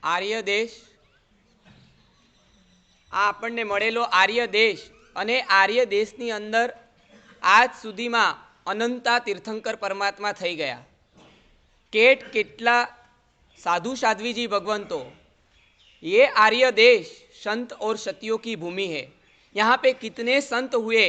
આર્ય દેશ, આ આપણને મળેલો આર્ય દેશ, અને આર્ય દેશની અંદર આજ સુધીમાં અનંતા તીર્થંકર પરમાત્મા થઈ ગયા. કેટલા साधु साध्वी जी भगवंतो. ये आर्य देश संत और सतियों की भूमि है. यहाँ पे कितने संत हुए,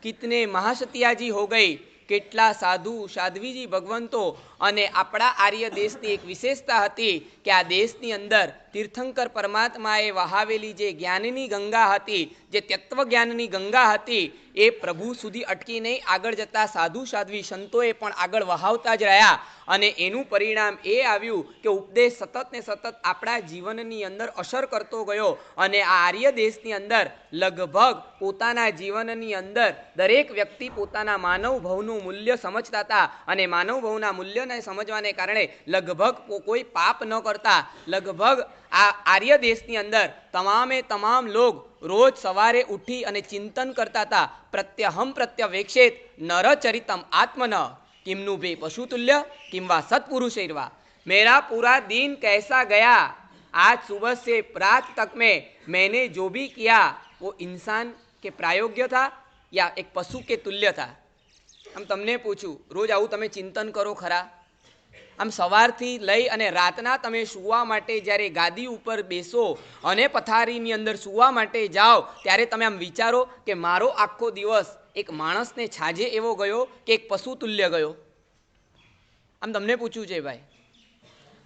कितने महासतिया जी हो गई, કેટલા સાધુ સાધ્વીજી ભગવંતો. અને આપણા આર્ય દેશની એક વિશેષતા હતી કે આ દેશની અંદર તીર્થંકર પરમાત્માએ વહાવેલી જે જ્ઞાનની ગંગા હતી, જે તત્વજ્ઞાનની ગંગા હતી, એ પ્રભુ સુધી અટકી નહીં, આગળ જતા સાધુ સાધ્વી સંતોએ પણ આગળ વહાવતા જ રહ્યા. અને એનું પરિણામ એ આવ્યું કે ઉપદેશ સતત ને સતત આપણા જીવનની અંદર અસર કરતો ગયો. અને આ આર્ય દેશની અંદર લગભગ પોતાના જીવનની અંદર દરેક વ્યક્તિ પોતાના માનવ ભવનું મૂલ્ય સમજતા હતા. અને માનવ ભવના મૂલ્યને સમજવાને કારણે લગભગ કોઈ પાપ ન કરતા. લગભગ આ આર્ય દેશની અંદર તમામ લોગ રોજ સવારે ઉઠી અને ચિંતન કરતા હતા. પ્રત્યહમ પ્રત્યવેક્ષેત નરચરિતમ આત્મન किमनु भे पशुतुल्य किंवा सत्पुरुषैर्वा. मेरा पूरा दिन कैसा गया, आज सुबह से रात तक में मैंने जो भी किया वो इंसान के प्रायोग्य था या एक पशु के तुल्य था. आम तमने पूछूं, रोज आवुं तमे चिंतन करो खरा? आम सवारथी लई अने रातना तमे सुवा माटे ज्यारे गादी उपर बेसो अने पथारीनी अंदर सुवा माटे जाओ त्यारे तमे आम विचारो के मारो आखो दिवस एक माणसने छाजे एवो गयो के एक पशु तुल्य गयो? आम तमने पूछ्યું છે भाई.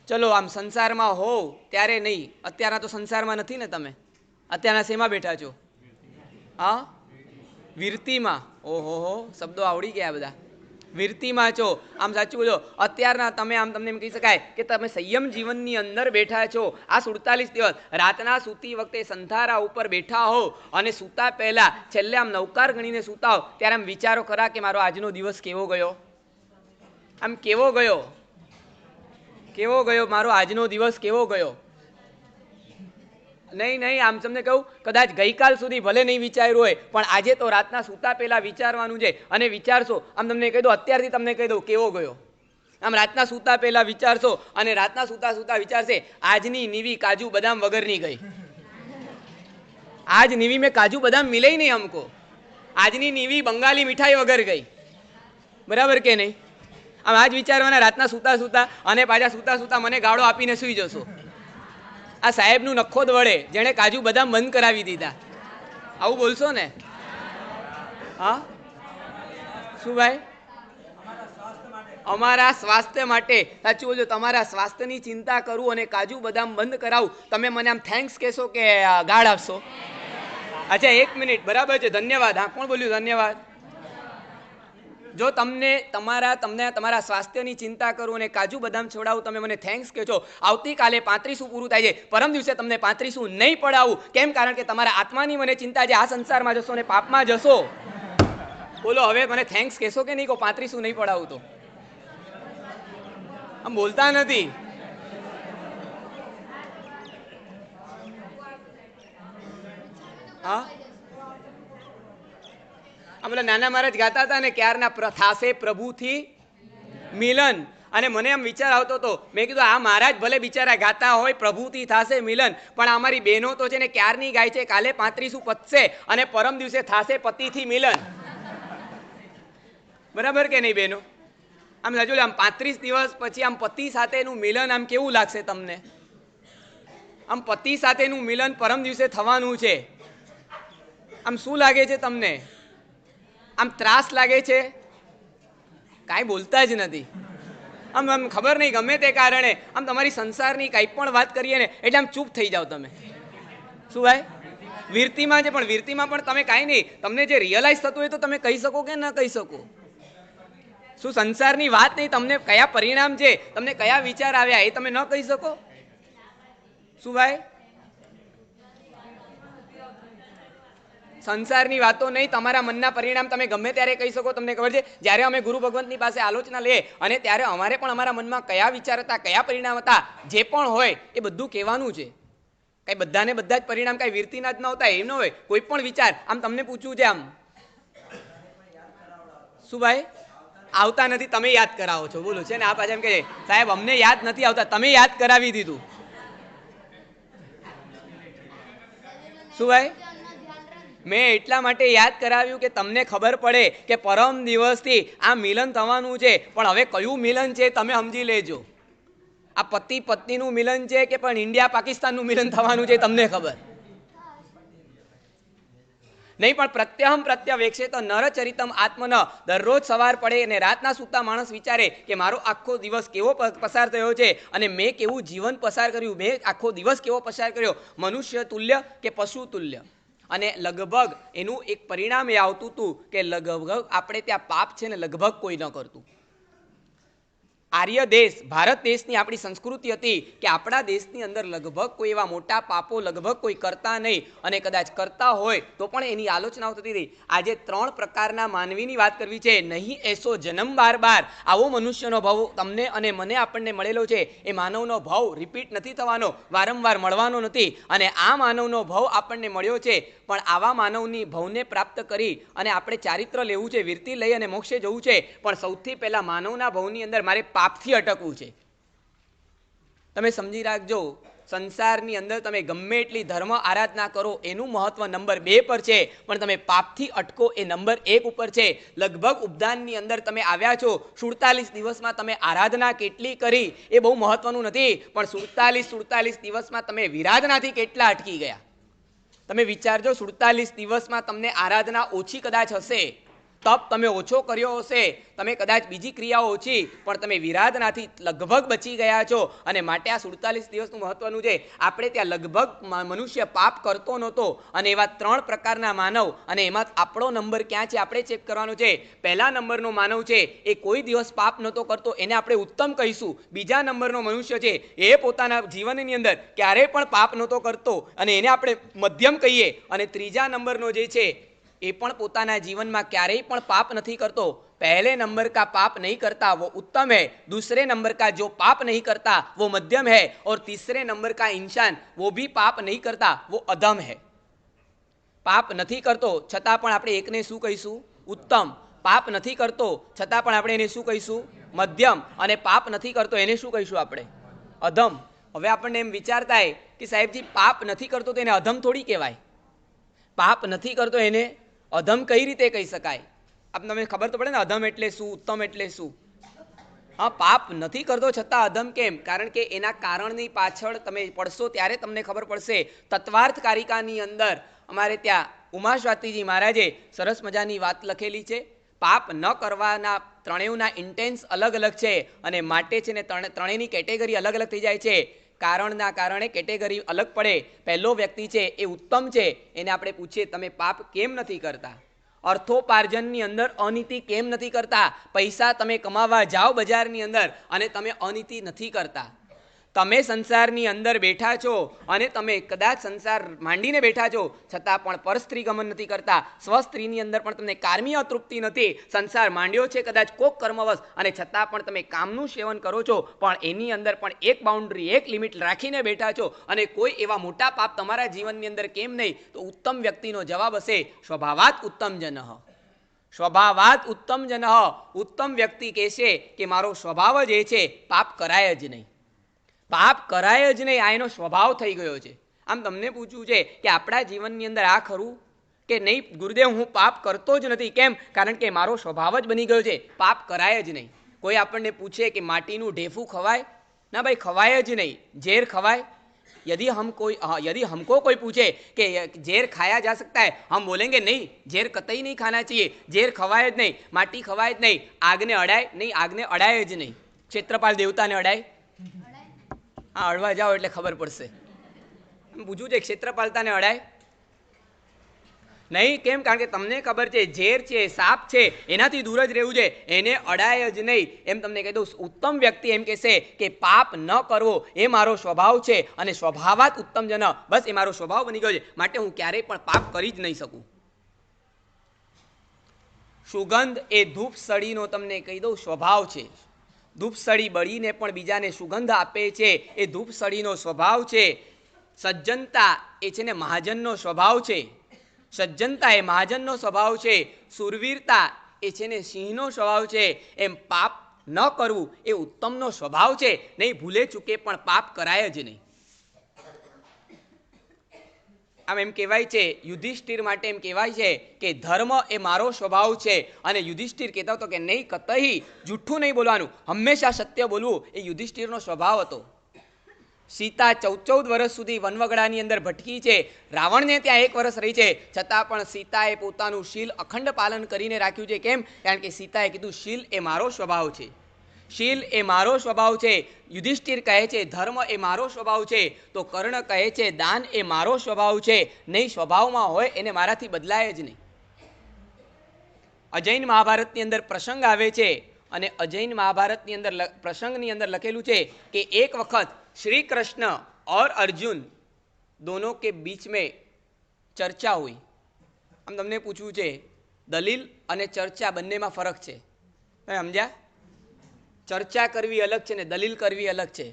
चलो आम संसार में हो त्यारे नहीं, अत्यार तो संसार में नहीं ने, तमे अत्यार शेमा बैठा छो? हाँ, वीरती में. ओहो हो, शब्दों आवड़ी गया बधा. वीरती में छो. आम साचुं बोलो, अत्यारना तमे आम तमने एम कही शकाय के तमे संयम जीवननी अंदर बैठा छो. आ 47 दिवस रातना सूती वखते संथारा उपर बैठा हो अने सूता पहला छेल्ले आम नवकार गणीने सूता हो त्यारे आम विचारो खरा के मारो आजनो दिवस केवो गयो? आम केवो गयो? केवो गयो मारो आजनो दिवस केवो गयो? नहीं, आम तमने कहूं कदाच गई काल सुधी भले नहीं विचार्યું હોય પણ આજે તો રાતના સૂતા પહેલા વિચારવાનું છે. અને વિચારશો, આમ તમને કહી દો, અત્યારથી તમને કહી દઉં કેવો ગયો. આમ રાતના સૂતા પહેલા વિચારશો અને રાતના સૂતા સૂતા વિચારશે આજની નીવી કાજુ બદામ વગરની ગઈ. आज नीवी में काजू बादाम मिले ही नहीं हमको. આજની નીવી બંગાળી મીઠાઈ વગર ગઈ. બરાબર કે નહીં? આમ આજ વિચારવાના રાતના સૂતા સૂતા અને પાછા સૂતા સૂતા મને ગાળો આપીને સૂઈ જશો. આ સાહેબનું નખોદ વડે જેણે કાજુ બદામ બંધ કરાવી દીધા. આવું બોલશો ને? હા, શું ભાઈ? અમારા સ્વાસ્થ્ય માટે. સાચું બોલજો, તમારા સ્વાસ્થ્યની ચિંતા કરું અને કાજુ બદામ બંધ કરાવું, તમે મને આમ થેન્ક્સ કહેશો કે ગાળ આપશો? અચ્છા, 1 મિનિટ. બરાબર છે, ધન્યવાદ. હા, કોણ બોલ્યું ધન્યવાદ? જો તમને તમારા સ્વાસ્થ્યની ચિંતા કરું અને કાજુ બદામ છોડાવું, તમે મને થેન્ક્સ કહેજો. આવતીકાલે 35 પૂરું થાય છે, પરમ દિવસે તમને 35 નહીં પડાવું. કેમ? કારણ કે તમારા આત્માની મને ચિંતા છે. આ સંસારમાં જશો ને પાપમાં જશો. બોલો, હવે મને થેન્ક્સ કહેશો કે નહીં? કહો 35 નહીં પડાવું તો. આમ બોલતા નથી. હા, આ પેલા નાના મહારાજ ગાતા હતા ને, ક્યારના થાશે પ્રભુથી મિલન. અને મને આમ વિચાર આવતો હતો, મેં કીધું આ મહારાજ ભલે બિચારા ગાતા હોય પ્રભુથી થાશે મિલન, પણ અમારી બહેનો તો છે ને ક્યારની ગાય છે કાલે 35 પતશે અને પરમ દિવસે થાશે પતિથી મિલન. બરાબર કે નહીં બહેનો? આમ હજુ આમ 35 દિવસ પછી આમ પતિ સાથેનું મિલન આમ કેવું લાગશે તમને? આમ પતિ સાથેનું મિલન પરમ દિવસે થવાનું છે. આમ શું લાગે છે તમને? આમ ત્રાસ લાગે છે? કાંઈ બોલતા જ નથી. આમ ખબર નહીં ગમે તે કારણે આમ તમારી સંસારની કંઈ પણ વાત કરીએ ને એટલે આમ ચૂપ થઈ જાઓ તમે. શું ભાઈ? વીરતીમાં છે, પણ વીરતીમાં પણ તમે કાંઈ નહીં, તમને જે રિયલાઇઝ થતું હોય તો તમે કહી શકો કે ન કહી શકો? શું સંસારની વાત નહીં, તમને કયા પરિણામ છે, તમને કયા વિચાર આવ્યા એ તમે ન કહી શકો? શું ભાઈ? સંસારની વાતો નહીં, તમારા મનના પરિણામ તમે ગમે ત્યારે કહી શકો. તમને ખબર છે, જ્યારે અમે ગુરુ ભગવંતની પાસે આલોચના લઈએ અને ત્યારે અમારે પણ અમારા મનમાં કયા વિચાર હતા, કયા પરિણામ હતા, જે પણ હોય એ બધું કહેવાનું છે. કઈ બધાને બધા જ પરિણામ કઈ વીરતીના જ ન હોતા એમ ન હોય. કોઈ પણ વિચાર આમ તમને પૂછવું છે, આમ શું ભાઈ આવતા નથી, તમે યાદ કરાવો છો. બોલો છે ને આ પાછા એમ કે સાહેબ અમને યાદ નથી આવતા, તમે યાદ કરાવી દીધું. શું ભાઈ? મેં એટલા માટે યાદ કરાવ્યું કે તમને ખબર પડે કે પરમ દિવસથી આ મિલન થવાનું છે, પણ હવે કયું મિલન છે તમે સમજી લેજો. આ પતિ પત્નીનું મિલન છે કે પણ ઇન્ડિયા પાકિસ્તાનનું મિલન થવાનું છે તમને ખબર નહીં. પણ પ્રત્યહમ પ્રત્યવેક્ષે તો નરચરિતમ આત્મન. દરરોજ સવાર પડે અને રાતના સૂતા માણસ વિચારે કે મારો આખો દિવસ કેવો પસાર થયો છે અને મેં કેવું જીવન પસાર કર્યું, મેં આખો દિવસ કેવો પસાર કર્યો, મનુષ્ય તુલ્ય કે પશુ તુલ્ય. અને લગભગ એનું એક પરિણામ એ આવતું હતું કે લગભગ આપણે ત્યાં પાપ છે ને લગભગ કોઈ ન કરતું. આર્ય દેશ ભારત દેશની આપણી સંસ્કૃતિ હતી કે આપણા દેશની અંદર લગભગ કોઈ એવા મોટા પાપો લગભગ કોઈ કરતા નહીં, અને કદાચ કરતા હોય તો પણ એની આલોચનાઓ થતી હતી. આજે 3 પ્રકારના માનવીની વાત કરવી છે. નહીં એસો જન્મ બાર બાર. આવો મનુષ્યનો ભાવ તમને અને મને આપણને મળેલો છે. એ માનવનો ભાવ રિપીટ નથી થવાનો, વારંવાર મળવાનો નથી. અને આ માનવનો ભાવ આપણને મળ્યો છે, પણ આવા માનવની ભાવને પ્રાપ્ત કરી અને આપણે ચારિત્ર લેવું છે, વિરતી લઈ અને મોક્ષે જવું છે. પણ સૌથી પહેલાં માનવના ભાવની અંદર મારે પાપથી અટકવું છે. તમે સમજી રાખજો, સંસારની અંદર તમે ગમે એટલી ધર્મ આરાધના કરો એનું મહત્વ નંબર 2 પર છે, પણ તમે પાપથી અટકો એ નંબર 1 ઉપર છે. લગભગ ઉપદાનની અંદર તમે આવ્યા છો, 47 દિવસમાં તમે આરાધના કેટલી કરી એ બહુ મહત્વનું નથી, પણ 47 દિવસમાં તમે વિરાધનાથી કેટલા અટકી ગયા તમે વિચારજો. 47 દિવસમાં તમને આરાધના ઓછી કદાચ હશે, તપ તમે ઓછો કર્યો હશે, તમે કદાચ બીજી ક્રિયાઓ ઓછી, પણ તમે વિરાધનાથી લગભગ બચી ગયા છો. અને માટે આ 47 દિવસનું મહત્વનું છે. આપણે ત્યાં લગભગ મનુષ્ય પાપ કરતો નહોતો, અને એવા 3 પ્રકારના માનવ, અને એમાં આપણો નંબર ક્યાં છે આપણે ચેક કરવાનું છે. પહેલા નંબરનો માનવ છે એ કોઈ દિવસ પાપ નહોતો કરતો, એને આપણે ઉત્તમ કહીશું. બીજા નંબરનો મનુષ્ય છે એ પોતાના જીવનની અંદર ક્યારેય પણ પાપ નહોતો કરતો, અને એને આપણે મધ્યમ કહીએ. અને ત્રીજા નંબરનો જે છે એ પણ પોતાના જીવનમાં ક્યારેય પણ પાપ નથી કરતો. पहले नंबर का पाप नहीं करता वो उत्तम है, दूसरे नंबर का जो पाप नहीं करता वो मध्यम है, और तीसरे नंबर का इंसान वो भी पाप नहीं करता वो अधम है. पाप नहीं करतो छतां पण आपणे एकने शुं कहीशुं? उत्तम. पाप नहीं करतो छतां पण आपणे एने शुं कहीशुं? मध्यम. अने पाप नहीं करतो एने शुं कहीशुं आपणे? अधम. हवे आपणे एम विचारता है कि साहेबजी पाप नहीं करतो तो एने अधम थोड़ी कहेवाय. पाप नहीं करतो एने अधम कई रीते कही शकाय? आपने खबर तो पड़े ने अधम एटले शुं, उत्तम एटले शुं. हाँ, पाप नहीं करतो छतां अधम केम? कारण के एना कारणनी पाछळ तमे पढ़शो त्यारे तमने खबर पड़शे. तत्वार्थ कारिकानी अंदर अमारे त्या उमा स्वातीजी महाराजे सरस मजानी वात लखेली छे. पाप न करवाना त्रणेयना इंटेन्स अलग अलग छे, अने माटे छे ने त्रणेयनी केटेगरी अलग अलग थई जाय छे. कारणना कारणे केटेगरी अलग पड़े. पहलो व्यक्ति छे ए उत्तम छे, एने आपणे पूछीए तमे पाप केम नथी करता? अर्थोपार्जननी अंदर अनीति केम नहीं करता? पैसा तमे कमावा जाओ बजारनी अंदर अने तमे अनीति नहीं करता. तमे संसारनी अंदर बैठा छो अने तमे कदाच संसार मांडीने बैठा छो छतां पण परस्त्री गमन नहीं करता. स्वस्त्रीनी अंदर पण तमने कार्मीय तृप्ति नहीं. संसार मांड्यो छे कदाच कोक कर्मवश, अने छतां पण तमे कामनुं सेवन करो छो, पण एनी अंदर पण एक बाउंड्री एक लिमिट राखीने बैठा छो, अने कोई एवा मोटा पाप तमारा जीवननी अंदर केम नहीं? तो उत्तम व्यक्तिनो जवाब हशे स्वभावात् उत्तम जनः. स्वभावात् उत्तम जनः. उत्तम व्यक्ति कहेशे कि मारो स्वभाव जे छे पाप कराय ज नहीं. पाप कराय ज नहीं, आ एनो स्वभाव थई गयो छे. आम तमने पूछવું છે કે આપણા જીવનની અંદર આ ખરું કે નહીં? ગુરુદેવ, હું પાપ કરતો જ નથી. કેમ? કારણ કે મારો સ્વભાવ જ બની ગયો છે, પાપ કરાય જ નહીં. કોઈ આપણને પૂછે કે માટીનું ઢેફું ખવાય? ના ભાઈ, ખવાય જ નહીં. ઝેર ખવાય? यदि हमको कोई पूछे कि झेर खाया जा सकता है, हम बोलेंगे नहीं, झेर कतई नहीं खाना चाहिए. झेर खवाय ज नहीं, माटी खवाय ज नहीं. आगने अड़ाय नहीं, आगने अड़ाय ज नहीं. क्षेत्रपाल देवताने अड़ाय? हाँ, अड़वा जाओ એટલે ખબર પડશે. પૂછવું છે ક્ષેત્રપાલતાને અડાય નહીં. કેમ? કારણ કે તમને ખબર છે ઝેર છે, સાપ છે, એનાથી દૂર જ રહેવું છે, એને અડાય જ નહીં. એમ તમને કહી દઉં, ઉત્તમ વ્યક્તિ એમ કહેશે કે પાપ ન કરવો એ મારો સ્વભાવ છે, અને સ્વભાવાત ઉત્તમ જન, બસ એ મારો સ્વભાવ બની ગયો છે, માટે હું ક્યારેય પણ પાપ કરી જ નહીં શકું. સુગંધ એ ધૂપ સળીનો તમને કહી દઉં સ્વભાવ છે. ધૂપસળી બળીને પણ બીજાને સુગંધ આપે છે, એ ધૂપસળીનો સ્વભાવ છે. સજ્જનતા એ છે ને મહાજનનો સ્વભાવ છે. સજ્જનતા એ મહાજનનો સ્વભાવ છે. સુરવીરતા એ છે ને સિંહનો સ્વભાવ છે. એમ પાપ ન કરવું એ ઉત્તમનો સ્વભાવ છે. નહીં, ભૂલે ચૂકે પણ પાપ કરાય જ નહીં. આમ એમ કહેવાય છે યુધિષ્ઠિર માટે એમ કહેવાય છે કે ધર્મ એ મારો સ્વભાવ છે, અને યુધિષ્ઠિર કહેતો હતો કે નહીં, કતઈ જૂઠું નહીં બોલવાનું, હંમેશા સત્ય બોલવું એ યુધિષ્ઠિરનો સ્વભાવ હતો. સીતા 14 વર્ષ સુધી વનવગડાની અંદર ભટકી છે, રાવણને ત્યાં 1 વર્ષ રહી છે, છતાં પણ સીતાએ પોતાનું શીલ અખંડ પાલન કરીને રાખ્યું છે. કેમ? કારણ કે સીતાએ કીધું શીલ એ મારો સ્વભાવ છે, શીલ એ મારો સ્વભાવ છે. યુધિષ્ઠિર કહે છે ધર્મ એ મારો સ્વભાવ છે, તો કર્ણ કહે છે દાન એ મારો સ્વભાવ છે. નહીં સ્વભાવમાં હોય એને મારાથી બદલાય જ નહીં. અજૈન મહાભારતની અંદર પ્રસંગ આવે છે, અને અજૈન મહાભારતની અંદર પ્રસંગની અંદર લખેલું છે કે એક વખત श्री कृष्ण और अर्जुन दोनों के बीच में चर्चा हुई. આમ તમને પૂછવું છે દલીલ અને ચર્ચા બંનેમાં ફરક છે, તમે સમજ્યા? ચર્ચા કરવી અલગ છે ને દલીલ કરવી અલગ છે.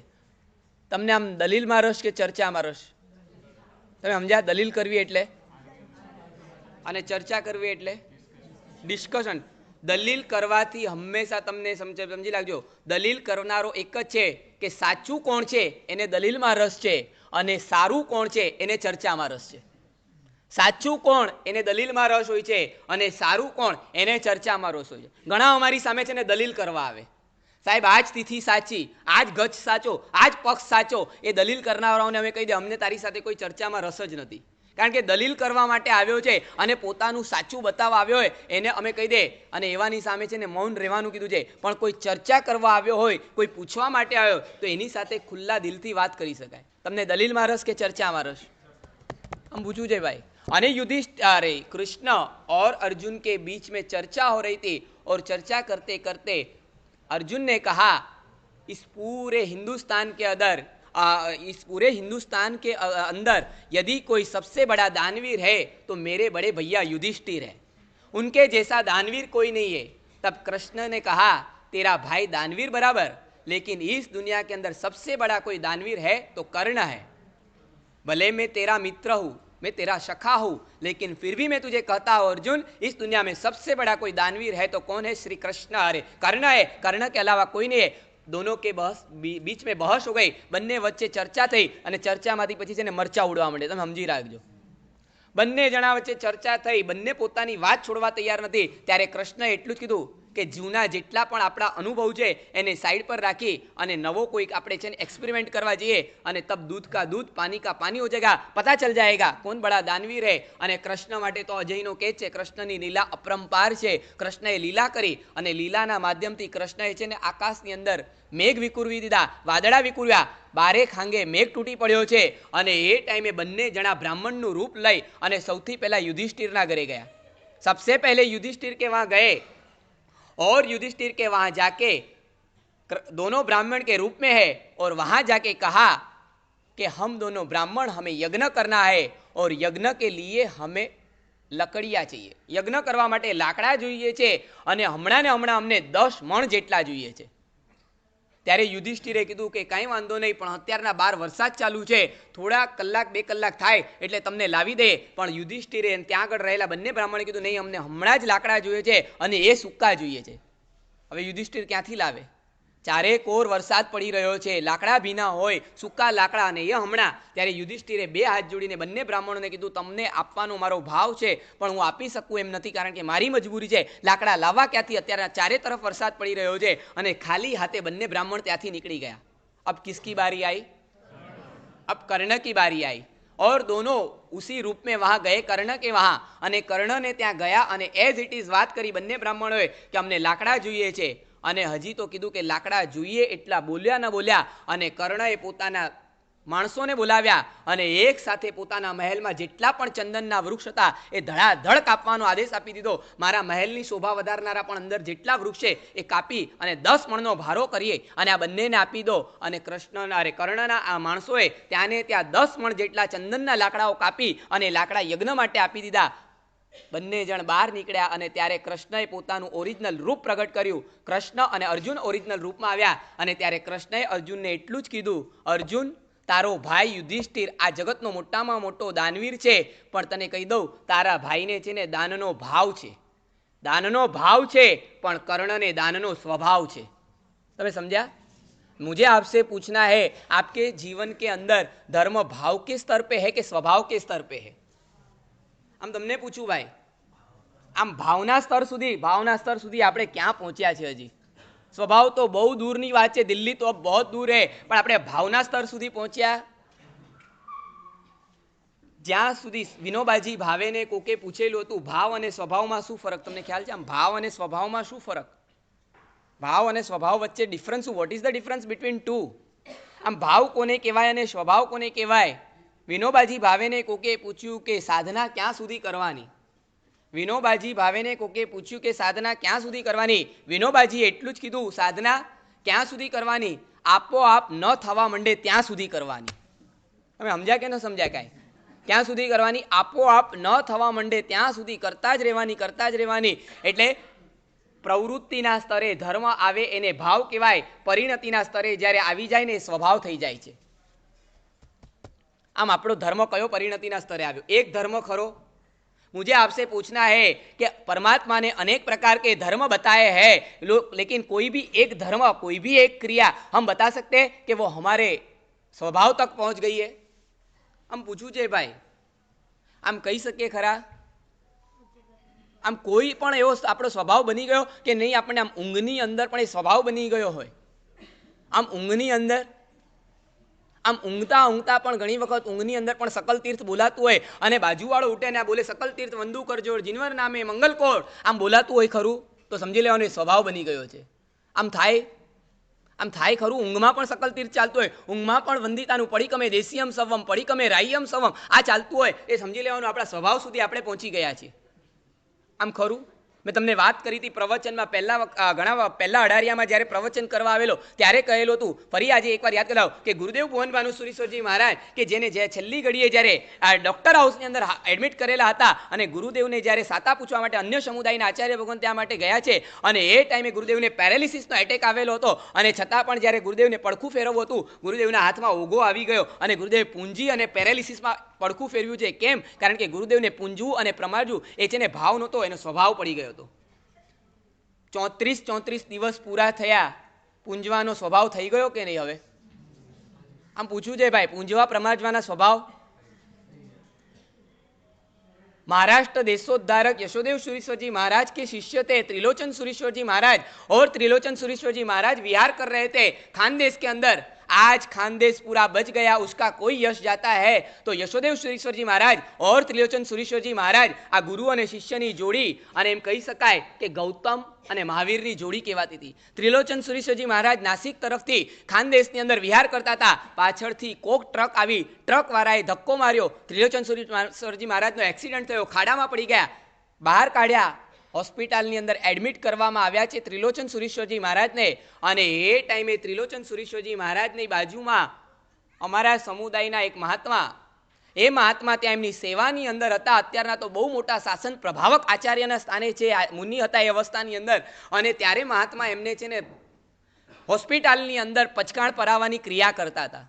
તમને આમ દલીલમાં રસ કે ચર્ચામાં રસ? તમે સમજ્યા? દલીલ કરવી એટલે અને ચર્ચા કરવી એટલે ડિસ્કશન. દલીલ કરવાથી હંમેશા તમને સમજી લાગજો, દલીલ કરનારો એક જ છે કે સાચું કોણ છે એને દલીલમાં રસ છે, અને સારું કોણ છે એને ચર્ચામાં રસ છે. સાચું કોણ એને દલીલમાં રસ હોય છે, અને સારું કોણ એને ચર્ચામાં રસ હોય છે. ઘણા અમારી સામે છે ને દલીલ કરવા આવે, સાહેબ આજ તિથિ સાચી, આજ ગચ્છ સાચો, આજ પક્ષ સાચો. એ દલીલ કરનારાઓને અમે કહી દે અમને તારી સાથે કોઈ ચર્ચામાં રસ જ નથી. કારણ કે દલીલ કરવા માટે આવ્યો છે અને પોતાનું સાચું બતાવવા આવ્યો હોય એને અમે કહી દે, અને એવાની સામે છે ને મૌન રહેવાનું કીધું છે. પણ કોઈ ચર્ચા કરવા આવ્યો હોય, કોઈ પૂછવા માટે આવ્યો, તો એની સાથે ખુલ્લા દિલથી વાત કરી શકાય. તમને દલીલમાં રસ કે ચર્ચામાં રસ? આમ પૂછવું છે ભાઈ. અને युधिष्ठिर कृष्ण और अर्जुन के बीच में चर्चा हो रही थी, और चर्चा करते करते अर्जुन ने कहा इस पूरे हिंदुस्तान के अंदर यदि कोई सबसे बड़ा दानवीर है तो मेरे बड़े भैया युधिष्ठिर है, उनके जैसा दानवीर कोई नहीं है. तब कृष्ण ने कहा तेरा भाई दानवीर बराबर, लेकिन इस दुनिया के अंदर सबसे बड़ा कोई दानवीर है तो कर्ण है. भले मैं तेरा मित्र हूँ, मैं तेरा सखा हूँ, लेकिन फिर भी मैं तुझे कहता हूँ अर्जुन, इस दुनिया में सबसे बड़ा कोई दानवीर है तो कौन है? श्री कृष्ण. अरे कर्ण है, कर्ण के अलावा कोई नहीं है. दोनों के बीच में बहस हो गई, બંને વચ્ચે ચર્ચા થઈ, અને ચર્ચામાંથી પછી છે ને મરચા ઉડવા માંડે. તમે સમજી રાખજો, બંને જણા વચ્ચે ચર્ચા થઈ, બંને પોતાની વાત છોડવા તૈયાર નથી. ત્યારે કૃષ્ણએ એટલું જ કીધું કે જૂના જેટલા પણ આપણા અનુભવ છે એને સાઈડ પર રાખી અને નવો કોઈક આપણે છે ને એક્સપેરિમેન્ટ કરવા જઈએ, અને તબ દૂધ કા દૂધ પાણી કા પાણી હો જાયગા, પતા ચલ જાયગા કોણ બડા દાનવીર હે. અને કૃષ્ણ માટે તો અજયનો કહે છે કૃષ્ણની લીલા અપરંપાર છે. કૃષ્ણએ લીલા કરી, અને લીલાના માધ્યમથી કૃષ્ણએ છે ને આકાશની અંદર મેઘ વિકુરવી દીધા, વાદળા વિકુર્યા, બારે ખાંગે મેઘ તૂટી પડ્યો છે. અને એ ટાઈમે બંને જણા બ્રાહ્મણનું રૂપ લઈ અને સૌથી પહેલા યુધિષ્ઠિરના ઘરે ગયા. सबसे पहले युधिष्ठिर के वहाँ गए, और युधिष्ठिर के वहाँ जाके दोनों ब्राह्मण के रूप में है, और वहाँ जाके कहा कि हम दोनों ब्राह्मण, हमें यज्ञ करना है, और यज्ञ के लिए हमें लकड़ियाँ चाहिए. यज्ञ करवा माटे लाकड़ा જોઈએ છે, અને હમણાં ને હમણાં અમને 10 મણ જેટલા જોઈએ છે. ત્યારે યુધિષ્ઠિરે કીધું કે કાંઈ વાંધો નહીં, પણ અત્યારના 12 વરસાદ ચાલુ છે, થોડા કલાક 2 કલાક થાય એટલે તમને લાવી દે. પણ યુધિષ્ઠિરે ત્યાં આગળ રહેલા બંને બ્રાહ્મણે કીધું નહીં, અમને હમણાં જ લાકડા જોઈએ છે, અને એ સૂકા જોઈએ છે. હવે યુધિષ્ઠિર ક્યાંથી લાવે? ચારે કોર વરસાદ પડી રહ્યો છે, લાકડા ભીના હોય, સૂકા લાકડા, અને એ હમણાં. ત્યારે યુધિષ્ઠિરે 2 હાથ જોડીને બંને બ્રાહ્મણોને કીધું તમને આપવાનો મારો ભાવ છે, પણ હું આપી શકું એમ નથી, કારણ કે મારી મજબૂરી છે. લાકડા લાવવા ક્યાંથી? અત્યારે ચારે તરફ વરસાદ પડી રહ્યો છે. અને ખાલી હાથે બંને બ્રાહ્મણ ત્યાંથી નીકળી ગયા. अब किसकी बारी आई? अब कर्ण की बारी आई, और दोनों उसी रूप में वहां गए कर्ण के वहां. અને કર્ણને ત્યાં ગયા અને એઝ ઇટ ઇઝ વાત કરી બંને બ્રાહ્મણોએ કે અમને લાકડા જોઈએ છે. અને હજી તો કીધું કે લાકડા જોઈએ એટલા બોલ્યા ન બોલ્યા, અને કર્ણએ પોતાના માણસોને બોલાવ્યા, અને એક સાથે પોતાના મહેલમાં જેટલા પણ ચંદનના વૃક્ષ હતા એ ધડાધડ કાપવાનો આદેશ આપી દીધો. મારા મહેલની શોભા વધારનારા પણ અંદર જેટલા વૃક્ષ છે એ કાપી અને 10 મણનો ભારો કરીએ અને આ બંનેને આપી દો. અને કર્ણના આ માણસોએ ત્યાંને ત્યાં 10 મણ જેટલા ચંદનના લાકડાઓ કાપી અને લાકડા યજ્ઞ માટે આપી દીધા. બંને જણ બહાર નીકળ્યા, અને ત્યારે કૃષ્ણએ પોતાનું ઓરિજિનલ રૂપ પ્રગટ કર્યું. કૃષ્ણ અને અર્જુન ઓરિજિનલ રૂપમાં આવ્યા, અને ત્યારે કૃષ્ણએ અર્જુનને એટલું જ કીધું, અર્જુન તારો ભાઈ યુધિષ્ઠિર આ જગતનો મોટામાં મોટો દાનવીર છે, પણ તને કહી દઉં તારા ભાઈને છે ને દાનનો ભાવ છે. દાનનો ભાવ છે, પણ કર્ણને દાનનો स्वभाव છે. તમે समझा? मुझे आपसे पूछना है, आपके जीवन के अंदर धर्म भाव के स्तर पे है कि स्वभाव के स्तर पे है? આમ તમને પૂછું ભાઈ, આમ ભાવના સ્તર સુધી આપણે ક્યાં પહોંચ્યા છે? હજી સ્વભાવ તો બહુ દૂરની વાત છે, દિલ્હી તો બહુ દૂર હે, પણ આપણે ભાવના સ્તર સુધી પહોંચ્યા? જ્યાં સુધી વિનોબાજી ભાવેને કોકે પૂછેલું હતું ભાવ અને સ્વભાવમાં શું ફરક, તમને ખ્યાલ છે? આમ ભાવ અને સ્વભાવમાં શું ફરક, ભાવ અને સ્વભાવ વચ્ચે ડિફરન્સ શું, what is the difference between two? આમ ભાવ કોને કહેવાય અને સ્વભાવ કોને કહેવાય? વિનોબાજી ભાવેને કોકે પૂછ્યું કે સાધના ક્યાં સુધી કરવાની? વિનોબાજી ભાવેને કોકે પૂછ્યું કે સાધના ક્યાં સુધી કરવાની? વિનોબાજી એટલું જ કીધું, સાધના ક્યાં સુધી કરવાની? આપોઆપ ન થવા માંડે ત્યાં સુધી કરવાની. તમે સમજ્યા કે ન સમજ્યા? કાંઈ ક્યાં સુધી કરવાની? આપોઆપ ન થવા માંડે ત્યાં સુધી કરતા જ રહેવાની, કરતા જ રહેવાની. એટલે પ્રવૃત્તિના સ્તરે ધર્મ આવે એને ભાવ કહેવાય, પરિણતિના સ્તરે જ્યારે આવી જાય ને એ સ્વભાવ થઈ જાય છે. આમ આપણો ધર્મ કયો પરિણતિના સ્તરે આવ્યો? એક ધર્મ ખરો? मुझे आपसे पूछना है कि परमात्मा ने अनेक प्रकार के धर्म बताए हैं, लेकिन कोई भी एक धर्म, कोई भी एक क्रिया हम बता सकते हैं कि वो हमारे स्वभाव तक पहुंच गई है? हम पूछू छे भाई, आम कही सके खरा? आम कोई पण एवो आपणो स्वभाव बनी गयो कि नहीं? आपणे आम ऊंघनी अंदर पण ए स्वभाव बनी गयो होय? आम ऊंघनी अंदर, आम ऊँघता ऊँघता पण घणी वखत ऊँघनी अंदर पण सकल तीर्थ बोलातुं होय अने बाजूवाळो उठे ने बोले सकल तीर्थ वंदू करजो जिनवर नामे मंगलकोट, आम बोलातुं होय खरुं? तो समजी लेवानुं ए स्वभाव बनी गयो छे. आम थाय खरुं? ऊँघमां पण सकल तीर्थ चालतुं होय, ऊँघमां पण वंदितानुं पडिकमे देशियम सवम, पडिकमे राय्यम सवम आ चालतुं होय, ए समजी लेवानुं आपणा स्वभाव सुधी आपणे पहोंची गया छीए. आम खरुं? मैं तमने बात करी थी प्रवचन में घणा पहला अडारिया में जयरे प्रवचन करवा आवेलो त्यारे कहेलो हतुं, फरी आज एक बार याद कराव कि गुरुदेव भुवन भानुसुरीश्वरजी महाराज के जेने जे छेल्ली घड़ीए जयरे डॉक्टर हाउस अंदर एडमिट करेला हता अने गुरुदेवने जयरे साता पूछवा माटे अन्य समुदायना आचार्य भगवान त्या माटे गया छे अने ए टाइमे गुरुदेवने पेरालिसिसनो एटेक आवेलो हतो अने छतां पण जयरे गुरुदेवने पड़खुं फेरववुं हतुं, गुरुदेवना हाथमां ओघो आवी गयो अने गुरुदेव पूंजी अने पेरालिसिसमां पड़खुं फेरव्युं छे. केम? कारण के गुरुदेवने पूंजવું અને પ્રમાજવું એ છે ને ભાવ નહોતો, એનો સ્વભાવ પડી ગયો હતો. 34 દિવસ પૂરા થયા, પૂંજવાનો સ્વભાવ થઈ ગયો કે નહીં? હવે આમ પૂછવું છે ભાઈ, પૂંજવા પ્રમાજવાના સ્વભાવ? महाराष्ट्र देशोद्धारक यशोदेव सुरीश्वर जी महाराज के शिष्य थे त्रिलोचन सुरीश्वर जी महाराज, और त्रिलोचन सुरीश्वर जी महाराज विहार कर रहे थे खानदेश के अंदर. आज खानदेश पूरा बच गया, उसका कोई यश जाता है तो यशोदेव सुरीश्वर जी महाराज और त्रिलोचन सुरीश्वर जी महाराज आ गुरु और शिष्यनी जोड़ी अने एम कही शकाय कि गौतम અને મહાવીરની જોડી કહેવાતી હતી. ત્રિલોચન સુરીશ્વરજી મહારાજ નાસિક તરફથી ખાનદેશની અંદર વિહાર કરતા હતા, પાછળથી કોક ટ્રક આવી, ટ્રકવાળાએ ધક્કો માર્યો, ત્રિલોચન સુરીશ્વરજી મહારાજનો એક્સિડન્ટ થયો, ખાડામાં પડી ગયા, બહાર કાઢ્યા, હોસ્પિટલની અંદર એડમિટ કરવામાં આવ્યા છે ત્રિલોચન સુરીશ્વરજી મહારાજને. અને એ ટાઈમે ત્રિલોચન સુરીશ્વરજી મહારાજની બાજુમાં અમારા સમુદાયના એક મહાત્મા, એ મહાત્મા ત્યાં એમની સેવાની અંદર હતા. અત્યારના તો બહુ મોટા શાસન પ્રભાવક આચાર્યના સ્થાને છે, મુનિ હતા એ અવસ્થાની અંદર. અને ત્યારે મહાત્મા એમને છે ને હોસ્પિટલની અંદર પચકાણ પરાવવાની ક્રિયા કરતા હતા.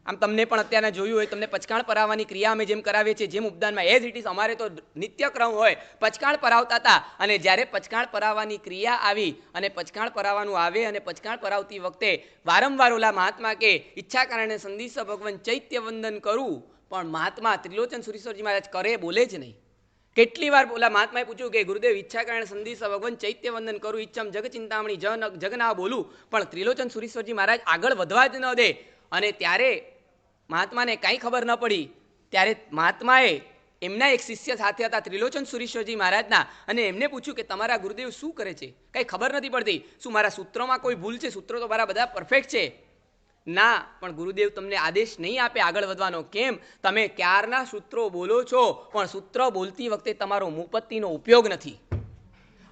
આમ તમને પણ અત્યારના જોયું હોય, તમને પચકાણ પરાવવાની ક્રિયા અમે જેમ કરાવીએ છીએ, જેમ ઉપદાનમાં એઝ ઇટ ઇઝ અમારે તો નિત્યક્રમ હોય, પચકાણ પરાવતા હતા. અને જ્યારે પચકાણ પરાવવાની ક્રિયા આવી અને પચકાણ પરાવવાનું આવે અને પચકાણ પરાવતી વખતે વારંવાર ઓલા મહાત્મા કે ઈચ્છા કારણે સંદીસ ભગવાન ચૈત્ય વંદન કરું, પણ મહાત્મા ત્રિલોચન સુરીશ્વરજી મહારાજ કરે બોલે જ નહીં. કેટલી વાર બોલા મહાત્માએ પૂછ્યું કે ગુરુદેવ ઈચ્છા કારણે સંદીસ ભગવાન ચૈત્ય વંદન કરું, ઈચ્છમ જગ ચિંતામણી જગના બોલું, પણ ત્રિલોચન સુરીશ્વરજી મહારાજ આગળ વધવા જ ન દે. અને ત્યારે મહાત્માને કાંઈ ખબર ન પડી. ત્યારે મહાત્માએ એમના એક શિષ્ય સાથે હતા ત્રિલોચન સુરીશ્વરજી મહારાજના, અને એમને પૂછ્યું કે તમારા ગુરુદેવ શું કરે છે? કાંઈ ખબર નથી પડતી, શું મારા સૂત્રોમાં કોઈ ભૂલ છે? સૂત્રો તો મારા બધા પરફેક્ટ છે. ના, પણ ગુરુદેવ તમને આદેશ નહીં આપે આગળ વધવાનો. કેમ? તમે ક્યારના સૂત્રો બોલો છો, પણ સૂત્ર બોલતી વખતે તમારો મુપત્તિનો ઉપયોગ નથી.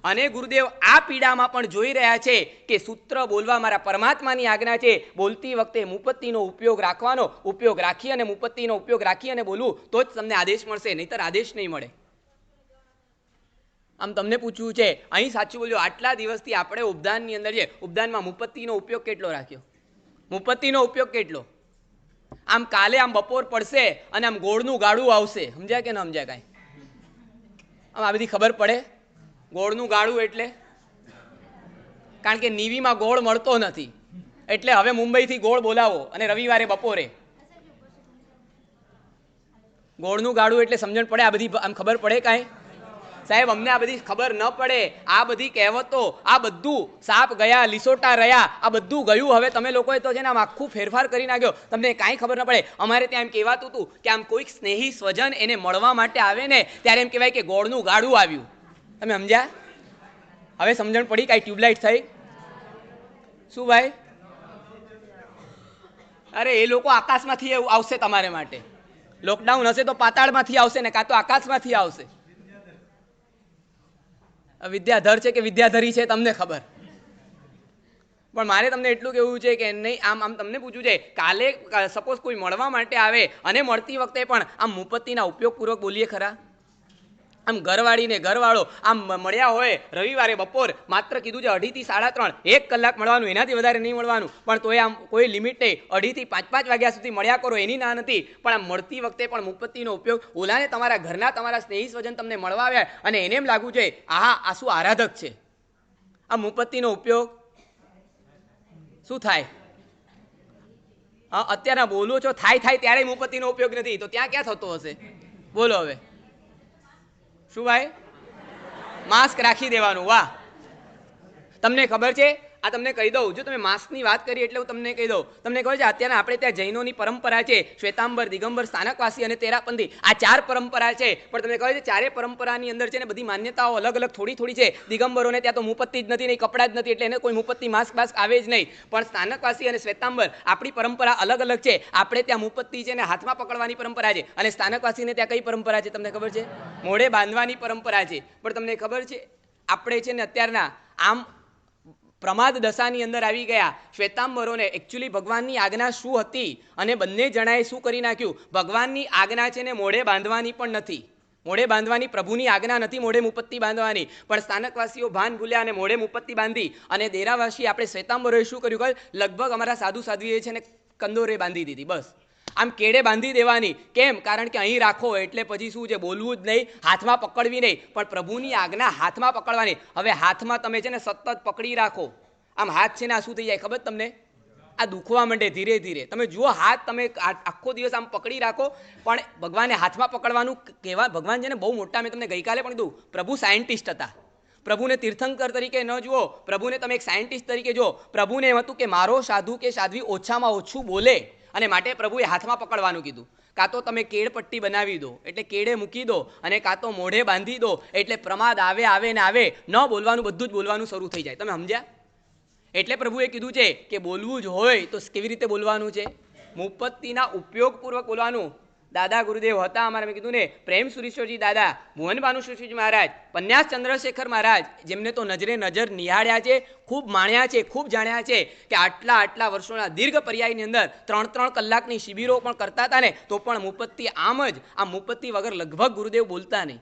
અને ગુરુદેવ આ પીડામાં પણ જોઈ રહ્યા છે કે સૂત્ર બોલવા મારા પરમાત્માની આજ્ઞા છે, બોલતી વખતે મુપત્તિનો ઉપયોગ રાખવાનો, ઉપયોગ રાખી અને મુપત્તિનો ઉપયોગ રાખી અને બોલવું તો જ તમને આદેશ મળશે, નહીંતર આદેશ નહીં મળે. આમ તમને પૂછવું છે, અહીં સાચું બોલ્યો, આટલા દિવસથી આપણે ઉપદાનની અંદર છે, ઉપદાનમાં મુપત્તિનો ઉપયોગ કેટલો રાખ્યો? મુપત્તિનો ઉપયોગ કેટલો? આમ કાલે આમ બપોર પડશે અને આમ ગોળનું ગાડું આવશે, સમજ્યા કે ન સમજ્યા? કાંઈ આમ આ બધી ખબર પડે? ગોળનું ગાડું એટલે? કારણ કે નીવીમાં ગોળ મળતો નથી, એટલે હવે મુંબઈથી ગોળ બોલાવો અને રવિવારે બપોરે ગોળનું ગાડું એટલે સમજણ પડે? આ બધી આમ ખબર પડે કાંઈ? સાહેબ અમને આ બધી ખબર ન પડે. આ બધી કહેવતો, આ બધું સાપ ગયા લીસોટા રહ્યા, આ બધું ગયું. હવે તમે લોકોએ તો છે ને આમ આખું ફેરફાર કરી નાખ્યો. તમને કાંઈ ખબર ન પડે. અમારે ત્યાં એમ કહેવાતું હતું કે આમ કોઈક સ્નેહી સ્વજન એને મળવા માટે આવે ને ત્યારે એમ કહેવાય કે ગોળનું ગાડું આવ્યું. તમે સમજ્યા? હવે સમજણ પડી? કાંઈ ટ્યુબલાઇટ થઈ? શું ભાઈ? અરે એ લોકો આકાશમાંથી આવશે તમારે માટે. લોકડાઉન હશે તો પાતાળમાંથી આવશે ને કાં તો આકાશમાંથી આવશે. વિદ્યાધર છે કે વિદ્યાધરી છે તમને ખબર. પણ મારે તમને એટલું કહેવું છે કે નહીં, આમ તમને પૂછવું છે, કાલે સપોઝ કોઈ મળવા માટે આવે અને મળતી વખતે પણ આમ મુપત્તિના ઉપયોગપૂર્વક બોલીએ ખરા? આમ ઘરવાળીને ઘરવાળો આમ મળ્યા હોય રવિવારે બપોર, માત્ર કીધું છે 2:30 થી 3:30, 1 કલાક મળવાનું, એનાથી વધારે નહીં મળવાનું. પણ તોય આમ કોઈ લિમિટ નહીં, 2:30 થી 5 વાગ્યા સુધી મળ્યા કરો, એની ના નથી. પણ આમ મળતી વખતે પણ મુપત્તિનો ઉપયોગ. ઓલાને તમારા ઘરના તમારા સ્નેહી સ્વજન તમને મળવા આવ્યા અને એને એમ લાગવું છે આ શું આરાધક છે, આ મુપત્તિનો ઉપયોગ શું થાય? અત્યારના બોલો છો થાય ત્યારે મુપત્તિનો ઉપયોગ નથી, તો ત્યાં ક્યાં થતો હશે? બોલો હવે શું ભાઈ? માસ્ક રાખી દેવાનું. વાહ, તમને ખબર છે? આ તમને કહી દઉં, જો તમે માસ્કની વાત કરી એટલે હું તમને કહી દઉં. તમને ખબર છે અત્યારે આપણે ત્યાં જૈનોની પરંપરા છે, શ્વેતાંબર, દિગંબર, સ્થાનકવાસી અને તેરાપંથી, આ 4 પરંપરા છે. પણ તમને ખબર છે ચારે પરંપરાની અંદર છે ને બધી માન્યતાઓ અલગ અલગ થોડી છે. દિગંબરોને ત્યાં તો મુપત્તિ જ નથી, નહીં કપડાં જ નથી, એટલે એને કોઈ મુપત્તિ માસ્ક આવે જ નહીં. પણ સ્થાનકવાસી અને શ્વેતાંબર આપણી પરંપરા અલગ અલગ છે. આપણે ત્યાં મુપત્તિ છે ને હાથમાં પકડવાની પરંપરા છે, અને સ્થાનકવાસીને ત્યાં કઈ પરંપરા છે તમને ખબર છે? મોઢે બાંધવાની પરંપરા છે. પણ તમને ખબર છે આપણે છે ને અત્યારના આમ પ્રમાદ દશાની અંદર આવી ગયા. શ્વેતાંબરોને એકચ્યુઅલી ભગવાનની આજ્ઞા શું હતી અને બંને જણાએ શું કરી નાખ્યું? ભગવાનની આજ્ઞા છે ને મોઢે બાંધવાની પણ નથી, મોઢે બાંધવાની પ્રભુની આજ્ઞા નથી, મોઢે મુપત્તિ બાંધવાની. પણ સ્થાનકવાસીઓ ભાન ભૂલ્યા અને મોઢે મુપત્તિ બાંધી. અને દેરાવાસી આપણે શ્વેતાંબરોએ શું કર્યું? લગભગ અમારા સાધુ સાધ્વીએ છે ને કંદોરે બાંધી દીધી. બસ આમ કેડે બાંધી દેવાની. કેમ? કારણ કે અહીં રાખો એટલે પછી શું છે? બોલવું જ નહીં, હાથમાં પકડવી નહીં, પણ પ્રભુની આજ્ઞા હાથમાં પકડવાની. હવે હાથમાં તમે છે ને સતત પકડી રાખો. આમ હાથ છે ને આ શું થઈ જાય ખબર તમને? આ દુખવા માંડે ધીરે ધીરે. તમે જુઓ હાથ તમે આખો દિવસ આમ પકડી રાખો, પણ ભગવાને હાથમાં પકડવાનું કહેવા. ભગવાન છે ને બહુ મોટા, મેં તમને ગઈકાલે પણ કીધું, પ્રભુ સાયન્ટિસ્ટ હતા. પ્રભુને તીર્થંકર તરીકે ન જુઓ, પ્રભુને તમે એક સાયન્ટિસ્ટ તરીકે જુઓ. પ્રભુને એમ હતું કે મારો સાધુ કે સાધ્વી ઓછામાં ઓછું બોલે, અને માટે પ્રભુએ હાથમાં પકડવાનું કીધું. કાં તો તમે કેળ પટ્ટી બનાવી દો એટલે કેળે મૂકી દો, અને કાં તો મોઢે બાંધી દો એટલે પ્રમાદ આવે ને આવે, ન બોલવાનું બધું જ બોલવાનું શરૂ થઈ જાય. તમે સમજ્યા? એટલે પ્રભુએ કીધું છે કે બોલવું જ હોય તો કેવી રીતે બોલવાનું છે? મુપત્તિના ઉપયોગપૂર્વક બોલવાનું. દાદા ગુરુદેવ હતા અમારે, મેં કીધું ને, પ્રેમ સુરેશ્વરજી દાદા, મોહન ભાનુશ્રીજી મહારાજ, પન્યાસ ચંદ્રશેખર મહારાજ, જેમને તો નજરે નજર નિહાળ્યા છે, ખૂબ માણ્યા છે, ખૂબ જાણ્યા છે, કે આટલા વર્ષોના દીર્ઘ પર્યાયની અંદર 3 કલાકની શિબિરો પણ કરતા હતા ને, તો પણ મુપત્તિ આમ જ, આ મુપત્તિ વગર લગભગ ગુરુદેવ બોલતા નહીં.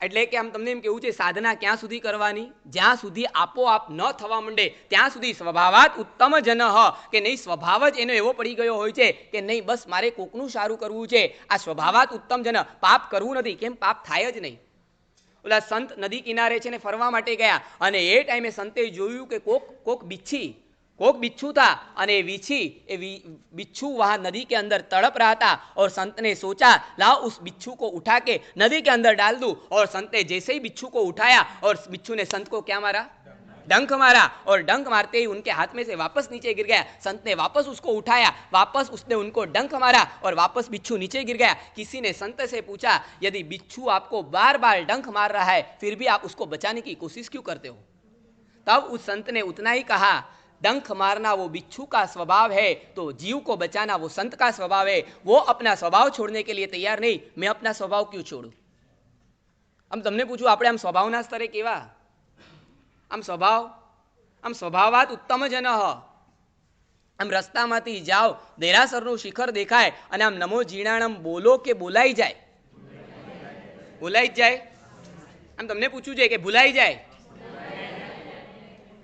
એટલે કે આમ તમને એમ કેવું છે, સાધના ક્યાં સુધી કરવાની? જ્યાં સુધી આપોઆપ ન થવા માંડે ત્યાં સુધી. સ્વભાવાત ઉત્તમ જન કે નહીં, સ્વભાવ જ એનો એવો પડી ગયો હોય છે કે નહીં બસ મારે કોકનું સારું કરવું છે. આ સ્વભાવાત ઉત્તમ જન, પાપ કરવું નથી. કેમ? પાપ થાય જ નહીં. ઓલા સંત નદી કિનારે છે ને ફરવા માટે ગયા, અને એ ટાઈમે સંતે જોયું કે કોક बिच्छू था, અને बिच्छू वहां नदी के अंदर तड़प रहा था, और संत ने सोचा लाओ उस बिच्छू को उठा के नदी के अंदर डाल दूं. और संते जैसे ही बिच्छू को उठाया, और बिच्छू ने संत को क्या मारा? डंक मारा. और डंक मारते ही उनके हाथ में से वापस नीचे गिर गया. संत ने वापस उसको उठाया, वापस उसने उनको डंक मारा, और वापस बिच्छू नीचे गिर गया. किसी ने संत से पूछा, यदि बिच्छू आपको बार बार डंक मार रहा है फिर भी आप उसको बचाने की कोशिश क्यों करते हो? तब उस संत ने उतना ही कहा, डंक मारना वो बिच्छू का स्वभाव है, तो जीव को बचाना वो संत का स्वभाव है. वो अपना स्वभाव छोड़ने के लिए तैयार नहीं, मैं अपना स्वभाव क्यों छोड़ू? आम तमने पूछूं, આપણે આમ સ્વભાવના સ્તરે કેવા? આમ સ્વભાવાત ઉત્તમ જન. આમ રસ્તામાંથી જાઓ, દેરાસરનું શિખર દેખાય અને આમ નમો જીણાણમ બોલો કે બોલાઈ જાય? બોલાઈ જ જાય. આમ તમને પૂછ્યું છે કે ભૂલાઈ જાય?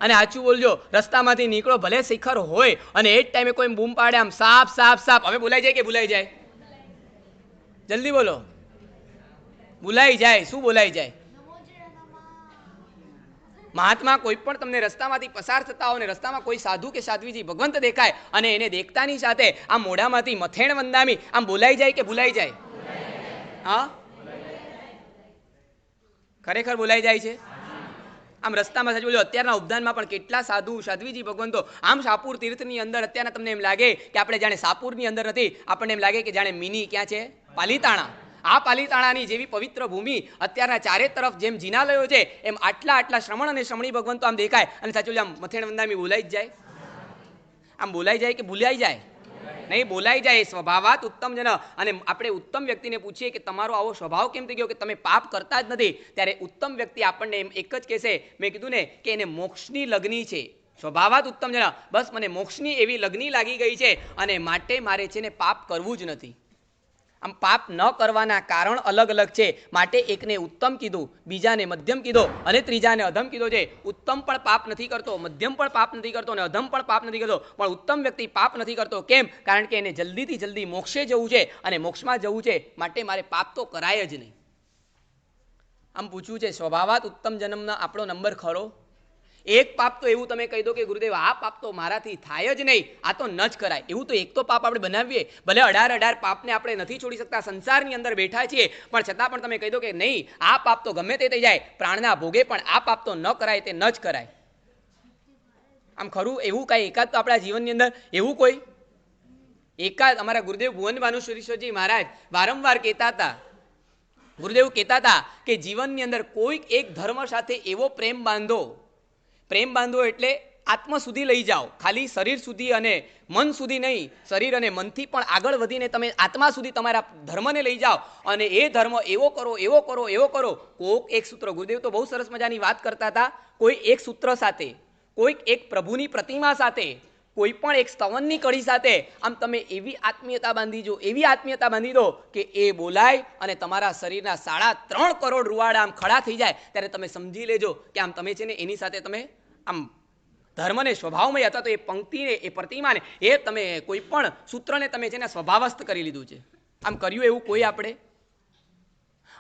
અને સાચું બોલજો, રસ્તામાંથી નીકળો, ભલે શિખર હોય, અને એ જ ટાઈમે કોઈ બૂમ પાડે આમ સાપ સાપ સાપ, હવે બોલાઈ જાય કે ભૂલાઈ જાય? જલ્દી બોલો. ભૂલાઈ જાય. શું બોલાઈ જાય? મહાત્મા કોઈ પણ તમને રસ્તામાંથી પસાર થતા હોય ને રસ્તામાં કોઈ સાધુ કે સાધ્વીજી ભગવંત દેખાય અને એને દેખતાની સાથે આમ મોઢામાંથી મથેણ વંદામી આમ બોલાઈ જાય કે ભૂલાઈ જાય? હા, ખરેખર બોલાઈ જાય છે. આમ રસ્તામાં સાચું બોલ્યો, અત્યારના ઉપદાનમાં પણ કેટલા સાધુ સાધ્વીજી ભગવંતો આમ સાપુર તીર્થની અંદર અત્યારના તમને એમ લાગે કે આપણે જાણે સાપુરની અંદર નથી, આપણને એમ લાગે કે જાણે મિની ક્યાં છે? પાલીતાણા. આ પાલીતાણાની જેવી પવિત્ર ભૂમિ અત્યારના ચારે તરફ જેમ જિનાલયો છે એમ આટલા આટલા શ્રમણ અને શ્રમણી ભગવંતો આમ દેખાય અને સાચું આમ મથેણ વંદામી બોલાઈ જ જાય. આમ બોલાઈ જાય કે ભૂલાઈ જાય? નહીં, બોલાઈ જાય. સ્વભાવાત ઉત્તમ જન. અને આપણે ઉત્તમ વ્યક્તિને પૂછીએ કે તમારો આવો સ્વભાવ કેમ થઈ ગયો કે તમે પાપ કરતા જ નથી, ત્યારે ઉત્તમ વ્યક્તિ આપણને એમ એક જ કહેશે, મેં કીધું ને કે એને મોક્ષની લગ્ની છે. સ્વભાવાત ઉત્તમ જન, બસ મને મોક્ષની એવી લગ્ની લાગી ગઈ છે અને માટે મારે છે ને પાપ કરવું જ નથી. આમ પાપ ન કરવાના કારણ અલગ અલગ છે, માટે એકને ઉત્તમ કીધું, બીજાને મધ્યમ કીધો અને ત્રીજાને અધમ કીધો છે. ઉત્તમ પણ પાપ નથી કરતો, મધ્યમ પણ પાપ નથી કરતો અને અધમ પણ પાપ નથી કરતો, પણ ઉત્તમ વ્યક્તિ પાપ નથી કરતો. કેમ? કારણ કે એને જલ્દીથી જલ્દી મોક્ષે જવું છે અને મોક્ષમાં જવું છે, માટે મારે પાપ તો કરાય જ નહીં. આમ પૂછવું છે, સ્વભાવાત ઉત્તમ જન્મનો આપણો નંબર ખરો? એક પાપ તો એવું તમે કહી દો કે ગુરુદેવ આ પાપ તો મારાથી થાય જ નહીં, આ તો ન જ કરાય, એવું તો એક તો પાપ આપણે બનાવીએ. ભલે 18 પાપને આપણે નથી છોડી શકતા, સંસારની અંદર બેઠા છીએ, પણ છતાં પણ તમે કહી દો કે નહીં આ પાપ તો ગમે તે થઈ જાય, પ્રાણના ભોગે પણ આ પાપ તો ન કરાય, તે ન જ કરાય. આમ ખરું? એવું કાંઈ એકાદ તો આપણા જીવનની અંદર એવું કોઈ એકાદ? અમારા ગુરુદેવ ભુવન ભાનુશ્વરીશ્વરજી મહારાજ વારંવાર કહેતા હતા, ગુરુદેવ કહેતા હતા કે જીવનની અંદર કોઈક એક ધર્મ સાથે એવો પ્રેમ બાંધો, પ્રેમ બાંધો એટલે આત્મ સુધી લઈ જાઓ, ખાલી શરીર સુધી અને મન સુધી નહીં, શરીર અને મનથી પણ આગળ વધીને તમે આત્મા સુધી તમારા ધર્મને લઈ જાઓ અને એ ધર્મ એવો કરો, એવો કરો, એવો કરો. કોઈક એક સૂત્ર, ગુરુદેવ તો બહુ સરસ મજાની વાત કરતા હતા, કોઈ એક સૂત્ર સાથે, કોઈક એક પ્રભુની પ્રતિમા સાથે, કોઈ પણ એક સ્તવનની કડી સાથે આમ તમે એવી આત્મીયતા બાંધી જો, એવી આત્મીયતા બાંધી દો કે એ બોલાય અને તમારા શરીરના 3.5 કરોડ રૂવાડા આમ ખડા થઈ જાય, ત્યારે તમે સમજી લેજો કે આમ તમે છે ને એની સાથે તમે આમ ધર્મને સ્વભાવમય અથવા તો એ પંક્તિને, એ પ્રતિમાને, એ તમે કોઈ પણ સૂત્રને તમે છે ને સ્વભાવસ્થ કરી લીધું છે. આમ કર્યું એવું કોઈ આપણે?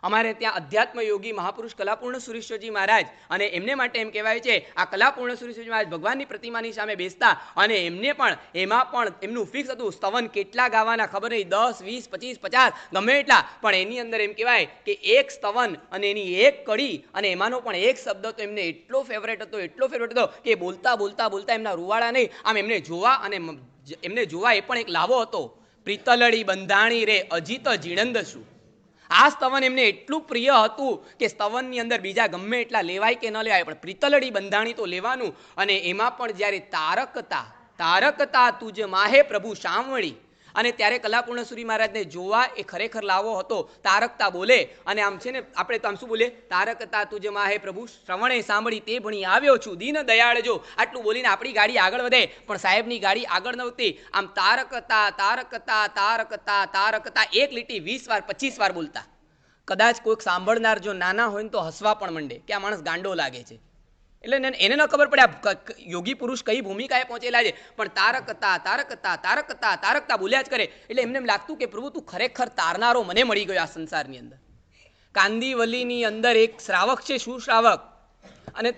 અમારે ત્યાં અધ્યાત્મ યોગી મહાપુરુષ કલાપૂર્ણ સુરેશ્વરજી મહારાજ, અને એમને માટે એમ કહેવાય છે આ કલાપૂર્ણ સુરેશ્વરજી મહારાજ ભગવાનની પ્રતિમાની સામે બેસતા અને એમને પણ એમાં પણ એમનું ફિક્સ હતું સ્તવન કેટલા ગાવાના ખબર નહીં, 10, 20, 25, 50 ગમે એટલા, પણ એની અંદર એમ કહેવાય કે એક સ્તવન અને એની એક કડી અને એમાંનો પણ એક શબ્દ તો એમને એટલો ફેવરેટ હતો, એટલો ફેવરેટ હતો કે બોલતા બોલતા બોલતા એમના રૂવાડા નહીં, આમ એમને જોવા, અને એમને જોવા એ પણ એક લાવો હતો, પ્રીતલડી બંધાણી રે અજીત જીણંદ શું. આ સ્તવન એમને એટલું પ્રિય હતું કે સ્તવનની અંદર બીજા ગમે એટલા લેવાય કે ન લેવાય, પણ પ્રીતલડી બંધાણી તો લેવાનું. અને એમાં પણ જ્યારે તારકતા, તારકતા તુજ માહે પ્રભુ શામળી, અને ત્યારે કલાપૂર્ણ સુરી મહારાજને જોવા એ ખરેખર લાવો હતો. તારકતા બોલે અને આમ છે ને આપણે તો આમ શું બોલે, તારકતા તુજ માહે પ્રભુ શ્રવણે સાંભળી તે ભણી આવ્યો છું દીન દયાળ જો. આટલું બોલીને આપણી ગાડી આગળ વધે, પણ સાહેબની ગાડી આગળ નહોતી. આમ તારકતા તારકતા તારકતા તારકતા એક લીટી 20 વાર 25 વાર બોલતા. કદાચ કોઈક સાંભળનાર જો નાના હોય ને તો હસવા પણ માંડે કે આ માણસ ગાંડો લાગે છે. એટલે એને ન ખબર પડે આ યોગી પુરુષ કઈ ભૂમિકાએ પહોંચેલા છે, પણ તારકતા તારકતા તારકતા તારકતા બોલ્યા જ કરે. એટલે એમને એમ લાગતું કે પ્રભુ તું ખરેખર તારનારો મને મળી ગયો આ સંસારની અંદર. કાંદીવલીની અંદર એક શ્રાવક છે, શું શ્રાવક, અને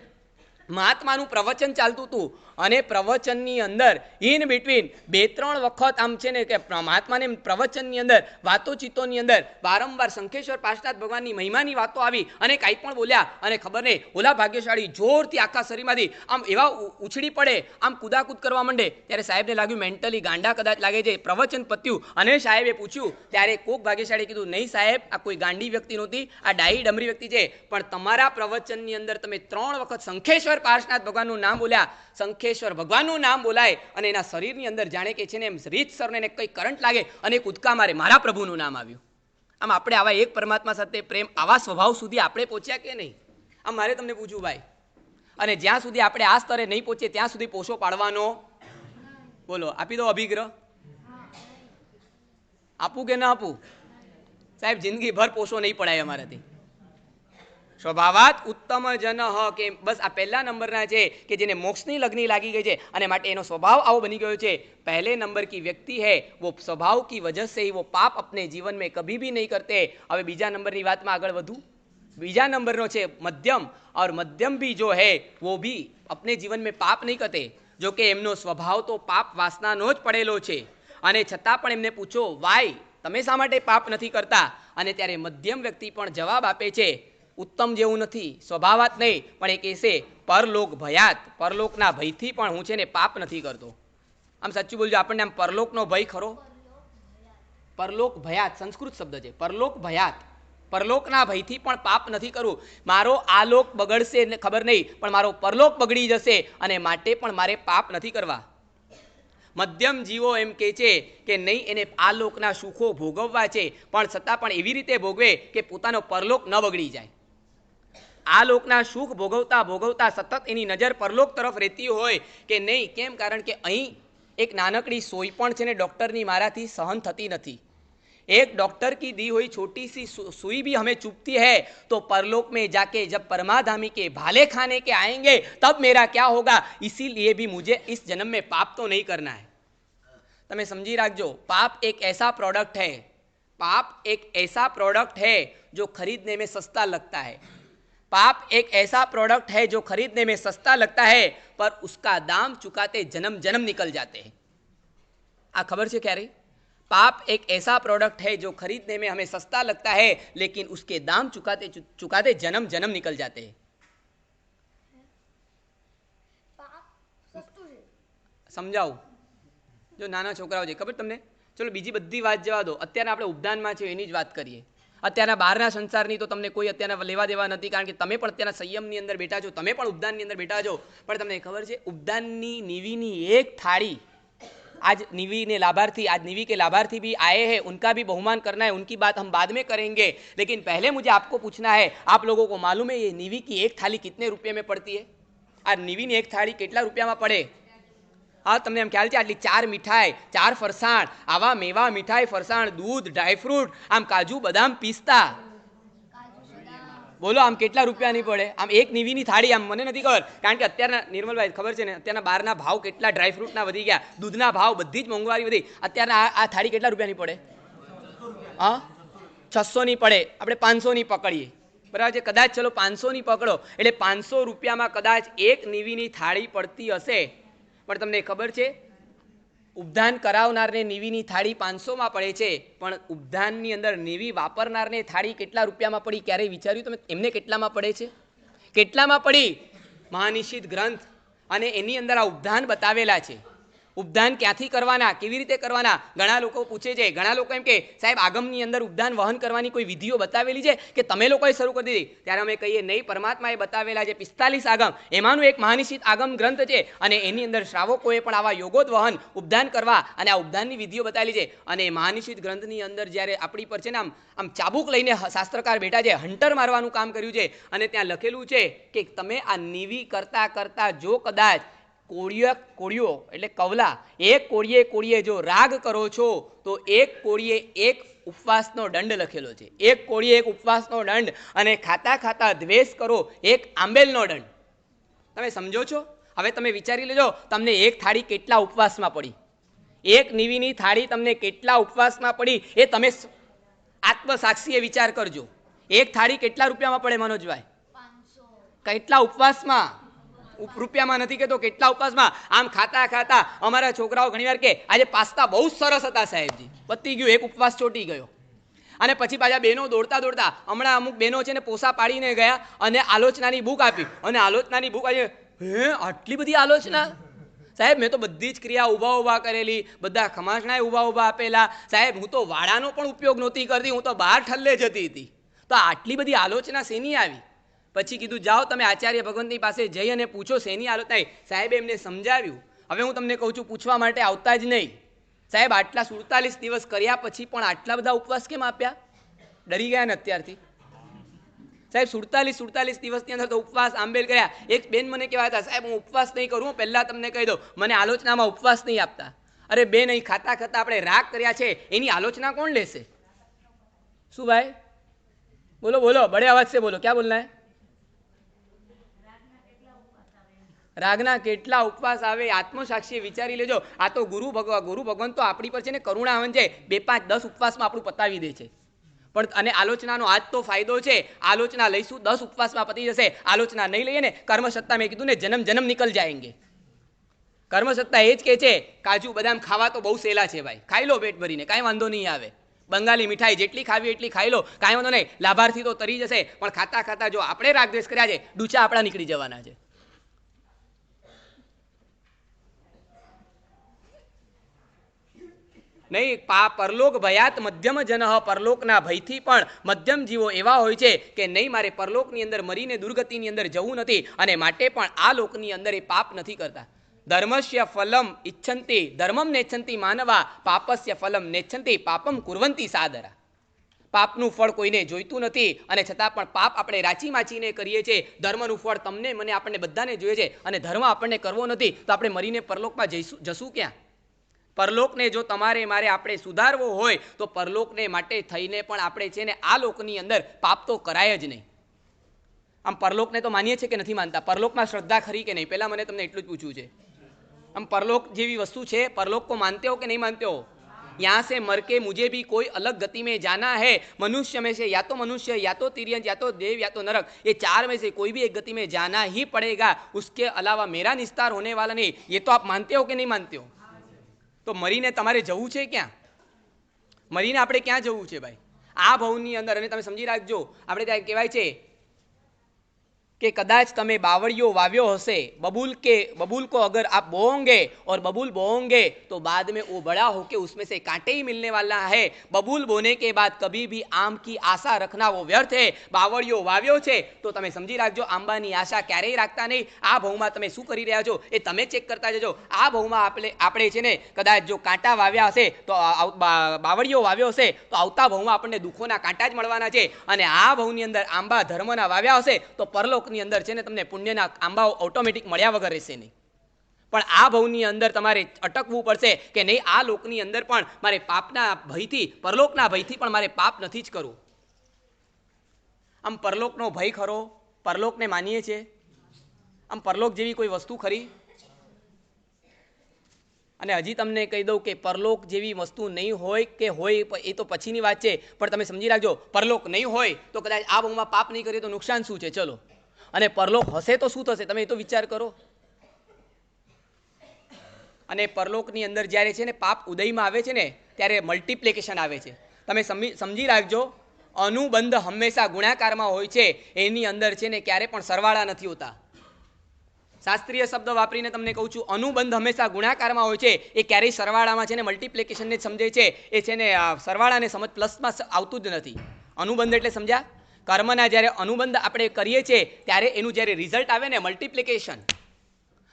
મહાત્માનું પ્રવચન ચાલતું હતું અને પ્રવચનની અંદર ઇન બિટવીન 2-3 વખત આમ છે ને કે મહાત્માને પ્રવચનની અંદર વાતોચીતોની અંદર વારંવાર શંખેશ્વર પાર્ષનાથ ભગવાનની મહિમાની વાતો આવી અને કાંઈ પણ બોલ્યા અને ખબર નહીં ઓલા ભાગ્યશાળી જોરથી આખા શરીરમાંથી આમ એવા ઉછળી પડે, આમ કુદાકૂદ કરવા માંડે. ત્યારે સાહેબને લાગ્યું મેન્ટલી ગાંડા કદાચ લાગે છે. પ્રવચન પત્યું અને સાહેબે પૂછ્યું, ત્યારે કોક ભાગ્યશાળી કીધું, નહીં સાહેબ આ કોઈ ગાંડી વ્યક્તિ નહોતી, આ ડાહી ડમરી વ્યક્તિ છે, પણ તમારા પ્રવચનની અંદર તમે 3 વખત શંખેશ્વર પાર્ષનાથ ભગવાનનું નામ બોલ્યા. શંખેશ્વર ભગવાનનું નામ બોલાય અને એના શરીરની અંદર જાણે કે છે ને એમ રીતસરને કંઈ કરંટ લાગે અને કૂદકા મારે, મારા પ્રભુનું નામ આવ્યું. આમ આપણે આવા એક પરમાત્મા સાથે પ્રેમ, આવા સ્વભાવ સુધી આપણે પહોંચ્યા કે નહીં? આમ મારે તમને પૂછવું ભાઈ, અને જ્યાં સુધી આપણે આ સ્તરે નહીં પહોંચીએ ત્યાં સુધી પોષો પાડવાનો, બોલો આપી દો અભિગ્રહ, આપું કે ના આપું? સાહેબ જિંદગીભર પોષો નહીં પડાય અમારાથી. સ્વભાવાત ઉત્તમ જન કે બસ આ પહેલા નંબરના છે કે જેને મોક્ષની લગ્ની લાગી ગઈ છે અને માટે એનો સ્વભાવ આવો બની ગયો છે. पहले नंबर की व्यक्ति है वो स्वभाव की वजह से ही वो पाप अपने जीवन में कभी भी नहीं करते. હવે બીજા નંબરની વાતમાં આગળ વધું. बीजा नंबर छे मध्यम, और मध्यम भी जो है वो भी अपने जीवन में पाप नहीं करते, जो कि एमनो स्वभाव तो पाप वासनानो ज पड़ेलो छे, अने छतां पण एमने पूछो वाय तमे शा माटे पाप नहीं करता, अने त्यारे मध्यम व्यक्ति पण जवाब आपे छे उत्तम जेवुं नहीं, स्वभावात नहीं, पण ए कहेशे परलोक भयात, परलोकना भयथी पण हूँ छे ने पाप नहीं करतो। आम साचुं बोलजो, आपणे आम परलोकनो भय खरो? परलोक भयात संस्कृत शब्द है, परलोक भयात, परलोकना भयथी पण पाप नहीं करूँ। मारो आलोक बगड़शे खबर नहीं, पण मारो परलोक बगड़ी जशे अने माटे पण मारे पाप नहीं करवा। मध्यम जीवो एम कहे छे के नहीं एने आलोकना सुखो भोगववा छे, पण छतां पण एवी रीते भोगवे के पोतानो परलोक न बगड़ी जाय। आलोकना सुख भोगवता भोगवता सतत एनी नजर परलोक तरफ रहती होय के नहीं, केम? कारण के अहीं एक नानकड़ी सोई पण छे ने डॉक्टरनी माराथी सहन थती नथी। एक डॉक्टर की दी हुई छोटी सी सुई भी हमें चुभती है तो परलोक में जाके जब परमाधामी के भाले खाने के आएंगे तब मेरा क्या होगा, इसीलिए भी मुझे इस जन्म में पाप तो नहीं करना है। तमे समझी राखजो, पाप एक ऐसा प्रोडक्ट है, पाप एक ऐसा प्रोडक्ट है जो खरीदने में सस्ता लगता है। पाप एक ऐसा प्रोडक्ट है जो खरीदने में सस्ता लगता है पर उसका दाम चुकाते जन्म जन्म निकल जाते हैं। आ खबर से क्या रही? पाप एक ऐसा प्रोडक्ट है जो खरीदने में हमें सस्ता लगता है लेकिन उसके दाम चुकाते चुकाते जन्म जन्म निकल जाते हैं। समझाओ जो नाना छोकराओ छे, खबर तमने? चलो बीजी बधी बात जवा दो, अत्यारे आपणे उपदाનમાં છે એની જ વાત કરીએ। અત્યારના બહારના સંસારની તો તમને કોઈ અત્યારના લેવા દેવા નથી, કારણ કે તમે પણ અત્યારના સંયમની અંદર બેઠા છો, તમે પણ ઉપદાનની અંદર બેઠા છો, પણ તમને ખબર છે ઉપદાनની નીવીની एक थाળી, आज निवी ने लाभार्थी, आज निवी के लाभार्थी भी आए हैं, उनका भी बहुमान करना है, उनकी बात हम बाद में करेंगे, लेकिन पहले मुझे आपको पूछना है, आप लोगों को मालूम है ये निवी की एक थाली कितने रुपये में पड़ती है? आज निवी की एक थाली केटला रुपया में पड़े? हाँ, तमने एम ख्याल है? आटली 4 मिठाई, 4 फरसाण, आवा मेवा मिठाई फरसाण, दूध, ड्रायफ्रूट, आम काजू बदाम पिस्ता, बोलो आम केटला रुपया नहीं पड़े? आम एक निवीनी थाળી, आम मने नहीं खबर, कारण के अत्याરના निर्मलभाई खबर है ने अत्याરના बारना भाव केटला ड्रायफ्रूटना वधी गया, दूधना भाव बधी ज मोंघवारी वधी, अत्याરના आ थाળી केटला रुपयानी पड़े? हाँ, 600 ની પડે, આપણે 500 ની પકડીએ, बराबर है? कदाच चलो 500 ની पकड़ो એટલે 500 રૂપિયામાં कदाच एक निवीनी थाળી પડતી હશે, પણ તમને ખબર છે ઉપદાન કરાવનારને નીવીની થાળી 500 માં પડે છે, પણ ઉપદાનની અંદર નીવી વાપરનારને થાળી કેટલા રૂપિયામાં પડી? ક્યારે વિચાર્યું તમે? એમને કેટલામાં પડે છે? કેટલામાં પડી? મહાનિષિદ્ધ ગ્રંથ અને એની અંદર આ ઉપદાન બતાવેલા છે। ઉપદાન ક્યાંથી કરવાના, કેવી રીતે કરવાના? ઘણા લોકો પૂછે છે, ઘણા લોકો એમ કે સાહેબ આગમની અંદર ઉપદાન વહન કરવાની કોઈ વિધિઓ બતાવેલી છે કે તમે લોકોએ શરૂ કરી દીધી? ત્યારે અમે કહીએ નહીં, પરમાત્માએ બતાવેલા છે 45 આગમ, એમાંનું એક મહાનિષિદ્ધ આગમ ગ્રંથ છે અને એની અંદર શ્રાવકોએ પણ આવા યોગોદ વહન ઉપદાન કરવા અને આ ઉપદાનની વિધિઓ બતાવેલી છે। અને મહાનિષિદ્ધ ગ્રંથની અંદર જ્યારે આપણી પર છે ને આમ ચાબુક લઈને શાસ્ત્રકાર બેઠા છે, હંટર મારવાનું કામ કર્યું છે અને ત્યાં લખેલું છે કે તમે આ નીવી કરતા કરતા જો કદાચ કોળિયો એટલે કવલા, એક કોળિયે જો રાગ કરો છો તો એક કોળિયે એક ઉપવાસનો દંડ લખેલો છે, એક કોળિયે એક ઉપવાસનો દંડ, અને ખાતા ખાતા દ્વેષ કરો એક આંબેલનો દંડ। તમે સમજો છો? હવે તમે વિચારી લેજો તમને એક થાળી કેટલા ઉપવાસમાં પડી, એક નીવીની થાળી તમને કેટલા ઉપવાસમાં પડી એ તમે આત્મસાક્ષીએ વિચાર કરજો। એક થાળી કેટલા રૂપિયામાં પડે મનોજભાઈ? 500। કેટલા ઉપવાસમાં? રૂપિયામાં નથી કહેતો, કેટલા ઉપવાસમાં? આમ ખાતા ખાતા અમારા છોકરાઓ ઘણીવાર કે આજે પાસ્તા બહુ સરસ હતા સાહેબજી, પતી ગયું, એક ઉપવાસ ચોટી ગયો। અને પછી પાછા બહેનો દોડતા દોડતા, હમણાં અમુક બહેનો છે ને પોસા પાડીને ગયા અને આલોચનાની બુક આપી, અને આલોચનાની બુક આજે હે આટલી બધી આલોચના? સાહેબ મેં તો બધી જ ક્રિયા ઊભા ઊભા કરેલી, બધા ખમાસણાએ ઊભા ઊભા આપેલા, સાહેબ હું તો વાડાનો પણ ઉપયોગ નહોતી કરતી, હું તો બહાર ઠલ્લે જતી હતી, તો આટલી બધી આલોચના શેની આવી? પછી કીધું જાઓ તમે આચાર્ય ભગવંતની પાસે જઈ અને પૂછો શેની આલોચના? સાહેબે એમને સમજાવ્યું। હવે હું તમને કહું છું, પૂછવા માટે આવતા જ નહીં। સાહેબ આટલા 47 દિવસ કર્યા પછી પણ આટલા બધા ઉપવાસ કેમ આપ્યા? ડરી ગયા ને અત્યારથી? સાહેબ 47 દિવસની અંદર તો ઉપવાસ આંબેલ કર્યા। એક બેન મને કહેવા હતા, સાહેબ હું ઉપવાસ નહીં કરું, પહેલાં તમને કહી દઉં, મને આલોચનામાં ઉપવાસ નહીં આપતા। અરે બેન, અહીં ખાતા ખાતા આપણે રાગ કર્યા છે એની આલોચના કોણ લેશે? શું ભાઈ? બોલો બોલો, બડે આવાજ से બોલો, क्या बोलना है? રાગના કેટલા ઉપવાસ આવે આત્મસાક્ષીએ વિચારી લેજો। આ તો ગુરુ ભગવાન તો આપણી પર છે ને કરુણાવન છે, 2, 5, 10 ઉપવાસમાં આપણું પતાવી દે છે। પણ અને આલોચનાનો આજ તો ફાયદો છે, આલોચના લઈશું 10 ઉપવાસમાં પતી જશે, આલોચના નહીં લઈએ ને કર્મસત્તા મેં કીધું ને જન્મ જન્મ નીકળ જાયંગે. કર્મસત્તા એ જ કે છે કાજુ બદામ ખાવા તો બહુ સહેલા છે ભાઈ, ખાઈ લો પેટ ભરીને, કાંઈ વાંધો નહીં આવે. બંગાળી મીઠાઈ જેટલી ખાવી એટલી ખાઈ લો, કાંઈ વાંધો નહીં, લાભાર્થી તો તરી જશે, પણ ખાતા ખાતા જો આપણે રાગદ્વેષ કર્યા છે, ડૂચા આપણા નીકળી જવાના છે. નહીં પરલોક ભયાત મધ્યમ જન, પરલોકના ભયથી પણ મધ્યમ જીવો એવા હોય છે કે નહીં મારે પરલોકની અંદર મરીને દુર્ગતિની અંદર જવું નથી, અને માટે પણ આ લોકની અંદર એ પાપ નથી કરતા. ધર્મસ્ય ફલમ ઇચ્છંતિ ધર્મમ નેચ્છંતિ માનવા, પાપસ્ય ફલમ નેચ્છંતિ પાપમ કુર્વંતિ સાદરા. પાપનું ફળ કોઈને જોઈતું નથી, અને છતાં પણ પાપ આપણે રાચી માચીને કરીએ છીએ. ધર્મનું ફળ તમને મને આપણને બધાને જોઈએ છે, અને ધર્મ આપણને કરવો નથી તો આપણે મરીને પરલોકમાં જશું ક્યાં? પરલોકને જો તમારે મારે આપણે સુધારવો હોય તો પરલોકને માટે થઈને પણ આપણે છે ને આ લોકની અંદર પાપ તો કરાય જ નહીં. આમ પરલોકને તો માનીએ છીએ કે નથી માનતા? પરલોકમાં શ્રદ્ધા ખરી કે નહીં? પહેલાં મને તમને એટલું જ પૂછવું છે. આમ પરલોક જેવી વસ્તુ છે, પરલોક को मानते हो कि नहीं मानते हो? यहाँ से मर के मुझे भी कोई अलग गति में जाना है. मनुष्य में से या तो मनुष्य, या तो तिर्यंत, या तो देव, या तो नरक, ये चार में से कोई भी एक गति में जाना ही पड़ेगा. उसके अलावा मेरा निस्तार होने वाला नहीं. ये तो आप मानते हो कि नहीं मानते हो? તો મરીને તમારે જવું છે ક્યાં? મરીને આપણે ક્યાં જવું છે ભાઈ? આ ભવની અંદર. અને તમે સમજી રાખજો, આપણે ત્યાં કહેવાય છે कि कदाच तमे बावड़ियों वाव्यो हसे, बबूल को अगर आप बोओगे और बबूल बोओगे तो बाद में वो बड़ा होके उसमें से कांटे ही मिलने वाला है. बबूल बोने के बाद कभी भी आम की आशा रखना वो व्यर्थ है. बावड़ियों वाव्यो छे तो तमे समझी राखजो, आंबानी आशा क्यारेय राखता नहीं. आ भवमां तमे शुं करी रह्या छो ए तमे चेक करता जजो. आ भवमां आपणे छे ने कदाच जो कांटा वाव्या हशे तो बावड़ियों वाव्यो हशे तो आवता भवमां आपणे दुखोना कांटा ज मळवाना छे. અને આ ભવની અંદર આંબા ધર્મના વાવ્યા હશે તો પરલોક ની અંદર છે ને તમને પુણ્યના આંબાઓ ઓટોમેટિક મળ્યા વગર રહેશે નહીં. પણ આ ભવની અંદર તમારે અટકવું પડશે કે નહીં, આ લોકની અંદર પણ મારે પાપના ભયથી, પરલોકના ભયથી પણ મારે પાપ નથી જ કરવું. આમ પરલોકનો ભય ખરો? પરલોકને માનીએ છીએ? આમ પરલોક જેવી કોઈ વસ્તુ ખરી? અને હજી તમને કહી દઉં કે પરલોક જેવી વસ્તુ નહીં હોય કે હોય એ તો પછીની વાત છે, પણ તમે સમજી રાખજો પરલોક નહીં હોય તો કદાચ આ ભવમાં પાપ નહીં કરીએ તો નુકસાન શું છે? ચલો, અને પરલોક હશે તો શું થશે તમે એ તો વિચાર કરો. અને પરલોકની અંદર જ્યારે છે ને પાપ ઉદયમાં આવે છે ને ત્યારે મલ્ટિપ્લિકેશન આવે છે. તમે સમજી રાખજો, અનુબંધ હંમેશા ગુણાકારમાં હોય છે, એની અંદર છે ને ક્યારે પણ સરવાળા નથી હોતા. શાસ્ત્રીય શબ્દ વાપરીને તમને કહું છું, અનુબંધ હંમેશા ગુણાકારમાં હોય છે, એ ક્યારેય સરવાળામાં છે ને મલ્ટિપ્લિકેશનને જ સમજે છે. એ છે ને સરવાળાને સમજ પ્લસમાં આવતું જ નથી. અનુબંધ એટલે સમજ્યા? કર્મના જ્યારે અનુબંધ આપણે કરીએ છીએ ત્યારે એનું જ્યારે રિઝલ્ટ આવે ને મલ્ટિપ્લિકેશન.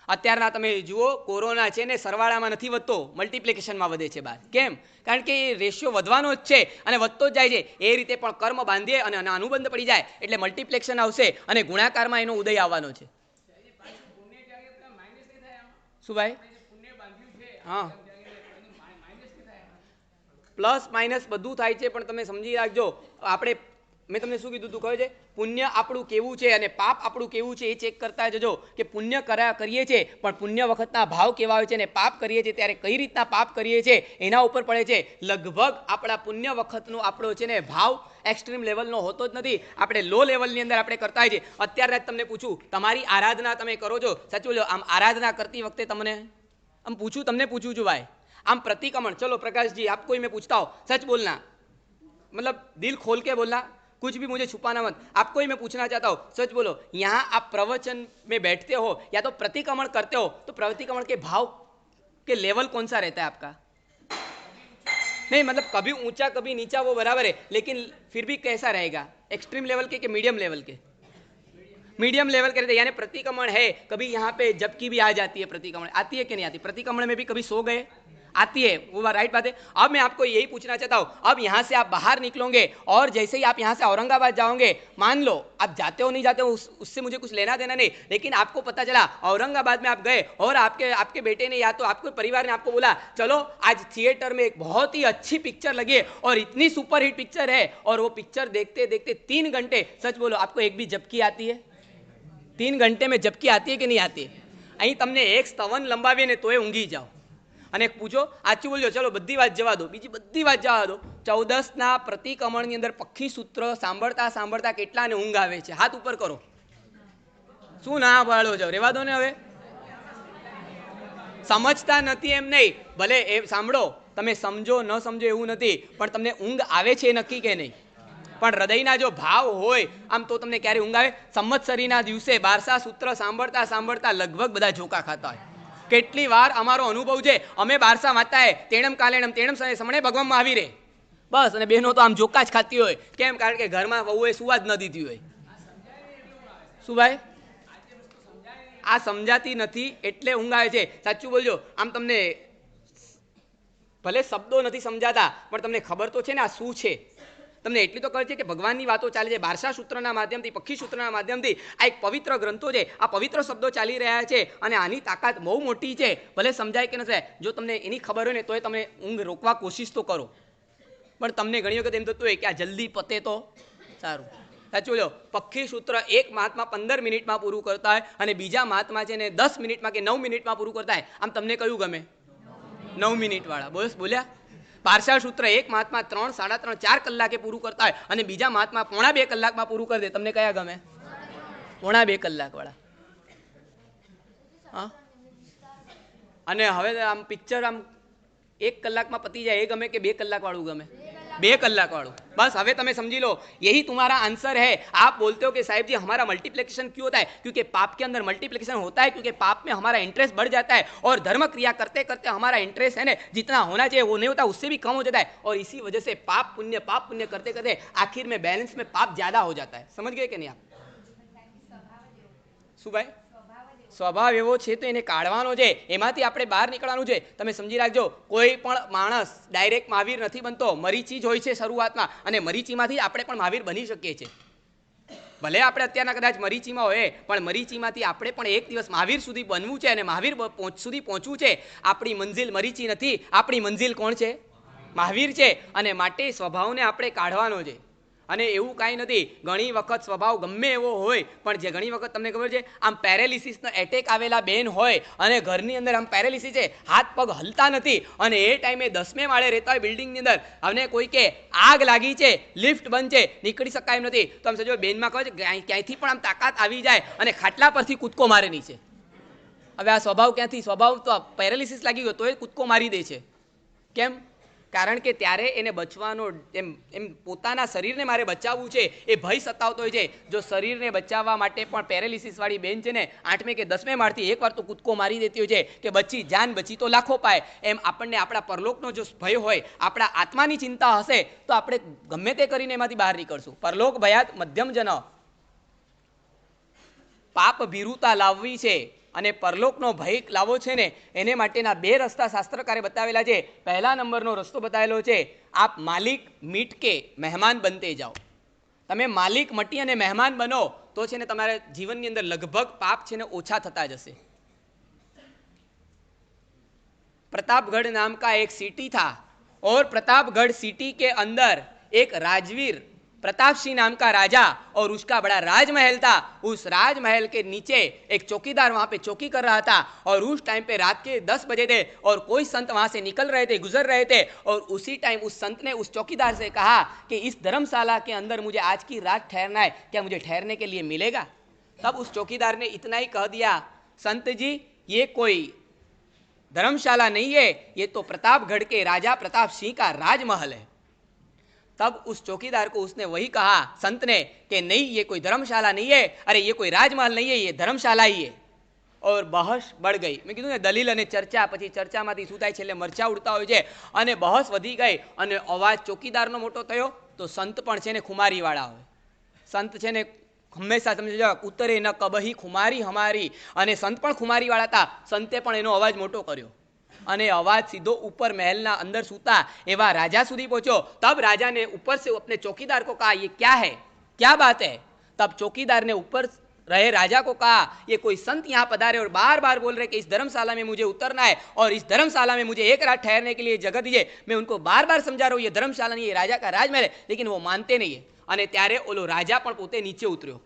અત્યારના તમે જુઓ, કોરોના છે ને સરવાળામાં નથી વધતો, મલ્ટિપ્લિકેશનમાં વધે છે બહાર. કેમ? કારણ કે એ રેશિયો વધવાનો જ છે અને વધતો જ જાય છે. એ રીતે પણ કર્મ બાંધીએ અને અનુબંધ પડી જાય એટલે મલ્ટિપ્લિકેશન આવશે અને ગુણાકારમાં એનો ઉદય આવવાનો છે. શું ભાઈ? હા, પ્લસ માઇનસ બધું થાય છે, પણ તમે સમજી રાખજો, આપણે મેં તમને શું કીધું તું કહે છે, પુણ્ય આપણું કેવું છે અને પાપ આપણું કેવું છે એ ચેક કરતા જજો. કે પુણ્ય કરીએ છીએ પણ પુણ્ય વખતના ભાવ કેવા હોય છે, અને પાપ કરીએ છીએ ત્યારે કઈ રીતના પાપ કરીએ છીએ એના ઉપર પડે છે. લગભગ આપણા પુણ્ય વખતનો આપણો છે ને ભાવ એક્સ્ટ્રીમ લેવલનો હોતો જ નથી. આપણે લો લેવલની અંદર આપણે કરતા હોય છે. અત્યારે જ તમને પૂછું, તમારી આરાધના તમે કરો છો, સાચું લો, આમ આરાધના કરતી વખતે તમને આમ પૂછું, તમને પૂછું છું ભાઈ, આમ પ્રતિક્રમણ, ચલો प्रकाश जी आप कोई मैं पूछता हूँ, सच बोलना, मतलब दिल खोल के बोलना, कुछ भी मुझे छुपाना मत. आपको ही मैं पूछना चाहता हूँ, सच बोलो, यहाँ आप प्रवचन में बैठते हो या तो प्रतिक्रमण करते हो तो प्रतिक्रमण के भाव के लेवल कौन सा रहता है आपका? नहीं मतलब कभी ऊंचा कभी नीचा वो बराबर है, लेकिन फिर भी कैसा रहेगा? एक्सट्रीम लेवल के मीडियम लेवल के? मीडियम लेवल के रहते, यानी प्रतिक्रमण है, कभी यहाँ पे जबकि भी आ जाती है, प्रतिक्रमण आती है कि नहीं आती? प्रतिक्रमण में भी कभी सो गए, आती है, वो राइट बात है. अब मैं आपको यही पूछना चाहता हूँ, अब यहाँ से आप बाहर निकलोगे और जैसे ही आप यहाँ से औरंगाबाद जाओगे, मान लो आप जाते हो नहीं जाते हो उससे मुझे कुछ लेना देना नहीं, लेकिन आपको पता चला औरंगाबाद में आप गए और आपके बेटे ने या तो आपके परिवार ने आपको बोला चलो आज थिएटर में एक बहुत ही अच्छी पिक्चर लगी है और इतनी सुपरहिट पिक्चर है, और वो पिक्चर देखते देखते 3 घंटे, सच बोलो आपको एक भी झपकी आती है? 3 घंटे में झपकी आती है कि नहीं आती है? અહીં તમને એક સ્તવન લંબાવીએ ને તોય ઊંઘી જાઓ. અને પૂછો, આચું બોલજો, ચલો બધી વાત જવા દો, બીજી બધી વાત જવા દો. 14ના પ્રતિક્રમણની અંદર પક્ષી સૂત્ર સાંભળતા સાંભળતા કેટલાને ઊંઘ આવે છે? હાથ ઉપર કરો. શું ના પાડો છો? રેવા દો ને. હવે સમજતા નથી એમ નહીં, ભલે એ સાંભળો, તમે સમજો ન સમજો એવું નથી, પણ તમને ઊંઘ આવે છે નક્કી કે નહીં? પણ હૃદયના જો ભાવ હોય આમ તો તમને ક્યારે ઊંઘ આવે? સંવત્સરીના દિવસે બારસા સૂત્ર સાંભળતા સાંભળતા લગભગ બધા ઝોકા ખાતા હોય. કેટલી વાર અમારો અનુભવ છે, અમે બારસા વાંચતા હોય, તેણમ કાલેણમ તેણમ સમણે ભગવાનમાં આવી રે બસ, અને બહેનો તો આમ ઝોકા જ ખાતી હોય. કેમ? કારણ કે ઘરમાં વહુએ સુવા જ ન દીધી હોય. શું ભાઈ? આ સમજાતી નથી એટલે ઊંઘ આવે છે. સાચું બોલજો, આમ તમને ભલે શબ્દો નથી સમજાતા પણ તમને ખબર તો છે ને આ શું છે. તમને એટલી તો ખબર છે કે ભગવાનની વાતો ચાલે છે બારસા સૂત્રના માધ્યમથી, પક્ષી સૂત્રના માધ્યમથી. આ એક પવિત્ર ગ્રંથો છે, આ પવિત્ર શબ્દો ચાલી રહ્યા છે અને આની તાકાત બહુ મોટી છે. ભલે સમજાય કે ન સમજાય, જો તમને એની ખબર હોય ને તોય તમે ઊંઘ રોકવા કોશિશ તો કરો, પણ તમને ઘણી વખત એમ થતું હોય કે આ જલ્દી પતે તો સારું. સાચું લો, પક્ષી સૂત્ર એક મહાત્મા 15 મિનિટમાં પૂરું કરતા હોય અને બીજા મહાત્મા છે ને 10 મિનિટમાં કે 9 મિનિટમાં પૂરું કરતા હોય. આમ તમને કયું ગમે? 9 મિનિટ વાળા. બસ બોલ્યા. બારસા સૂત્ર એક મહાત્મા 3, 3.5, 4 કલાકે પૂરું કરતા હોય અને બીજા મહાત્મા 1.5 કલાકમાં પૂરું કરી દે. તમને કયા ગમે? 1.5 કલાક વાળા. હા. અને હવે આમ પિક્ચર આમ 1 કલાકમાં પતી જાય એ ગમે કે 2 કલાક वाળું गमे? 2 कलाक वालों. बस हमें तुम्हें समझी लो, यही तुम्हारा आंसर है. आप बोलते हो कि साहिब जी हमारा मल्टीप्लिकेशन क्यों होता है? क्योंकि पाप के अंदर मल्टीप्लिकेशन होता है, क्योंकि पाप में हमारा इंटरेस्ट बढ़ जाता है और धर्म क्रिया करते करते हमारा इंटरेस्ट है ना जितना होना चाहिए वो नहीं होता, उससे भी कम हो जाता है और इसी वजह से पाप पुण्य करते करते आखिर में बैलेंस में पाप ज्यादा हो जाता है. समझ गए कि नहीं आप? શું ભાઈ? સ્વભાવ એવો છે તો એને કાઢવાનો છે, એમાંથી આપણે બહાર નીકળવાનું છે. તમે સમજી રાખજો, કોઈ પણ માણસ ડાયરેક્ટ મહાવીર નથી બનતો. મરીચી જ હોય છે શરૂઆતમાં અને મરીચીમાંથી આપણે પણ મહાવીર બની શકીએ છીએ. ભલે આપણે અત્યારના કદાચ મરીચીમાં હોય પણ મરીચીમાંથી આપણે પણ એક દિવસ મહાવીર સુધી બનવું છે અને મહાવીર સુધી પહોંચવું છે. આપણી મંજિલ મરીચી નથી, આપણી મંજિલ કોણ છે? મહાવીર છે. અને માટે સ્વભાવને આપણે કાઢવાનો છે. અને એવું કાંઈ નથી, ઘણી વખત સ્વભાવ ગમે એવો હોય પણ જે ઘણી વખત તમને ખબર છે આમ પેરેલિસિસનો એટેક આવેલા બેન હોય અને ઘરની અંદર આમ પેરેલિસિસ છે, હાથ પગ હલતા નથી અને એ ટાઈમે 10મે માળે રહેતા હોય બિલ્ડિંગની અંદર, અને કોઈ કે આગ લાગી છે, લિફ્ટ બંધ છે, નીકળી શકાય એમ નથી, તો આમ સમજો બેનમાં કહે છે ક્યાંયથી પણ આમ તાકાત આવી જાય અને ખાટલા પરથી કૂદકો મારે નીચે. હવે આ સ્વભાવ ક્યાંથી? સ્વભાવ તો પેરેલિસિસ લાગી ગયો તો એ કૂદકો મારી દે છે. કેમ? કારણ કે ત્યારે એને બચવાનો એમ પોતાના શરીરને મારે બચાવવું છે એ ભય સતાવતો હોય છે. જો શરીરને બચાવવા માટે પણ પેરેલિસિસવાળી બેન છે ને 8મે કે 10મે માળથી એકવાર તો કૂદકો મારી દેતી હોય છે કે બચી જાન બચી તો લાખો પાય. એમ આપણને આપણા પરલોકનો જો ભય હોય, આપણા આત્માની ચિંતા હશે તો આપણે ગમે તે કરીને એમાંથી બહાર નીકળશું. પરલોક ભયાત મધ્યમ જન. પાપ ભીરુતા લાવવી છે અને પરલોકનો ભય લાવો છે ને એને માટેના 2 રસ્તા શાસ્ત્રકારે બતાવેલા છે. પહેલા નંબરનો રસ્તો બતાવેલો છે, આપ માલિક મીટ કે મહેમાન બનતે જાઓ. તમે માલિક મટી અને મહેમાન બનો તો છે ને તમારા જીવનની અંદર લગભગ પાપ છે ને ઓછા થતા જશે. प्रतापगढ़ नाम का एक सिटी था और प्रतापगढ़ सिटी के अंदर एक राजवीर प्रताप सिंह नाम का राजा और उसका बड़ा राजमहल था. उस राजमहल के नीचे एक चौकीदार वहाँ पे चौकी कर रहा था और उस टाइम पे रात के 10 बजे थे और कोई संत वहाँ से निकल रहे थे, गुजर रहे थे और उसी टाइम उस संत ने उस चौकीदार से कहा कि इस धर्मशाला के अंदर मुझे आज की रात ठहरना है, क्या मुझे ठहरने के लिए मिलेगा? तब उस चौकीदार ने इतना ही कह दिया, संत जी ये कोई धर्मशाला नहीं है, ये तो प्रतापगढ़ के राजा प्रताप सिंह का राजमहल है. तब उस चौकीदार को उसने वही कहा संत ने कि नहीं ये कोई धर्मशाला नहीं है, अरे ये कोई राजमहल नहीं है, ये धर्मशाला ही है. और बहस बढ़ गई. मैं कीधुं ने दलील अने चर्चा, पछी चर्चामांथी शुं थाय छेल्ले मरचा उड़ता होय छे अने बहस वधी गई अने अवाज चौकीदारनो मोटो थयो तो संत पण छे ने खुमारीवाळा होय. संत छे ने हमेशा समझो उतरे न कबही खुमारी हमारी, अने संत पण खुमारीवाळा था. संते पण एनो अवाज मोटो कर्यो અને અવાજ સીધો ऊपर महलना अंदर सूता एवा राजा सुधी पहुंचो. तब राजा ने ऊपर से अपने चौकीदार को कहा ये क्या है, क्या बात है? तब चौकीदार ने ऊपर रहे राजा को कहा ये कोई संत यहाँ पधारे और बार बार बोल रहे कि इस धर्मशाला में मुझे उतरना है और इस धर्मशाला में मुझे एक रात ठहरने के लिए जगह दीजिए. मैं उनको बार बार समझा रहा हूँ ये धर्मशाला नहीं, ये राजा का राजमहल है, लेकिन वो मानते नहीं है. અને ત્યારે ઓલો રાજા પણ પોતે નીચે ઉતર્યો.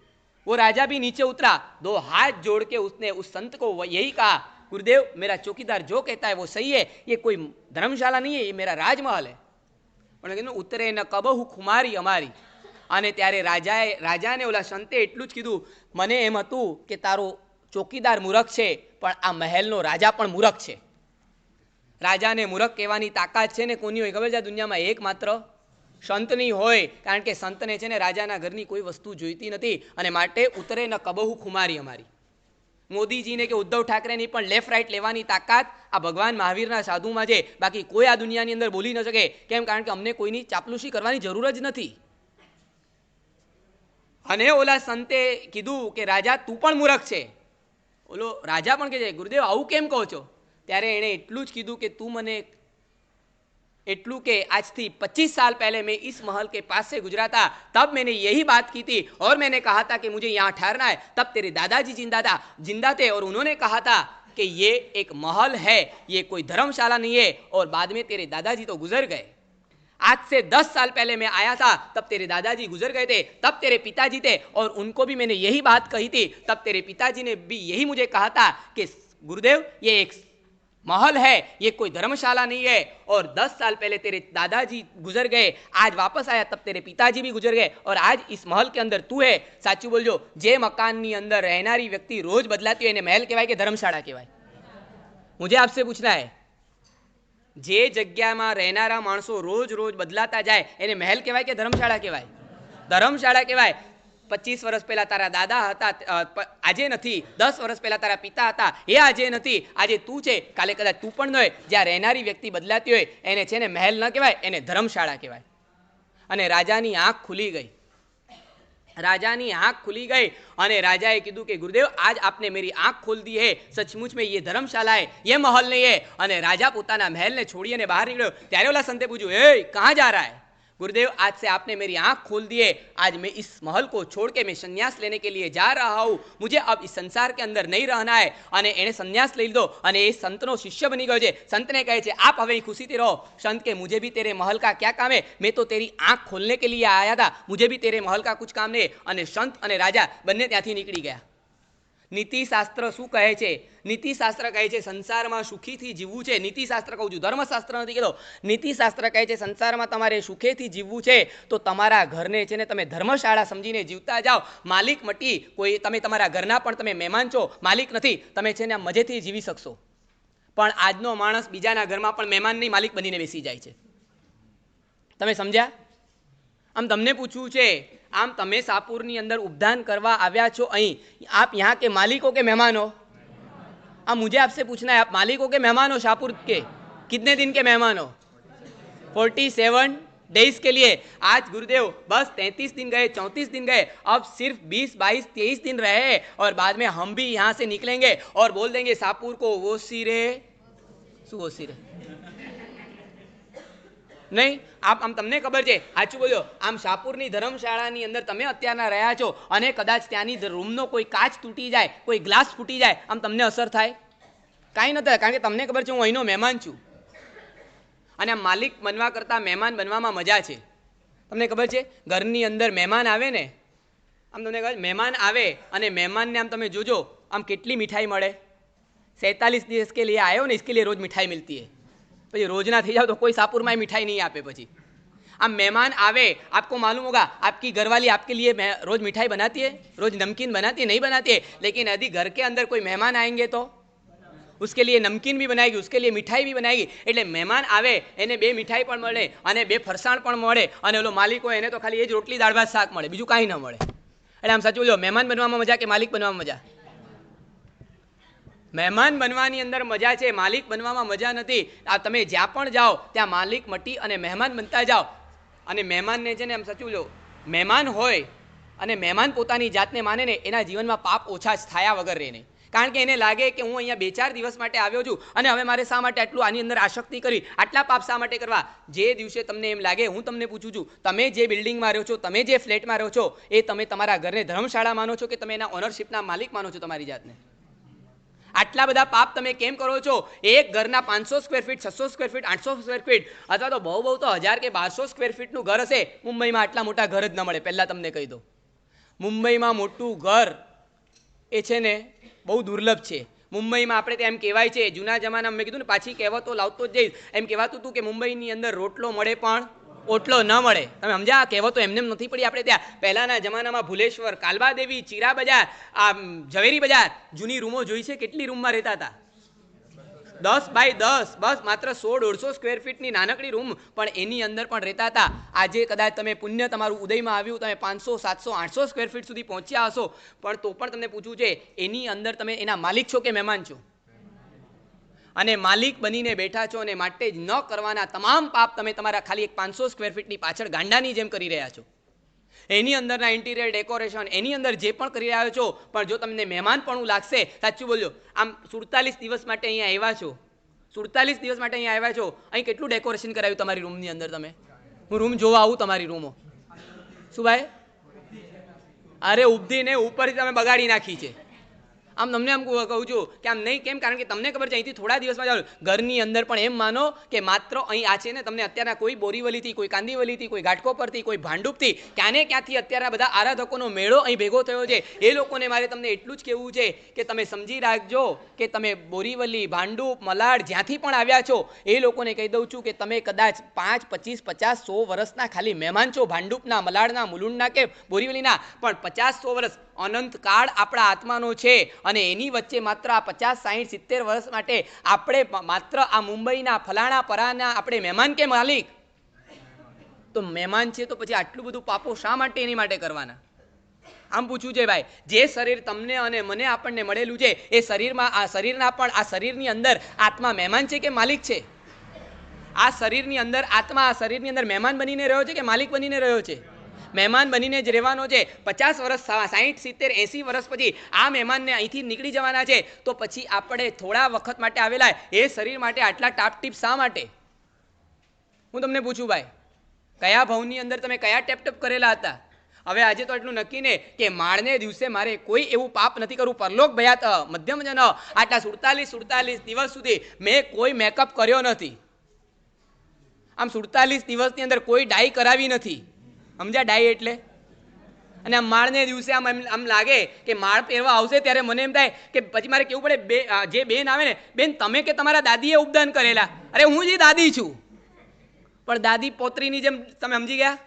वो राजा भी नीचे उतरा, 2 हाथ जोड़ के उसने उस संत को यही कहा गुरुदेव मेरा चौकीदार जो कहता है वो सही है, ये कोई धर्मशाला नहीं है, ये मेरा राजमहल है. પણ કીધું ઉતરે ન કબહુ ખુમારી અમારી. અને ત્યારે રાજાને ઓલા સંતે એટલું જ કીધું, મને એમ હતું કે તારો ચોકીદાર મૂરખ છે, પણ આ મહેલનો રાજા પણ મૂરખ છે. રાજાને મૂરખ કહેવાની તાકાત છે ને કોની હોય ખબર છે? આ દુનિયામાં એકમાત્ર સંતની હોય, કારણ કે સંતને છે ને રાજાના ઘરની કોઈ વસ્તુ જોઈતી નથી, અને માટે ઉતરે ન કબહુ ખુમારી અમારી. મોદીજીને કે ઉદ્ધવ ઠાકરેની પણ લેફ્ટ રાઈટ લેવાની તાકાત આ ભગવાન મહાવીરના સાધુમાં છે, બાકી કોઈ આ દુનિયાની અંદર બોલી ન શકે. કેમ? કારણ કે અમને કોઈની ચાપલુસી કરવાની જરૂર જ નથી. અને ઓલા સંતે કીધું કે રાજા તું પણ મૂરખ છે. ઓલો રાજા પણ કહે છે ગુરુદેવ આવું કેમ કહો છો? ત્યારે એણે એટલું જ કીધું કે તું મને એટલું कि आज थी 25 साल पहले मैं इस महल के पास से गुजरा था, तब मैंने यही बात की थी और मैंने कहा था कि मुझे यहाँ ठहरना है. तब तेरे दादाजी जिंदा थे और उन्होंने कहा था कि ये एक महल है, ये कोई धर्मशाला नहीं है. और बाद में तेरे दादाजी तो गुजर गए. आज से 10 साल पहले मैं आया था, तब तेरे दादाजी गुजर गए थे, तब तेरे पिताजी थे और उनको भी मैंने यही बात कही थी. तब तेरे पिताजी ने भी यही मुझे कहा था कि गुरुदेव ये एक महल है, ये कोई धर्मशाला नहीं है. और 10 साल पहले तेरे दादाजी गुजर गए, आज वापस आया तब तेरे पिताजी भी गुजर गए और आज इस महल के अंदर तू है. साचू बोलजो, जे मकाननी अंदर रहनारी व्यक्ति रोज बदलाती है महल कहवाय के धर्मशाला कहवाय? मुझे आपसे पूछना है, जे जग्यामां रहनारा माणसो रोज रोज बदलाता जाए एने महल कहवाय के धर्मशाला कहवाय? धर्मशाला कहवाय. 25 વર્ષ પહેલા તારા દાદા હતા, આજે નથી. 10 વર્ષ પહેલા તારા પિતા હતા, એ આજે નથી. આજે તું છે, કાલે કદાચ તું પણ ન હોય. જ્યાં રહેનારી વ્યક્તિ બદલાતી હોય એને છે ને મહેલ ન કહેવાય, એને ધર્મશાળા કહેવાય. અને રાજાની આંખ ખુલી ગઈ. राजा की आंख खुली गई और राजाए कीधु कि गुरुदेव आज आपने मेरी आंख खोल दी है, सचमुच में ये धर्मशाला है, ये महल नहीं है. और राजा पोताना महल ने छोड़ी ने बाहर निकलो त्यारे ओला संते पूछू, ए कहाँ जा रहा है? गुरुदेव आज से आपने मेरी आंख खोल दी है, आज मैं इस महल को छोड़ के मैं संन्यास लेने के लिए जा रहा हूँ, मुझे अब इस संसार के अंदर नहीं रहना है. અને એને સંન્યાસ લઈ લીધો અને એ સંતનો શિષ્ય બની ગયો છે. સંતને કહે છે આપ હવે ખુશીથી રહો. संत के मुझे भी तेरे महल का क्या काम है, मैं तो तेरी आंख खोलने के लिए आया था, मुझे भी तेरे महल का कुछ काम नहीं. અને સંત અને રાજા બંને ત્યાંથી નીકળી ગયા. નીતિશાસ્ત્ર શું કહે છે? નીતિશાસ્ત્ર કહે છે સંસારમાં સુખીથી જીવવું છે. નીતિશાસ્ત્ર કહું છું, ધર્મશાસ્ત્ર નથી કહેતો. નીતિશાસ્ત્ર કહે છે સંસારમાં તમારે સુખેથી જીવવું છે તો તમારા ઘરને છે ને તમે ધર્મશાળા સમજીને જીવતા જાઓ. માલિક મટી કોઈ, તમે તમારા ઘરના પણ તમે મહેમાન છો, માલિક નથી. તમે છે ને મજેથી જીવી શકશો. પણ આજનો માણસ બીજાના ઘરમાં પણ મહેમાન નહીં માલિક બનીને બેસી જાય છે. તમે સમજ્યા? આમ તમને પૂછવું છે, आम तमे शाहपुरनी अंदर उपदान करवा आव्या छो, अहीं आप यहाँ के मालिक हो के मेहमान हो? अब मुझे आपसे पूछना है, आप मालिक हो के मेहमान हो शाहपुर के? कितने दिन के मेहमान हो? 47 डेज के लिए. आज गुरुदेव बस 33 दिन गए, 34 दिन गए, अब सिर्फ 20, 22, 23 दिन रहे और बाद में हम भी यहाँ से निकलेंगे और बोल देंगे शाहपुर को वो सिरे शू वो सिरे नहीं. आप आम तमने खबर है, साचुं बोलो, आम शाहपुरनी धर्मशाळानी अंदर तमे अत्यारना रह्या छो अने कदाच त्यानी रूमनो कोई काच तूटी जाए, कोई ग्लास फूटी जाए, आम तमने असर थाय? कांई न थाय, कारण के तमने खबर छे हूँ अहींनो मेहमान छुं. अने आम मालिक बनवा करता मेहमान बनवामां मजा छे. तमने खबर छे घरनी अंदर मेहमान आवे ने, आम तमने खबर मेहमान आवे अने मेहमानने आम तमे जोजो आम केटली मिठाई मळे. 47 दिवस के लिए आयो ने, इसके लिए रोज मिठाई मिलती है. પછી રોજના થઈ जाओ तो कोई शाहपुर में मिठाई नहीं आपे. પછી अब मेहमान आवे, आपको मालूम होगा आपकी घरवाली आपके लिए रोज मिठाई बनाती है, रोज नमकीन बनाती है? नहीं बनाती है. लेकिन यदि घर के अंदर कोई मेहमान आएंगे तो उसके लिए नमकीन भी बनाएगी, उसके लिए मिठाई भी बनाएगी. એટલે મહેમાન આવે એને બે મિઠાઈ પણ મળે અને બે ફરસાણ પણ મળે અને ઓલો માલિક હોય એને તો ખાલી એ જ રોટલી દાળ ભાત શાક મળે, બીજું કાંઈ ન મળે. એટલે આમ સાચું બોલો, મહેમાન બનવામાં મજા કે માલિક બનવામાં મજા? મહેમાન બનવાની અંદર મજા છે, માલિક બનવામાં મજા નથી. આ તમે જ્યાં પણ જાઓ ત્યાં માલિક મટી અને મહેમાન બનતા જાઓ. અને મહેમાનને છે ને આમ સાચું લો, મહેમાન હોય અને મહેમાન પોતાની જાતને માને ને એના જીવનમાં પાપ ઓછા જ થયા વગર રહે નહીં. કારણ કે એને લાગે કે હું અહીંયા 2-4 દિવસ માટે આવ્યો છું અને હવે મારે શા માટે આટલું આની અંદર આસક્તિ કરી, આટલા પાપ શા માટે કરવા? જે દિવસે તમને એમ લાગે, હું તમને પૂછું છું, તમે જે બિલ્ડિંગમાં રહો છો, તમે જે ફ્લેટમાં રહો છો, એ તમે તમારા ઘરને ધર્મશાળા માનો છો કે તમે એના ઓનરશિપના માલિક માનો છો તમારી જાતને? આટલા બધા પાપ તમે કેમ કરો છો? એક ઘરના 500 square feet, 600 square feet, 800 square feet અથવા તો બહુ તો 1000 કે 1200 સ્ક્વેર ફીટનું ઘર હશે. મુંબઈમાં આટલા મોટા ઘર જ ન મળે. પહેલાં તમને કહી દો, મુંબઈમાં મોટું ઘર એ છે ને બહુ દુર્લભ છે. મુંબઈમાં આપણે ત્યાં એમ કહેવાય છે, જૂના જમાનામાં મેં કીધું ને પાછી કહેવતો લાવતો જ જઈશ, એમ કહેવાતું હતું કે મુંબઈની અંદર રોટલો મળે પણ ઓટલો ન મળે. તમે સમજ્યા? કહેવતો એમને નથી પડી આપણે ત્યાં. પહેલાના જમાનામાં ભુલેશ્વર, કાલબાદેવી, ચીરા બજાર, આ ઝવેરી બજાર, જૂની રૂમો જોઈ છે, કેટલી રૂમમાં રહેતા હતા? 10 બાય 10, બસ માત્ર 100-150 સ્ક્વેર ફીટની નાનકડી રૂમ, પણ એની અંદર પણ રહેતા હતા. આજે કદાચ તમે પુણ્ય તમારું ઉદયમાં આવ્યું, તમે 500, 700, 800 સ્ક્વેર ફીટ સુધી પહોંચ્યા હશો, પણ તો પણ તમને પૂછવું છે, એની અંદર તમે એના માલિક છો કે મહેમાન છો? અને માલિક બનીને બેઠા છો, અને માટે જ ન કરવાના તમામ પાપ તમે તમારા ખાલી એક 500 સ્ક્વેર ફીટની પાછળ ગાંડાની જેમ કરી રહ્યા છો. એની અંદરના ઇન્ટિરિયર ડેકોરેશન, એની અંદર જે પણ કરી રહ્યા છો, પણ જો તમને મહેમાનપણું લાગશે, સાચું બોલજો, આમ 47 દિવસ માટે અહીંયા આવ્યા છો, 47 દિવસ માટે અહીંયા આવ્યા છો, અહીં કેટલું ડેકોરેશન કરાવ્યું તમારી રૂમની અંદર? તમે, હું રૂમ જોવા આવું તમારી રૂમો, શું ભાઈ? અરે ઉભીને ઉપરથી તમે બગાડી નાખી છે. આમ તમને આમ કહું છું કે આમ નહીં, કેમ? કારણ કે તમને ખબર છે અહીંથી થોડા દિવસમાં જાઓ ઘરની અંદર પણ એમ માનો કે માત્ર અહીં આ છે ને, તમને અત્યારના કોઈ બોરીવલીથી, કોઈ કાંદીવલીથી, કોઈ ઘાટકોપરથી, કોઈ ભાંડુપથી, ક્યાંને ક્યાંથી અત્યારના બધા આરાધકોનો મેળો અહીં ભેગો થયો છે. એ લોકોને મારે તમને એટલું જ કહેવું છે કે તમે સમજી રાખજો કે તમે બોરીવલી, ભાંડુપ, મલાડ જ્યાંથી પણ આવ્યા છો, એ લોકોને કહી દઉં છું કે તમે કદાચ 5, 25, 50, 100 વર્ષના ખાલી મહેમાન છો, ભાંડુપના, મલાડના, મુલુંડના કે બોરીવલીના, પણ 50, 100 વર્ષ અનંત કાળ આપણા આત્માનો છે. અને એની વચ્ચે માત્ર આ 50, 60, 70 વર્ષ માટે આપણે માત્ર આ મુંબઈના ફલાણા પરાના આપણે મહેમાન કે માલિક? તો મહેમાન છે તો પછી આટલું બધું પાપો શા માટે એની માટે કરવાના? આમ પૂછવું છે ભાઈ, જે શરીર તમને અને મને આપણને મળેલું છે, એ શરીરમાં, આ શરીરના પણ, આ શરીરની અંદર આત્મા મહેમાન છે કે માલિક છે? આ શરીરની અંદર આત્મા આ શરીરની અંદર મહેમાન બનીને રહ્યો છે કે માલિક બનીને રહ્યો છે? મહેમાન બનીને જ રહેવાનો છે. 50 વર્ષ, 60, 70, 80 વર્ષ પછી આ મહેમાનને અહીંથી નીકળી જવાના છે, તો પછી આપણે થોડા વખત માટે આવેલા એ શરીર માટે આટલા ટાપટીપ શા માટે? હું તમને પૂછું ભાઈ, કયા ભવની અંદર તમે કયા ટેપ કરેલા હતા? હવે આજે તો એટલું નક્કી ને કે માળને દિવસે મારે કોઈ એવું પાપ નથી કરવું, પરલોક ભયાત મધ્યમ જન, આટલા 47 દિવસ સુધી મેં કોઈ મેકઅપ કર્યો નથી. આમ 47 દિવસની અંદર કોઈ ડાઈ કરાવી નથી. સમજ્યા? ડાઈ એટલે? અને આમ માળને દિવસે આમ લાગે કે માળ પહેરવા આવશે ત્યારે મને એમ થાય કે પછી મારે કેવું પડે, જે બેન આવે ને, બેન તમે કે તમારા દાદીએ ઉપદાન કરેલા? અરે હું જ દાદી છું, પણ દાદી પોત્રીની જેમ, તમે સમજી ગયા?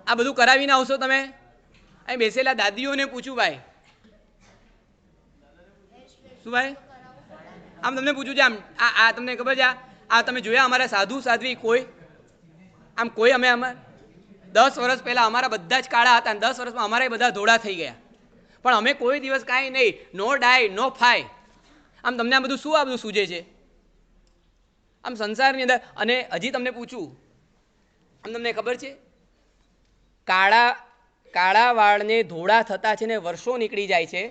આ બધું કરાવીને આવશો તમે? અહીં બેસેલા દાદીઓને પૂછું ભાઈ, શું ભાઈ? આમ તમને પૂછું છે, આમ આ તમને ખબર છે, આ તમે જોયા અમારા સાધુ સાધ્વી કોઈ? આમ કોઈ? અમે 10 વર્ષ પહેલા અમારા બધા જ કાળા હતા, અને 10 વર્ષમાં અમારા બધા ધોળા થઈ ગયા, પણ અમે કોઈ દિવસ કાંઈ નહીં, નો ડાય નો ફાય. આમ તમને આ બધું શું, આ બધું સૂજે છે આમ સંસારની અંદર? અને હજી તમને પૂછું, આમ તમને ખબર છે કાળા વાળને ધોળા થતા છે ને વર્ષો નીકળી જાય છે,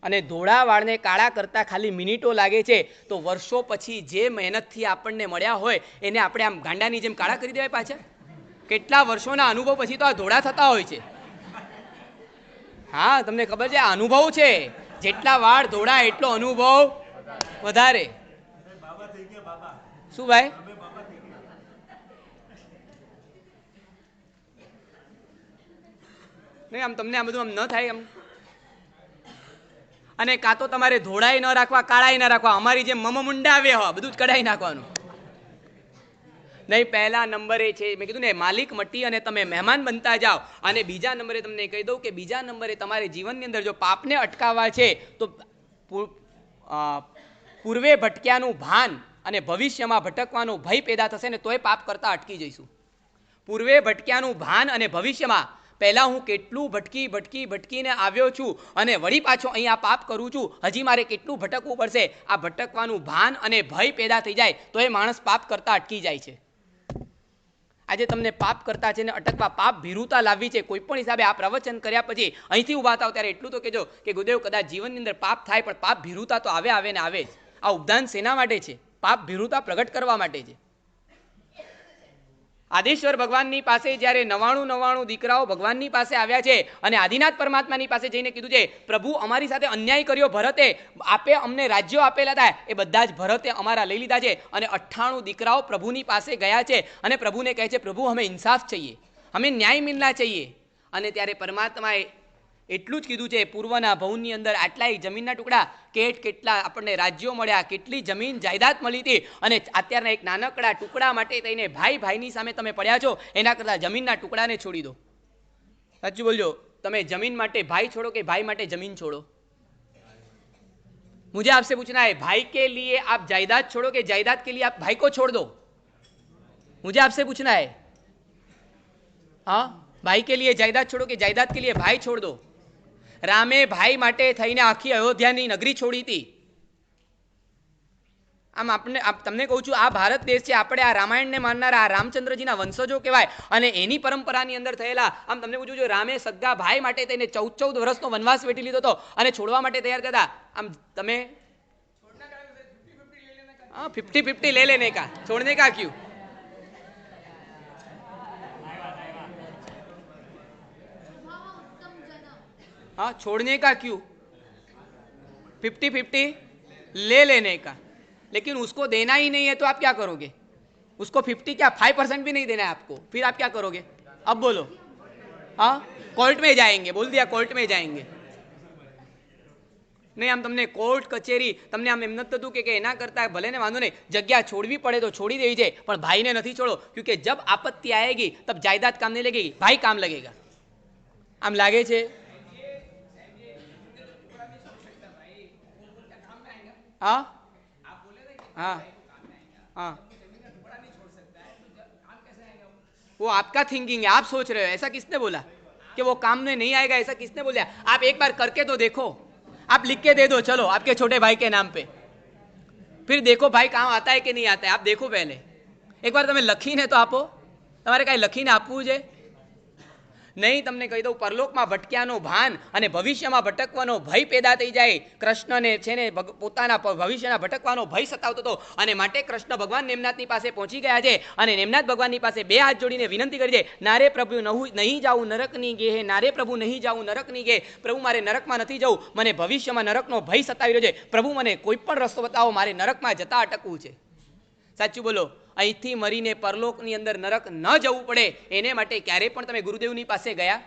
અને ધોળા વાળને કાળા કરતા ખાલી મિનિટો લાગે છે, તો વર્ષો પછી જે મહેનતથી આપણને મળ્યા હોય એને આપણે આમ ગાંડાની જેમ કાળા કરી દેવાય પાછા? કેટલા વર્ષોના અનુભવ પછી તો આ ધોળા થતા હોય છે. હા, તમને ખબર છે, આ અનુભવ છે. જેટલા વાળ ધોળા એટલો અનુભવ વધારે. શું ભાઈ? નહીં, આમ તમને આ બધું આમ ન થાય આમ? અને કાં તો તમારે ધોળાઈ ન રાખવા, કાળાઈ ન રાખવા, અમારી જેમ મમમુંડા આવે હો બધું જ કઢાઈ નાખવાનું નહીં. પહેલા નંબરે છે, મેં કીધું ને, માલિક મટી અને તમે મહેમાન બનતા જાઓ. અને બીજા નંબરે તમને કહી દઉં કે બીજા નંબરે તમારે જીવનની અંદર જો પાપને અટકાવવા છે તો પૂર્વે ભટક્યાનું ભાન અને ભવિષ્યમાં ભટકવાનો ભય પેદા થશે ને તોય પાપ કરતા અટકી જઈશું. પૂર્વે ભટક્યાનું ભાન અને ભવિષ્યમાં, પહેલાં હું કેટલું ભટકીને આવ્યો છું અને વળી પાછો અહીંયા પાપ કરું છું, હજી મારે કેટલું ભટકવું પડશે. આ ભટકવાનું ભાન અને ભય પેદા થઈ જાય તો એ માણસ પાપ કરતા અટકી જાય છે. આજે તમને પાપ કરતા છે ને અટકવા, પાપ ભીરુતા લાવવી છે કોઈ પણ હિસાબે. આ પ્રવચન કર્યા પછી અહીંથી ઊભા થાવ ત્યારે એટલું તો કહેજો કે ગુરુદેવ કદાચ જીવનની અંદર પાપ થાય, પણ પાપ ભીરુતા તો આવે ને આવે જ. આ ઉપદાન શેના માટે છે? પાપ ભીરુતા પ્રગટ કરવા માટે છે. આદેશ્વર ભગવાનની પાસે જ્યારે 99 દીકરાઓ ભગવાનની પાસે આવ્યા છે અને આદિનાથ પરમાત્માની પાસે જઈને કીધું છે, પ્રભુ અમારી સાથે અન્યાય કર્યો ભરતે, આપે અમને રાજ્યો આપેલા હતા, એ બધા જ ભરતે અમારા લઈ લીધા છે. અને 98 દીકરાઓ પ્રભુની પાસે ગયા છે અને પ્રભુને કહે છે, પ્રભુ હમે ઇન્સાફ चाहिए, હમે ન્યાય મિલના चाहिए. અને ત્યારે પરમાત્માએ એટલું જ કીધું છે. પૂર્વના ભવની અંદર આટલાય જમીનના ટુકડા, કેટલા આપણને રાજ્યો મળ્યા, કેટલી જમીન જાયદાદ મળી હતી, અને અત્યારના એક નાનકડા ટુકડા માટે થઈને ભાઈની સામે તમે પડ્યા છો, એના કરતાં જમીનના ટુકડાને છોડી દો. સાચું બોલજો, તમે જમીન માટે ભાઈ છોડો કે ભાઈ માટે જમીન છોડો? मुझे आपसे पूछना है, भाई के लिए आप जायदाद छोड़ो कि जायदाद के लिए आप भाई को छोड़ दो? मुझे आपसे पूछना है. हाँ, भाई के लिए जायदाद छोड़ो कि जायदाद के लिए भाई छोड़ दो? रामे भाई માટે થઈને આખી અયોધ્યાની નગરી છોડી હતી. આમ તમને કહું છું, આ ભારત દેશ છે, આપણે આ રામાયણને માનનારા આ રામચંદ્રજીના વંશજો કહેવાય, અને એની પરંપરાની અંદર થયેલા. આમ તમને પૂછું છું, રામે સગા ભાઈ માટે થઈને 14 વર્ષનો વનવાસ વેઠી લીધો હતો અને છોડવા માટે તૈયાર હતા. આમ તમે 50-50 ले लेने का, छोड़ने का क्यों? हाँ, छोड़ने का क्यों? 50-50 ले लेने का, लेकिन उसको देना ही नहीं है तो आप क्या करोगे? उसको 50 क्या 5% भी नहीं देना है आपको, फिर आप क्या करोगे? अब बोलो. हाँ, कोर्ट में जाएंगे, बोल दिया कोर्ट में जाएंगे. नहीं, આમ તમને કોર્ટ કચેરી તમને આમ એમ નથી થતું કે એના કરતા ભલે ને વાંધો નહીં, જગ્યા છોડવી પડે તો છોડી દેવી છે, પણ ભાઈને નથી છોડો, ક્योंकि जब आपत्ति आएगी तब जायदाद काम नहीं लगेगी, भाई काम लगेगा. આમ લાગે છે? हाँ हाँ हाँ, वो आपका थिंकिंग है, आप सोच रहे हो. ऐसा किसने बोला कि वो काम में नहीं आएगा? ऐसा किसने बोला? आप एक बार करके तो देखो, आप लिख के दे दो, चलो आपके छोटे भाई के नाम पे, फिर देखो भाई काम आता है कि नहीं आता है. आप देखो पहले एक बार તમે લખીને તો આપો. તમારે કાંઈ લખીને આપવું છે નહીં. તમને કહી દઉં, પરલોકમાં ભટક્યાનો ભાન અને ભવિષ્યમાં ભટકવાનો ભય પેદા થઈ જાય. કૃષ્ણને છે ને પોતાના ભવિષ્યના ભટકવાનો ભય સતાવતો હતો, અને માટે કૃષ્ણ ભગવાન નેમનાથની પાસે પહોંચી ગયા છે, અને નેમનાથ ભગવાનની પાસે બે હાથ જોડીને વિનંતી કરી છે, નારે પ્રભુ નહીં જાઉં નરકની ગે, હે નારે પ્રભુ નહીં જાઉં નરકની ગે. પ્રભુ, મારે નરકમાં નથી જવું, મને ભવિષ્યમાં નરકનો ભય સતાવી રહ્યો છે. પ્રભુ, મને કોઈ પણ રસ્તો બતાવો, મારે નરકમાં જતા અટકવું છે. સાચું બોલો, અહીંથી મરીને પરલોકની અંદર નરક ન જવું પડે એને માટે ક્યારે પણ તમે ગુરુદેવની પાસે ગયા?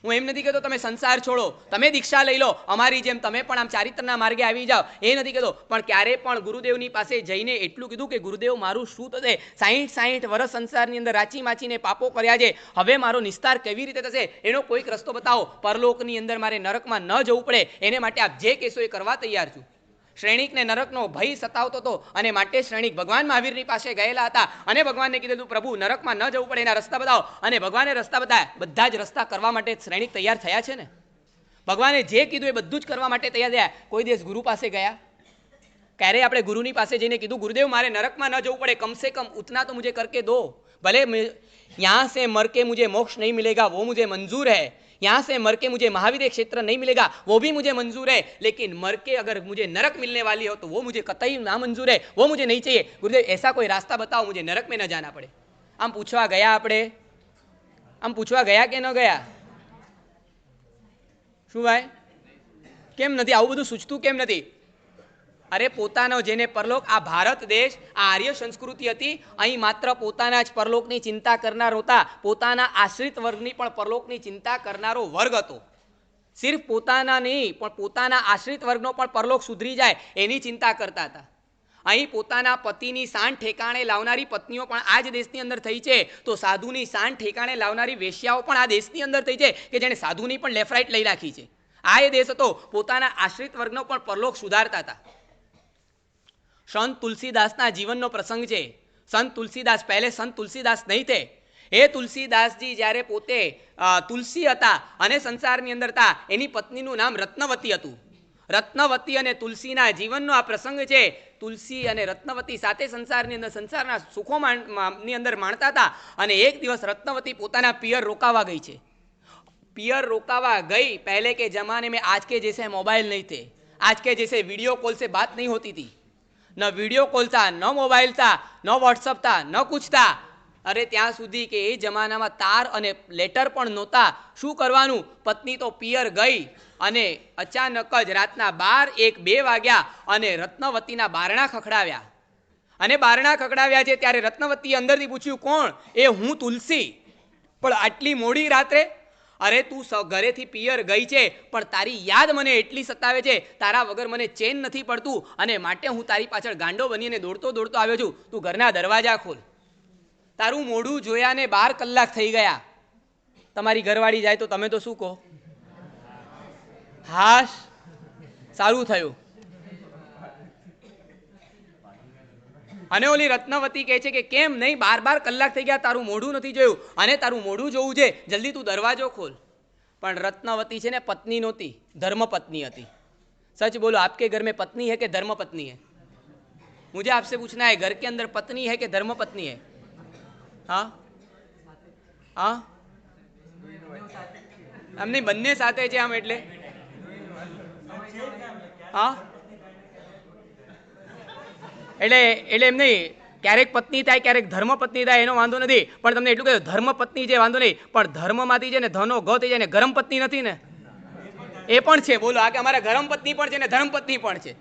હું એમ નથી કહેતો તમે સંસાર છોડો, તમે દીક્ષા લઈ લો, અમારી જેમ તમે પણ આમ ચારિત્રના માર્ગે આવી જાઓ, એ નથી કહેતો, પણ ક્યારે પણ ગુરુદેવની પાસે જઈને એટલું કીધું કે ગુરુદેવ, મારું શું થશે? 60 વર્ષ સંસારની અંદર રાચી માચીને પાપો કર્યા છે, હવે મારો નિસ્તાર કેવી રીતે થશે? એનો કોઈક રસ્તો બતાવો, પરલોકની અંદર મારે નરકમાં ન જવું પડે, એને માટે આપ જે કહેશો એ કરવા તૈયાર છું. શ્રેણિકને નરકનો ભય સતાવતો હતો, અને માટે શ્રેણિક ભગવાન મહાવીરની પાસે ગયેલા હતા, અને ભગવાનને કીધું, પ્રભુ નરકમાં ન જવું પડે, એના રસ્તા બતાવો. અને ભગવાને રસ્તા બતાવ્યા. બધા જ રસ્તા કરવા માટે શ્રેણિક તૈયાર થયા છે ને. ભગવાને જે કીધું એ બધું જ કરવા માટે તૈયાર થયા. કોઈ દિવસ ગુરુ પાસે ગયા? ક્યારે આપણે ગુરુની પાસે જઈને કીધું, ગુરુદેવ મારે નરકમાં ન જવું પડે, કમ સે કમ ઉतना तो मुझे करके दो, भले यहाँ से मर के मुझे मोक्ष नहीं मिलेगा वो मुझे मंजूर है, यहाँ से मर के मुझे महावीर क्षेत्र नहीं मिलेगा वो भी मुझे मंजूर है, लेकिन मर के अगर मुझे नरक मिलने वाली हो तो वो मुझे कतई ना मंजूर है, वो मुझे नहीं चाहिए. गुरुदेव ऐसा कोई रास्ता बताओ, मुझे नरक में न जाना पड़े. આમ પૂછવા ગયા આપણે? આમ પૂછવા ગયા કે ન ગયા? શું ભાઈ, કેમ નથી આવું બધું સૂચતું? કેમ નથી? અરે પોતાનો જેને પરલોક, આ ભારત દેશ, આ આર્ય સંસ્કૃતિ હતી, અહીં માત્ર પોતાના જ પરલોકની ચિંતા કરનાર હતા, પોતાના આશ્રિત વર્ગની પણ પરલોકની ચિંતા કરનારો વર્ગ હતો. સિર્ફ પોતાના નહીં પણ પોતાના આશ્રિત વર્ગનો પણ પરલોક સુધરી જાય એની ચિંતા કરતા હતા. અહીં પોતાના પતિની શાન ઠેકાણે લાવનારી પત્નીઓ પણ આ જ દેશની અંદર થઈ છે, તો સાધુની શાન ઠેકાણે લાવનારી વેશ્યાઓ પણ આ દેશની અંદર થઈ છે, કે જેણે સાધુની પણ લેફ્ટ રાઈટ લઈ રાખી છે. આ એ દેશ હતો, પોતાના આશ્રિત વર્ગનો પણ પરલોક સુધારતા હતા. સંત તુલસીદાસના જીવનનો પ્રસંગ છે. સંત તુલસીદાસ, પહેલે સંત તુલસીદાસ નહીં થે, એ તુલસીદાસજી જ્યારે પોતે તુલસી હતા અને સંસારની અંદર હતા, એની પત્નીનું નામ રત્નવતી હતું. રત્નવતી અને તુલસીના જીવનનો આ પ્રસંગ છે. તુલસી અને રત્નવતી સાથે સંસારની અંદર સંસારના સુખોની અંદર માણતા હતા, અને એક દિવસ રત્નવતી પોતાના પિયર રોકાવા ગઈ છે. પિયર रोकावा गई. पहले के ज़माने में आज के जैसे मोबाइल नहीं थे, आज के जैसे वीडियो कॉल से बात नहीं होती थी, न वीडियो कॉल था, न मोबाइल था, न व्हाट्सअप था, न कुछ था. अरे ત્યાં સુધી કે એ જમાનામાં તાર અને લેટર પણ નહોતા. શું કરવાનું? પત્ની તો પિયર ગઈ, અને અચાનક જ રાતના 12-1-2 વાગ્યા અને રત્નવતીના બારણા ખખડાવ્યા. અને બારણા ખખડાવ્યા છે ત્યારે રત્નવતીએ અંદરથી પૂછ્યું, કોણ? એ હું તુલસી. પણ આટલી મોડી રાત્રે? અરે તું ઘરેથી પિયર ગઈ છે, પણ તારી યાદ મને એટલી સતાવે છે, તારા વગર મને ચેન નથી પડતું, અને માટે હું તારી પાછળ ગાંડો બનીને દોડતો દોડતો આવ્યો છું. તું ઘરના દરવાજા ખોલ. તારું મોઢું જોયાને 12 કલાક થઈ ગયા. તમારી ઘરવાળી જાય તો તમે તો શું કહો? હાશ, સારું થયું. અને ઓલી રત્નવતી કહે છે કે કેમ નહીં, 12 કલાક થઈ ગયા, તારું મોઢું નથી જોયું, અને તારું મોઢું જોવું છે, જલ્દી તું દરવાજો ખોલ. પણ રત્નવતી છે ને પત્ની નહોતી, ધર્મપત્ની હતી. सच बोलो, आपके घर में पत्नी है कि धर्म पत्नी है? मुझे आपसे पूछना है, घर के अंदर पत्नी है कि धर्म पत्नी है? हाँ हाँ, हम नहीं बन्ने साथे छे आम एटले हाँ એટલે એટલે એમ નહીં, ક્યારેક પત્ની થાય ક્યારેક ધર્મ પત્ની થાય એનો વાંધો નથી, પણ તમને એટલું કહ્યું ધર્મ પત્ની છે વાંધો નહીં, પણ ધર્મમાંથી છે ને ધનો ગ થઈ જાય ને ગરમ પત્ની નથી ને, એ પણ છે. બોલો, આ કે અમારા ગરમ પત્ની પણ છે ને ધર્મ પત્ની પણ છે.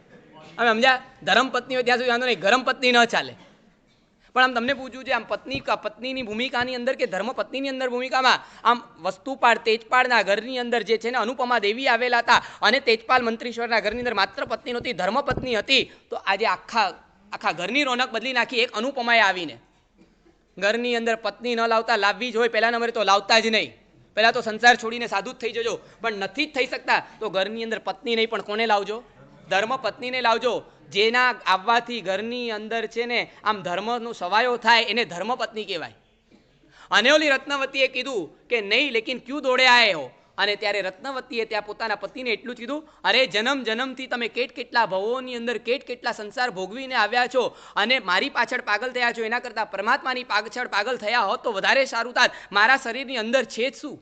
હવે સમજ્યા? ધર્મ પત્ની હોય ત્યાં સુધી વાંધો નહીં, ગરમ પત્ની ન ચાલે. પણ આમ તમને પૂછ્યું છે, આમ પત્નીની ભૂમિકાની અંદર કે ધર્મ પત્નીની અંદર ભૂમિકામાં આમ વસ્તુપાળ તેજપાળના ઘરની અંદર જે છે ને અનુપમા દેવી આવેલા હતા, અને તેજપાલ મંત્રીશ્વરના ઘરની અંદર માત્ર પત્ની નહોતી, ધર્મ પત્ની હતી. તો આજે આખા ઘરની રોનક બદલી નાખી એક અનુપમાએ આવીને. ઘરની અંદર પત્ની ન લાવતા, લાવવી જ હોય પહેલા નંબરે તો લાવતા જ નહીં. પહેલાં તો સંસાર છોડીને સાધુ જ થઈ જજો, પણ નથી જ થઈ શકતા તો ઘરની અંદર પત્ની નહીં પણ કોને લાવજો? ધર્મ પત્નીને લાવજો. જેના આવવાથી ઘરની અંદર છે ને આમ ધર્મનો સવાયો થાય એને ધર્મ પત્ની કહેવાય. અને ઓલી રત્નવતીએ કીધું કે નહીં, લેકિન ક્યું દોડે આયે હો? અને ત્યારે રત્નવતીએ ત્યાં પોતાના પતિને એટલું જ કીધું, અરે જન્મ જન્મથી તમે કેટલા ભવોની અંદર કેટલા સંસાર ભોગવીને આવ્યા છો, અને મારી પાછળ પાગલ થયા છો, એના કરતાં પરમાત્માની પાછળ પાગલ થયા હોત તો વધારે સારું થાત. મારા શરીરની અંદર છે જ શું?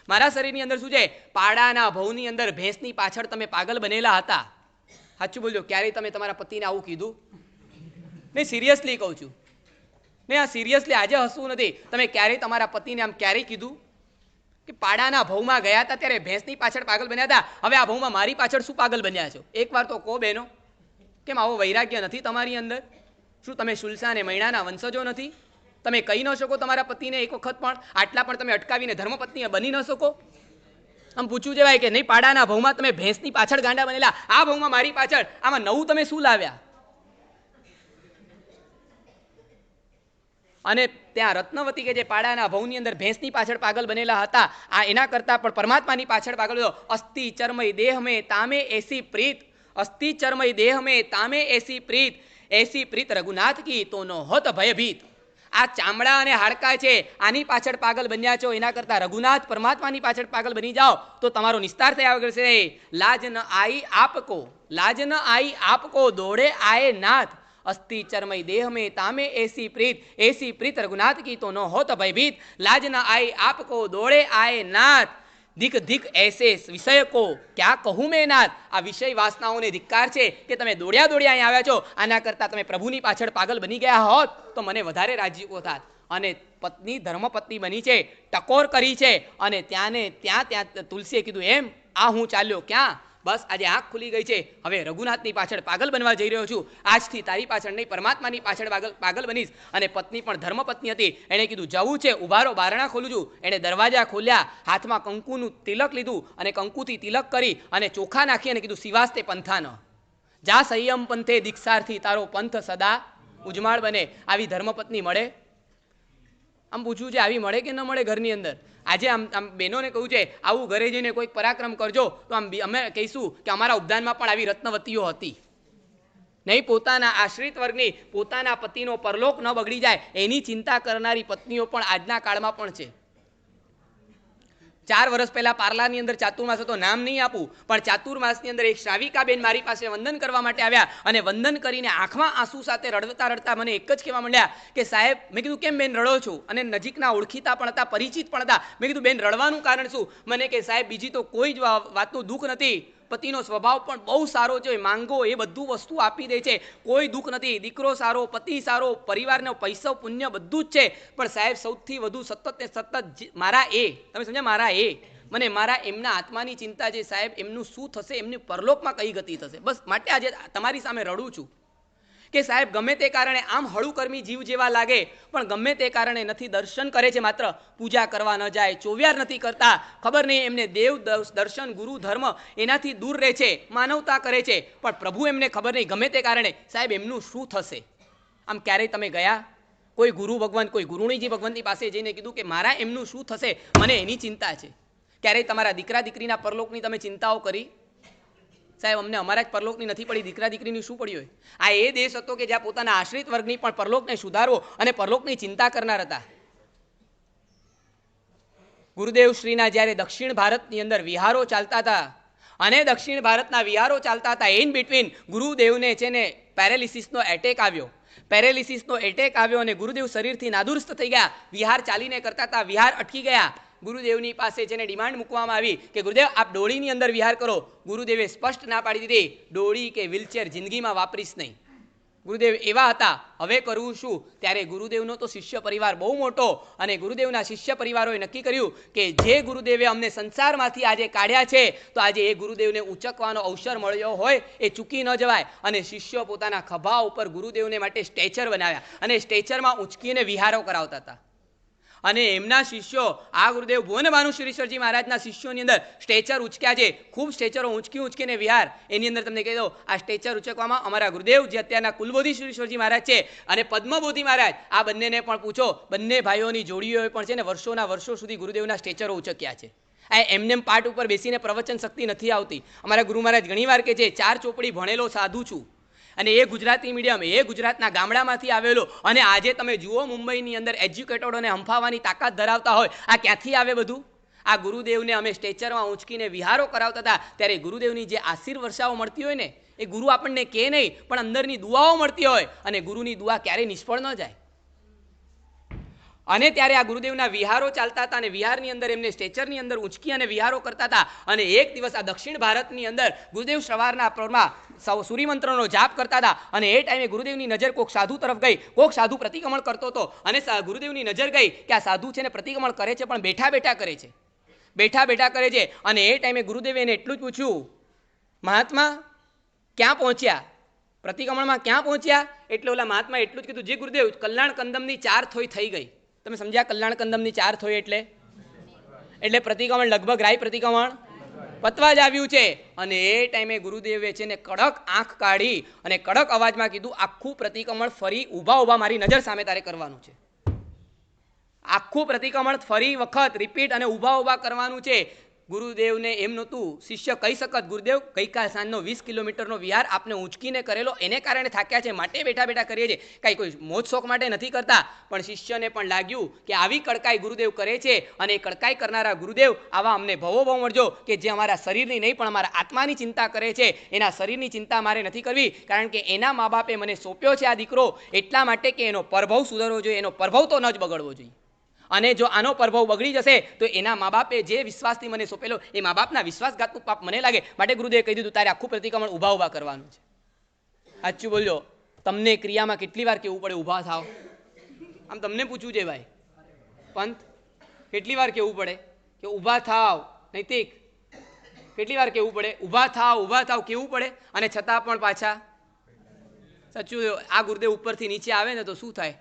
મારા શરીરની અંદર શું છે? પાડાના ભવની અંદર ભેંસની પાછળ તમે પાગલ બનેલા હતા. સાચું બોલજો, ક્યારેય તમે તમારા પતિને આવું કીધું? નહીં, સિરિયસલી કહું છું. નહીં, આ સિરિયસલી, આજે હસવું નથી. તમે ક્યારેય તમારા પતિને આમ ક્યારેય કીધું કે પાડાના ભવમાં ગયા હતા ત્યારે ભેંસની પાછળ પાગલ બન્યા હતા, હવે આ ભવમાં મારી પાછળ શું પાગલ બન્યા છો? એકવાર તો કહો બહેનો, કેમ આવો વૈરાગ્ય નથી તમારી અંદર? શું તમે શુલસા અને મૈણાના વંશજો નથી? તમે કહી ન શકો તમારા પતિને એક વખત પણ? આટલા પણ તમે અટકાવીને ધર્મપત્ની બની ન શકો? આમ પૂછવું છે ભાઈ કે નહીં, પાડાના ભવમાં તમે ભેંસની પાછળ ગાંડા બનેલા, આ ભવમાં મારી પાછળ, આમાં નવું તમે શું લાવ્યા? અને ત્યાં રત્નવતી કે જે પાડાના ભવની અંદર ભેંસની પાછળ પાગલ બનેલા હતા, આ એના કરતાં પણ પરમાત્માની પાછળ પાગલ હતો. અસ્થિ ચર્મય દેહ મેં તામે એસી પ્રીત, અસ્થિ ચર્મય દેહ મેં તામે એસી પ્રીત, એસી પ્રીત રઘુનાથ કી તો નો હોત ભયભીત. આ ચામડા અને હાડકા છે, આની પાછળ પાગલ બન્યા છો, એના કરતાં રઘુનાથ પરમાત્માની પાછળ પાગલ બની જાઓ તો તમારો નિસ્તાર થયા વગર છે. લાજ ન આઈ આપકો, લાજ ન આઈ આપકો, દોડે આયે નાથ, અસ્થિ ચર્મય દેહ મેં તામે એસી પ્રીત રઘુનાથ की तो न होत भयभीत, लाज न आई आपको दौड़े आए नाथ, धिक धिक ऐसे विषय को क्या कहूँ मैं नाथ. આ વિષય વાસનાઓને ધિક્કાર છે કે તમે દોડ્યા અહીં આવ્યા છો, આના કરતાં તમે પ્રભુની પાછળ પાગલ બની ગયા હોત તો મને વધારે રાજીપો થાત. અને પત્ની ધર્મપત્ની બની છે, ટકોર કરી છે, અને ત્યાં તુલસીએ કીધું એમ આ હું ચાલ્યો ક્યાં? બસ આજે આંખ ખુલી ગઈ છે, હવે રઘુનાથની પાછળ પાગલ બનવા જઈ રહ્યો છું. આજથી તારી પાછળ નહીં, પરમાત્માની પાછળ પાગલ બનીશ. અને પત્ની પણ ધર્મપત્ની હતી, એણે કીધું જવું છે, ઉભારો, બારણા ખોલું છું. એણે દરવાજા ખોલ્યા, હાથમાં કંકુનું તિલક લીધું, અને કંકુથી તિલક કરી અને ચોખા નાખી અને કીધું શિવાસ્તે પંથાન, જા સંયમ પંથે દીક્ષાર્થી, તારો પંથ સદા ઉજમાળ બને. આવી ધર્મપત્ની મળે? આમ પૂછવું છે, આવી મળે કે ન મળે ઘરની અંદર? આજે આમ બહેનોને કહું છે, આવું ઘરે જઈને કોઈક પરાક્રમ કરજો તો આમ અમે કહીશું કે અમારા ઉપદાનમાં પણ આવી રત્નવતીઓ હતી. નહીં, પોતાના આશ્રિત વર્ગની, પોતાના પતિનો પરલોક ન બગડી જાય એની ચિંતા કરનારી પત્નીઓ પણ આજના કાળમાં પણ છે. 4 વર્ષ પહેલા પાર્લાની અંદર ચાતુર્માસ હતો, નામ નહીં આપું, પણ ચાતુર્માસની અંદર એક શ્રાવિકાબેન મારી પાસે વંદન કરવા માટે આવ્યા, અને વંદન કરીને આંખમાં આંસુ સાથે રડતા રડતા મને એક જ કહેવા માંડ્યા કે સાહેબ, મેં કીધું કેમ બેન રડો છો? અને નજીકના ઓળખીતા પણ હતા, પરિચિત પણ હતા. મેં કીધું બેન રડવાનું કારણ શું? મને કે સાહેબ બીજી તો કોઈ જ વાતનું દુઃખ નથી, પતિનો સ્વભાવ પણ બહુ સારો છે, માંગો એ બધું વસ્તુ આપી દે છે, કોઈ દુઃખ નથી, દીકરો સારો, પતિ સારો, પરિવારનો પૈસો પુણ્ય બધું જ છે, પણ સાહેબ સૌથી વધુ સતત મારા એ, તમે સમજ્યા, મારા એ, મને મારા એમના આત્માની ચિંતા છે સાહેબ, એમનું શું થશે, એમની પરલોકમાં કઈ ગતિ થશે, બસ માટે આજે તમારી સામે રડું છું. કે સાહેબ ગમે તે કારણે આમ હળુકર્મી જીવ જેવા લાગે પણ ગમે તે કારણે નથી દર્શન કરે છે, માત્ર પૂજા કરવા ન જાય, ચોવ્યાર નથી કરતા, ખબર નહીં એમને દેવ દર્શન ગુરુ ધર્મ એનાથી દૂર રહે છે, માનવતા કરે છે, પણ પ્રભુ એમને ખબર નહીં ગમે તે કારણે સાહેબ એમનું શું થશે. આમ ક્યારેય તમે ગયા કોઈ ગુરુ ભગવાન કોઈ ગુરુણીજી ભગવંતની પાસે જઈને કીધું કે મારા એમનું શું થશે, મને એની ચિંતા છે? ક્યારેય તમારા દીકરા દીકરીના પરલોકની તમે ચિંતાઓ કરી? સાહેબ અમને અમારા જ પરલોકની નથી પડી, દીકરા દીકરીની શું પડી હોય? આ એ દેશ હતો કે જ્યાં પોતાના આશ્રિત વર્ગની પણ પરલોકને સુધારવો અને પરલોકની ચિંતા કરનાર હતા. ગુરુદેવ શ્રીના જ્યારે દક્ષિણ ભારતની અંદર વિહારો ચાલતા હતા અને દક્ષિણ ભારતના વિહારો ચાલતા હતા, ઇન બિટવીન ગુરુદેવને છે ને પેરેલિસિસનો એટેક આવ્યો. પેરેલિસિસનો એટેક આવ્યો અને ગુરુદેવ શરીરથી નાદુરસ્ત થઈ ગયા. વિહાર ચાલીને કરતા હતા, વિહાર અટકી ગયા. ગુરુદેવની પાસે જેને ડિમાન્ડ મૂકવામાં આવી કે ગુરુદેવ આપ ડોળીની અંદર વિહાર કરો. ગુરુદેવે સ્પષ્ટ ના પાડી દીધી, ડોળી કે વ્હીલચેર જિંદગીમાં વાપરીશ નહીં. ગુરુદેવ એવા હતા, હવે કરવું શું? ત્યારે ગુરુદેવનો તો શિષ્ય પરિવાર બહુ મોટો અને ગુરુદેવના શિષ્ય પરિવારોએ નક્કી કર્યું કે જે ગુરુદેવે અમને સંસારમાંથી આજે કાઢ્યા છે તો આજે એ ગુરુદેવને ઉચકવાનો અવસર મળ્યો હોય એ ચૂકી ન જવાય. અને શિષ્યો પોતાના ખભા ઉપર ગુરુદેવને માટે સ્ટેચર બનાવ્યા અને સ્ટેચરમાં ઉંચકીને વિહારો કરાવતા હતા. અને એમના શિષ્યો આ ગુરુદેવ ભુવન ભાનુશ્રીશ્વરજી મહારાજના શિષ્યોની અંદર સ્ટેચર ઉંચક્યા છે. ખૂબ સ્ટેચરો ઉંચકીને વિહાર. એની અંદર તમને કહી દો, આ સ્ટેચર ઉંચકવામાં અમારા ગુરુદેવ જે અત્યારના કુલબોધી શ્રીશ્વરજી મહારાજ છે અને પદ્મબોધી મહારાજ, આ બંનેને પણ પૂછો, બંને ભાઈઓની જોડીઓએ પણ છે ને વર્ષોના વર્ષો સુધી ગુરુદેવના સ્ટેચરો ઉંચક્યા છે. આ એમનેમ પાઠ ઉપર બેસીને પ્રવચન શક્તિ નથી આવતી. અમારા ગુરુ મહારાજ ઘણીવાર કહે છે, 4 ચોપડી ભણેલો સાધુ છું અને એ ગુજરાતી મીડિયમ, એ ગુજરાતના ગામડામાંથી આવેલો, અને આજે તમે જુઓ મુંબઈની અંદર એજ્યુકેટેડોને હંફાવવાની તાકાત ધરાવતા હોય, આ ક્યાંથી આવે બધું? આ ગુરુદેવને અમે સ્ટેચરમાં ઊંચકીને વિહારો કરાવતા હતા ત્યારે ગુરુદેવની જે આશીર્વર્ષાઓ મળતી હોય ને એ ગુરુ આપણને કહે નહીં પણ અંદરની દુઆઓ મળતી હોય, અને ગુરુની દુઆ ક્યારેય નિષ્ફળ ન જાય. અને ત્યારે આ ગુરુદેવના વિહારો ચાલતા હતા અને વિહારની અંદર એમને સ્ટેચરની અંદર ઊંચકી અને વિહારો કરતા હતા. અને એક દિવસ આ દક્ષિણ ભારતની અંદર ગુરુદેવ સવારના પરમાં સૂર્યમંત્રનો જાપ કરતા હતા અને એ ટાઈમે ગુરુદેવની નજર કોક સાધુ તરફ ગઈ. કોક સાધુ પ્રતિક્રમણ કરતો હતો અને ગુરુદેવની નજર ગઈ કે આ સાધુ છે ને પ્રતિક્રમણ કરે છે પણ બેઠા બેઠા કરે છે, બેઠા બેઠા કરે છે. અને એ ટાઈમે ગુરુદેવે એને એટલું જ પૂછ્યું, મહાત્મા ક્યાં પહોંચ્યા? પ્રતિક્રમણમાં ક્યાં પહોંચ્યા? એટલે ઓલા મહાત્મા એટલું જ કીધું, જે ગુરુદેવ કલ્યાણ કંદમની 4 થોઈ થઈ ગઈ. તમે સમજ્યા? કલ્યાણ કંદમની 4 થોઈ એટલે પ્રતિક્રમણ લગભગ રાય પ્રતિક્રમણ પતવા જ આવ્યું છે. અને એ ટાઈમે ગુરુદેવે છે ને કડક આંખ કાઢી અને કડક અવાજમાં કીધું, આખું પ્રતિક્રમણ ફરી ઊભા ઊભા મારી નજર સામે તારે કરવાનું છે. આખું પ્રતિક્રમણ ફરી વખત રિપીટ અને ઊભા ઊભા કરવાનું છે. ગુરુદેવને એમ નહોતું શિષ્ય કહી શકત, ગુરુદેવ ગઈકાલ સાંજનો 20 કિલોમીટરનો વિહાર આપને ઊંચકીને કરેલો, એને કારણે થાક્યા છે માટે બેઠા બેઠા કરીએ છીએ, કાંઈ કોઈ મોજ શોખ માટે નથી કરતા. પણ શિષ્યને પણ લાગ્યું કે આવી કડકાઈ ગુરુદેવ કરે છે અને એ કડકાઈ કરનારા ગુરુદેવ આવા અમને ભવો ભવ મળજો કે જે અમારા શરીરની નહીં પણ અમારા આત્માની ચિંતા કરે છે. એના શરીરની ચિંતા મારે નથી કરવી, કારણ કે એના મા બાપે મને સોંપ્યો છે આ દીકરો એટલા માટે કે એનો પ્રભાવ સુધરવો જોઈએ, એનો પ્રભાવ તો ન જ બગડવો જોઈએ. અને જો આનો પ્રભાવ બગડી જશે તો એના મા બાપે જે વિશ્વાસથી મને સોંપેલો એ મા બાપના વિશ્વાસઘાતનું પાપ મને લાગે. માટે ગુરુદેવે કહી દીધું, તારે આખું પ્રતિક્રમણ ઊભા ઊભા કરવાનું છે. સાચું બોલજો, તમને ક્રિયામાં કેટલી વાર કહેવું પડે ઊભા થાવ? આમ તમને પૂછવું છે ભાઈ પંત, કેટલી વાર કહેવું પડે કે ઊભા થાવ? નૈતિક, કેટલી વાર કહેવું પડે ઊભા થાવ કહેવું પડે? અને છતાં પણ પાછા સાચું આ ગુરુદેવ ઉપરથી નીચે આવે ને તો શું થાય?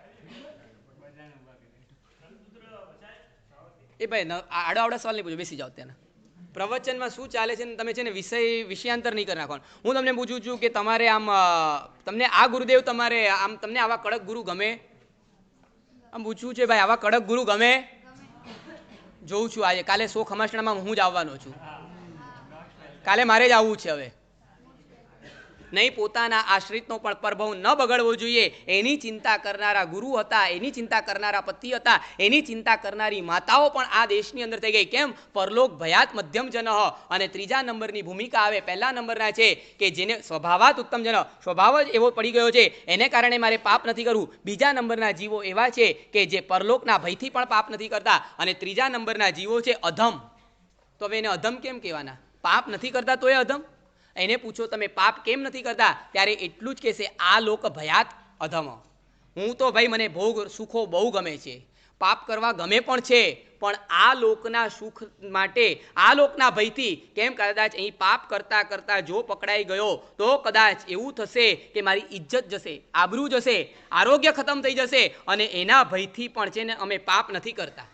એ ભાઈ આડા આવડા સવાલ નહીં પૂછો, બેસી જાઓ. ત્યાંના પ્રવચનમાં શું ચાલે છે ને તમે છે ને વિષયાંતર નહીં કરી નાખવાનું. હું તમને પૂછું છું કે તમારે આમ તમને આ ગુરુદેવ તમારે આમ તમને આવા કડક ગુરુ ગમે? આમ પૂછવું છે ભાઈ, આવા કડક ગુરુ ગમે? જોઉં છું આજે, કાલે 100 ખમાસણામાં હું જ આવવાનો છું, કાલે મારે જ આવવું છે. હવે નહીં પોતાના આશ્રિતનો પણ પ્રભાવ ન બગડવો જોઈએ એની ચિંતા કરનારા ગુરુ હતા, એની ચિંતા કરનારા પતિ હતા, એની ચિંતા કરનારી માતાઓ પણ આ દેશની અંદર થઈ ગઈ. કેમ? પરલોક ભયાત મધ્યમ જન. અને ત્રીજા નંબરની ભૂમિકા આવે. પહેલા નંબરના છે કે જેને સ્વભાવાત ઉત્તમ જન, સ્વભાવ જ એવો પડી ગયો છે એને કારણે મારે પાપ નથી કરવું. બીજા નંબરના જીવો એવા છે કે જે પરલોકના ભયથી પણ પાપ નથી કરતા. અને ત્રીજા નંબરના જીવો છે અધમ. તો હવે એને અધમ કેમ કહેવાના? પાપ નથી કરતા તો એ અધમ? એને પૂછો તમે પાપ કેમ નથી કરતા, ત્યારે એટલું જ કહેશે આ લોક ભયાત અધમ. હું તો ભાઈ મને ભોગ સુખો બહુ ગમે છે, પાપ કરવા ગમે પણ છે, પણ આ લોકના સુખ માટે, આ લોકના ભયથી, કેમ કદાચ અહીં પાપ કરતા કરતા જો પકડાઈ ગયો તો કદાચ એવું થશે કે મારી ઇજ્જત જશે, આબરૂ જશે, આરોગ્ય ખતમ થઈ જશે, અને એના ભયથી પણ છે ને અમે પાપ નથી કરતા.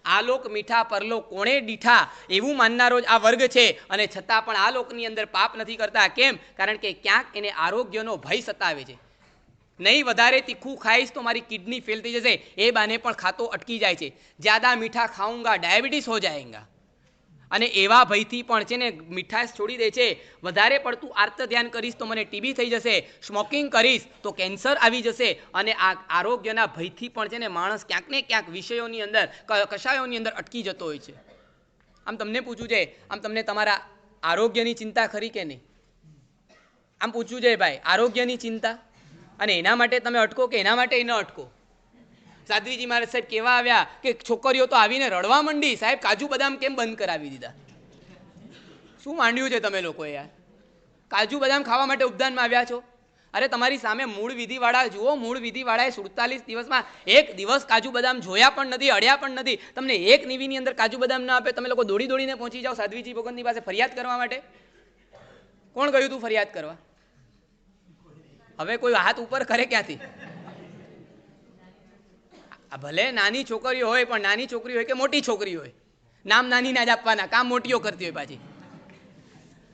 આ લોક મીઠા પરલોક કોણે દીઠા એવું માનનારો જ આ વર્ગ છે, અને છતાં પણ આ લોકની અંદર પાપ નથી કરતા. કેમ? કારણ કે ક્યાંક એને આરોગ્યનો ભય સતાવે છે. નહીં વધારે તીખું ખાઈશ તો મારી કિડની ફેલ થઈ જશે, એ બાને પણ ખાતો અટકી જાય છે. જ્યાદા મીઠા ખાઉંગા ડાયાબિટીસ હો જાએગા, અને એવા ભયથી પણ છે ને મીઠાશ છોડી દે છે. વધારે પડતું આર્ત ધ્યાન કરીશ તો મને ટીબી થઈ જશે, સ્મોકિંગ કરીશ તો કેન્સર આવી જશે, અને આ આરોગ્યના ભયથી પણ છે ને માણસ ક્યાંક ને ક્યાંક વિષયોની અંદર, કશાયોની અંદર અટકી જતો હોય છે. આમ તમને પૂછવું છે, આમ તમને તમારા આરોગ્યની ચિંતા ખરી કે નહીં? આમ પૂછવું છે ભાઈ, આરોગ્યની ચિંતા, અને એના માટે તમે અટકો કે એના માટે ન અટકો? સાધ્વીજી મહારાજ સાહેબ કેવા આવ્યા કે છોકરીઓ તો આવીને રડવા માંડી, સાહેબ કાજુ બદામ કેમ બંધ કરાવી દીધા? શું માંડ્યું છે તમે લોકોએ યાર? કાજુ બદામ ખાવા માટે ઉપદાનમાં આવ્યા છો? અરે તમારી સામે મૂળ વિધિવાળા જુઓ, મૂળ વિધિવાળાએ 47 દિવસમાં એક દિવસ કાજુ બદામ જોયા પણ નથી, અડ્યા પણ નથી. તમને એક નિવીની અંદર કાજુ બદામ ના આપે, તમે લોકો દોડી દોડીને પહોંચી જાઓ સાધ્વીજી ભગવંતની પાસે ફરિયાદ કરવા માટે. કોણ ગયું તું ફરિયાદ કરવા? હવે કોઈ હાથ ઉપર કરે ક્યાંથી? ભલે નાની છોકરીઓ હોય, પણ નાની છોકરી હોય કે મોટી છોકરી હોય, નામ નાની ના જ આપવાના, કામ મોટીઓ કરતી હોય પાછી.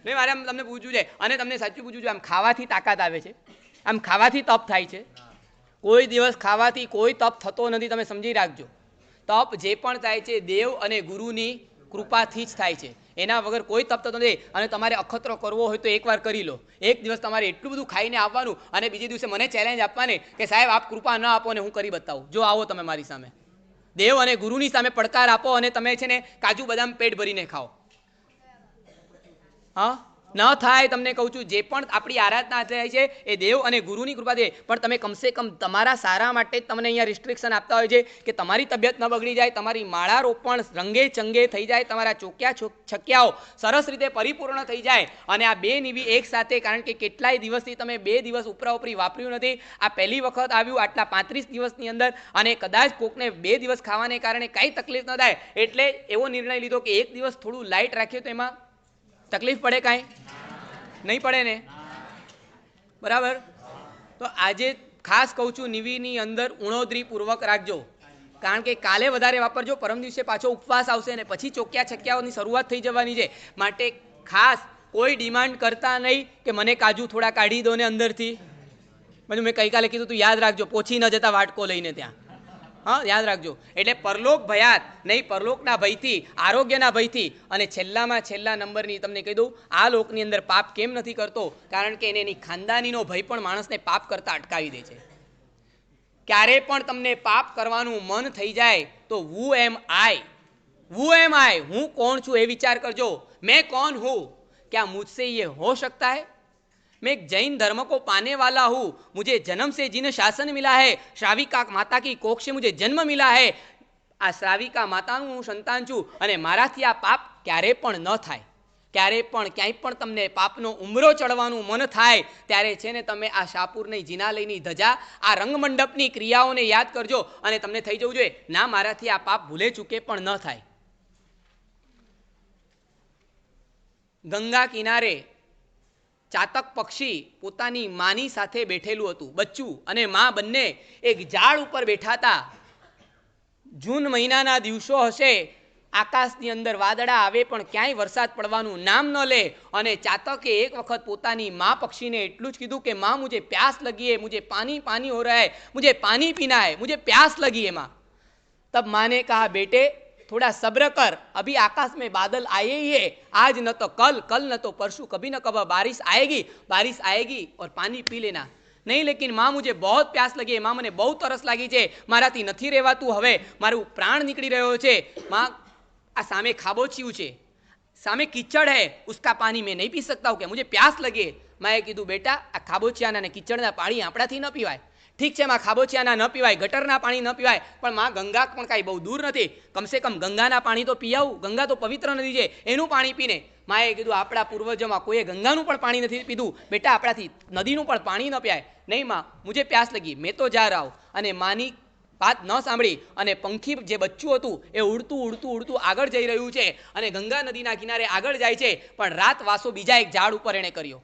નહીં, મારે આમ તમને પૂછવું છે, અને તમને સાચું પૂછવું છે, આમ ખાવાથી તાકાત આવે છે, આમ ખાવાથી તપ થાય છે. કોઈ દિવસ ખાવાથી કોઈ તપ થતો નથી, તમે સમજી રાખજો. તપ જે પણ થાય છે દેવ અને ગુરુની કૃપાથી જ થાય છે, એના વગર કોઈ તપ થતો નથી. અને તમારે અખતરો કરવો હોય તો એકવાર કરી લો. એક દિવસ તમારે એટલું બધું ખાઈને આવવાનું, અને બીજે દિવસે મને ચેલેન્જ આપવાની કે સાહેબ આપ કૃપા ન આપો ને હું કરી બતાવું. જો આવો તમે મારી સામે, દેવ અને ગુરુની સામે પડકાર આપો, અને તમે છે ને કાજુ બદામ પેટ ભરીને ખાઓ. હા, ન થાય. તમને કહું છું, જે પણ આપણી આરાધના થાય છે એ દેવ અને ગુરુની કૃપા છે, પણ તમે કમસે કમ તમારા સારા માટે તમને અહીંયા રિસ્ટ્રિક્શન આપતા હોય છે કે તમારી તબિયત ન બગડી જાય, તમારી માળા રોપણ રંગે ચંગે થઈ જાય, તમારા ચોક્યા છક્યાઓ સરસ રીતે પરિપૂર્ણ થઈ જાય. અને આ બે નિવી એક સાથે, કારણ કે કેટલાય દિવસથી તમે 2 દિવસ ઉપરાઉપરી વાપર્યું નથી, આ પહેલી વખત આવ્યું આટલા 35 દિવસની અંદર, અને કદાચ કોકને 2 દિવસ ખાવાને કારણે કાંઈ તકલીફ ન થાય, એટલે એવો નિર્ણય લીધો કે એક દિવસ થોડું લાઇટ રાખ્યું તો એમાં તકલીફ પડે? કાંઈ નહીં પડે ને, બરાબર? તો આજે ખાસ કહું છું, નિવીની અંદર ઉણોદરી પૂર્વક રાખજો, કારણ કે કાલે વધારે વાપરજો, પરમ દિવસે પાછો ઉપવાસ આવશે અને પછી ચોક્યા છક્યાઓની શરૂઆત થઈ જવાની છે. માટે ખાસ કોઈ ડિમાન્ડ કરતા નહીં કે મને કાજુ થોડા કાઢી દો ને અંદરથી. બધું મેં ગઈકાલે કીધું તું યાદ રાખજો, પોછી ન જતા વાટકો લઈને ત્યાં. હા, યાદ રાખજો. એટલે પરલોક ભયાત નહીં, પરલોકના ભયથી, આરોગ્યના ભયથી. અને છેલ્લામાં છેલ્લા નંબરની તમને કહી દઉં, આ લોકની અંદર પાપ કેમ નથી કરતો? કારણ કે એની ખાનદાનીનો ભય પણ માણસને પાપ કરતા અટકાવી દે છે. ક્યારે પણ તમને પાપ કરવાનું મન થઈ જાય તો વુ એમ આઈ, હું કોણ છું એ વિચાર કરજો. મેં કોણ હું? क्या मुझसे ये हो सकता है? मैं एक जैन धर्म को पाने वाला हूँ, मुझे जन्म से जिन शासन मिला है, श्राविका माता की कोख से मुझे जन्म मिला है, આ શ્રાવિકા માતાનું હું સંતાન છું, અને મારાથી આ પાપ ક્યારે પણ ન થાય. ક્યારે પણ ક્યાંય પણ તમને પાપનો ઉમરો ચડવાનું મન થાય ત્યારે છે ને તમે આ શાહપુરની જિનાલયની ધજા, આ રંગમંડપની ક્રિયાઓને યાદ કરજો, અને તમને થઈ જવું જોઈએ ના મારાથી આ પાપ ભૂલે ચૂકે પણ ન થાય. ગંગા કિનારે ચાતક પક્ષી પોતાની માની સાથે બેઠેલું હતું, બચ્ચું અને મા બંને એક ઝાડ ઉપર બેઠા હતા. જૂન મહિનાના દિવસો હશે, આકાશની અંદર વાદળા આવે પણ ક્યાંય વરસાદ પડવાનું નામ ન લે, અને ચાતકે એક વખત પોતાની મા પક્ષીને એટલું જ કીધું કે માँ मुझे प्यास लगी है, मुझे पानी पानी हो रहा है, मुझे पानी पीना है, मुझे प्यास लगी है माँ. तब माँ ने कहा बेटे थोड़ा सब्र कर, अभी आकाश में बादल आए ही है, आज न तो कल, कल न तो परसों, कभी न कभी बारिश आएगी और पानी पी लेना. नहीं लेकिन माँ मुझे बहुत प्यास लगी है, माँ મને બહુ તરસ લાગી છે, મારાથી નથી રહેવાતું, હવે મારું પ્રાણ નીકળી રહ્યો છે. માँ આ સામે ખાબોચિયું છે, સામે કિચડ है, उसका पानी मैं नहीं पी सकता हूँ, क्या मुझे प्यास लगी. માએ કીધું બેટા આ ખાબોચિયાના અને કિચડના પાણી આપણાથી ન પીવાય. ઠીક છે માં, ખાબોચિયાના ન પીવાય, ગટરના પાણી ન પીવાય, પણ માં ગંગા પણ કાંઈ બહુ દૂર નથી, કમસે કમ ગંગાના પાણી તો પી આવું, ગંગા તો પવિત્ર નદી છે, એનું પાણી પીને. માએ કીધું આપણા પૂર્વજોમાં કોઈએ ગંગાનું પણ પાણી નથી પીધું, બેટા આપણાથી નદીનું પણ પાણી ન પીવાય. નહીં માં, મુझे प्यास लगी, मैं तो जा रहा हूँ. અને માની વાત ન સાંભળી અને પંખી જે બચ્ચું હતું એ ઉડતું ઉડતું ઉડતું આગળ જઈ રહ્યું છે અને ગંગા નદીના કિનારે આગળ જાય છે, પણ રાત વાસો બીજા એક ઝાડ ઉપર એણે કર્યો.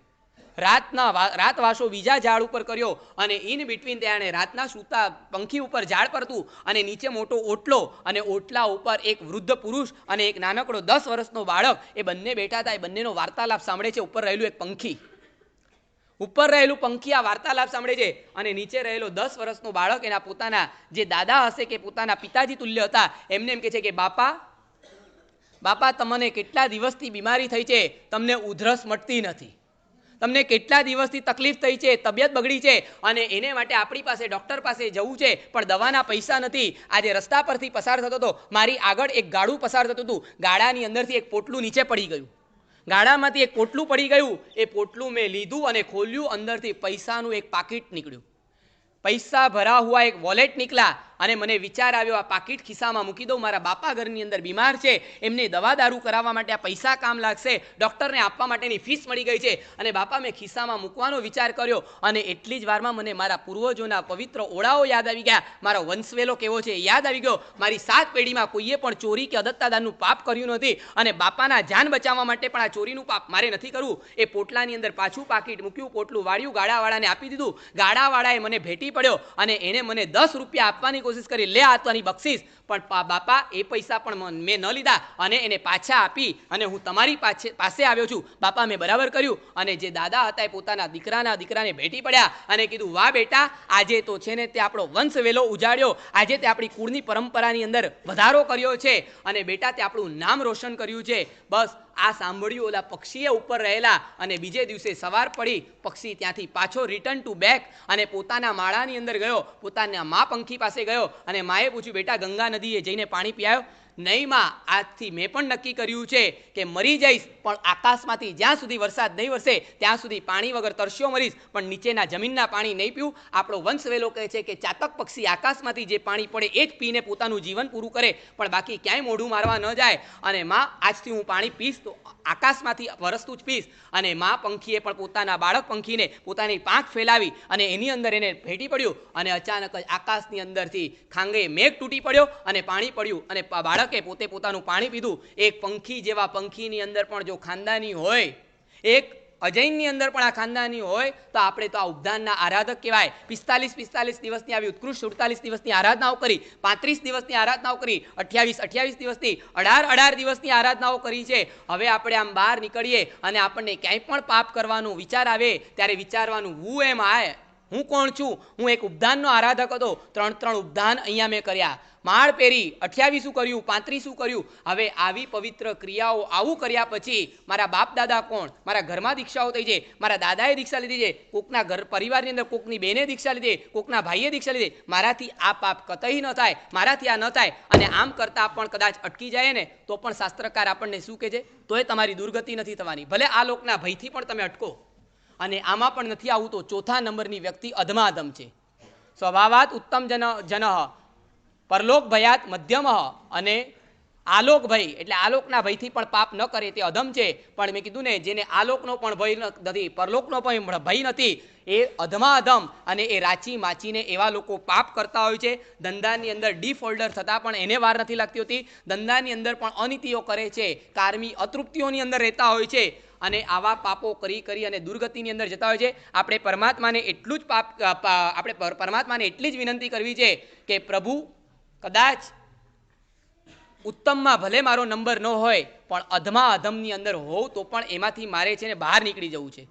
રાત વાસો બીજા ઝાડ ઉપર કર્યો અને ઇન બિટવીન ત્યાં રાતના સૂતા પંખી ઉપર ઝાડ પર હતું અને નીચે મોટો ઓટલો અને ઓટલા ઉપર એક વૃદ્ધ પુરુષ અને એક નાનકડો 10 વર્ષનો બાળક એ બંને બેઠા હતા. એ બંનેનો વાર્તાલાપ સાંભળે છે. ઉપર રહેલું એક પંખી, ઉપર રહેલું પંખી આ વાર્તાલાપ સાંભળે છે અને નીચે રહેલો 10 વર્ષનો બાળક એના પોતાના જે દાદા હશે કે પોતાના પિતાજી તુલ્ય હતા એમને એમ કહે છે કે બાપા તમને કેટલા દિવસથી બીમારી થઈ છે, તમને ઉધરસ મટતી નથી, તમને કેટલા દિવસથી તકલીફ થઈ છે, તબિયત બગડી છે અને એને માટે આપણી પાસે ડૉક્ટર પાસે જવું છે પણ દવાના પૈસા નથી. આજે રસ્તા પરથી પસાર થતો હતો, મારી આગળ એક ગાડું પસાર થતું હતું, ગાડાની અંદરથી એક પોટલું નીચે પડી ગયું, ગાડામાંથી એક પોટલું પડી ગયું. એ પોટલું મેં લીધું અને ખોલ્યું, અંદરથી પૈસાનું એક પાકીટ નીકળ્યું, પૈસા ભરા હુઆ એક વોલેટ નીકળ્યા અને મને વિચાર આવ્યો આ પાકીટ ખિસ્સામાં મૂકી દઉં, મારા બાપા ઘરની અંદર બીમાર છે, એમને દવા દારૂ કરાવવા માટે આ પૈસા કામ લાગશે, ડૉક્ટરને આપવા માટેની ફીસ મળી ગઈ છે અને બાપા મેં ખિસ્સામાં મૂકવાનો વિચાર કર્યો અને એટલી જ વારમાં મને મારા પૂર્વજોના પવિત્ર ઓળાઓ યાદ આવી ગયા, મારો વંશવેલો કેવો છે યાદ આવી ગયો. મારી 7 પેઢીમાં કોઈએ પણ ચોરી કે અદત્તાદાનનું પાપ કર્યું નથી અને બાપાના જાન બચાવવા માટે પણ આ ચોરીનું પાપ મારે નથી કરવું. એ પોટલાની અંદર પાછું પાકીટ મૂક્યું, પોટલું વાળ્યું, ગાડાવાળાને આપી દીધું. ગાડાવાળાએ મને ભેટી પડ્યો અને એને મને 10 રૂપિયા આપવાની કોશિશ કરી, લે આ તારી બક્ષિસ, પણ બાપા એ પૈસા પણ મેં ન લીધા અને એને પાછા આપી અને હું તમારી પાસે આવ્યો છું. બાપા મેં બરાબર કર્યું. અને જે દાદા હતા એ પોતાના દીકરાને ભેટી પડ્યા અને કીધું, વાહ બેટા, આજે તો છે ને તે આપણો વંશવેલો ઉજાડ્યો, આજે તે આપણી કુળની પરંપરાની અંદર વધારો કર્યો છે અને બેટા તે આપણું નામ રોશન કર્યું છે. બસ આ સાંભળ્યું ઓલા પક્ષીએ ઉપર રહેલા અને બીજે દિવસે સવાર પડી પક્ષી ત્યાંથી પાછો રિટર્ન ટુ બેક અને પોતાના માળાની અંદર ગયો, પોતાના મા પંખી પાસે ગયો અને માએ પૂછ્યું, બેટા ગંગા નદીએ જઈને પાણી પીયાયો? નહીં માં, આજથી મેં પણ નક્કી કર્યું છે કે મરી જઈશ પણ આકાશમાંથી જ્યાં સુધી વરસાદ નહીં વરસે ત્યાં સુધી પાણી વગર તરસ્યો મરીશ, પણ નીચેના જમીનના પાણી નહીં પીવું. આપણો વંશવેલો કહે છે કે ચાતક પક્ષી આકાશમાંથી જે પાણી પડે એ જ પીને પોતાનું જીવન પૂરું કરે પણ બાકી ક્યાંય મોઢું મારવા ન જાય. અને માં, આજથી હું પાણી પીશ તો આકાશમાંથી વરસતું જ પીશ. અને મા પંખીએ પણ પોતાના બાળક પંખીને પોતાની પાંખ ફેલાવી અને એની અંદર એને ભેટી પડ્યું અને અચાનક જ આકાશની અંદરથી ખાંગે મેઘ તૂટી પડ્યો અને પાણી પડ્યું અને બાળકે પોતે પોતાનું પાણી પીધું. એક પંખી જેવા પંખીની અંદર પણ જો ખાનદાની હોય, એક અજયની અંદર પણ આ ખાનદાની હોય તો આપણે તો આ ઉપદાનના આરાધક કહેવાય. 45 દિવસની આવી ઉત્કૃષ્ટ 48 દિવસની આરાધનાઓ કરી, 35 દિવસની આરાધનાઓ કરી, 28 દિવસની, 18 દિવસની આરાધનાઓ કરી છે. હવે આપણે આમ બહાર નીકળીએ અને આપણને ક્યાંય પણ પાપ કરવાનો વિચાર આવે ત્યારે વિચારવાનું, હું એમ આય, હું કોણ છું? હું એક ઉપદાનનો આરાધક હતો. 3 ઉપદાન અહીંયા મેં કર્યા, માળ પહેરી, 28 કર્યું, 35 કર્યું. હવે આવી પવિત્ર ક્રિયાઓ આવું કર્યા પછી મારા બાપ દાદા કોણ? મારા ઘરમાં દીક્ષાઓ થઈ છે, મારા દાદાએ દીક્ષા લીધી છે, કોકના ઘર પરિવારની અંદર કોકની બેને દીક્ષા લીધી, કોકના ભાઈએ દીક્ષા લીધી. મારાથી આ પાપ કતઈ ન થાય, મારાથી આ ન થાય. અને આમ કરતાં પણ કદાચ અટકી જાય ને તો પણ શાસ્ત્રકાર આપણને શું કહે છે? તોય તમારી દુર્ગતિ નથી થવાની. ભલે આ લોકના ભયથી પણ તમે અટકો અને આમાં પણ નથી આવું તો 4થા નંબરની વ્યક્તિ અધમાધમ છે. સ્વભાવાત ઉત્તમ જન પરલોક ભયાત મધ્યમ અને આલોક ભય, એટલે આલોકના ભયથી પણ પાપ ન કરે તે અધમ છે. પણ મેં કીધું ને, જેને આલોકનો પણ ભય નથી, પરલોકનો પણ ભય નથી, એ અધમા અધમ અને એ રાચી માચીને એવા લોકો પાપ કરતા હોય છે. ધંધાની અંદર ડીફોલ્ડર થતાં પણ એને વાર નથી લાગતી હોતી, ધંધાની અંદર પણ અનીતિઓ કરે છે, કારમી અતૃપ્તિઓની અંદર રહેતા હોય છે અને આવા પાપો કરી અને દુર્ગતિની અંદર જતા હોય છે. આપણે પરમાત્માને એટલી જ વિનંતી કરવી છે કે પ્રભુ, કદાચ ઉત્તમમાં ભલે મારો નંબર ન હોય પણ અધમા અધમની અંદર હોઉં તો પણ એમાંથી મારે છે ને બહાર નીકળી જવું છે.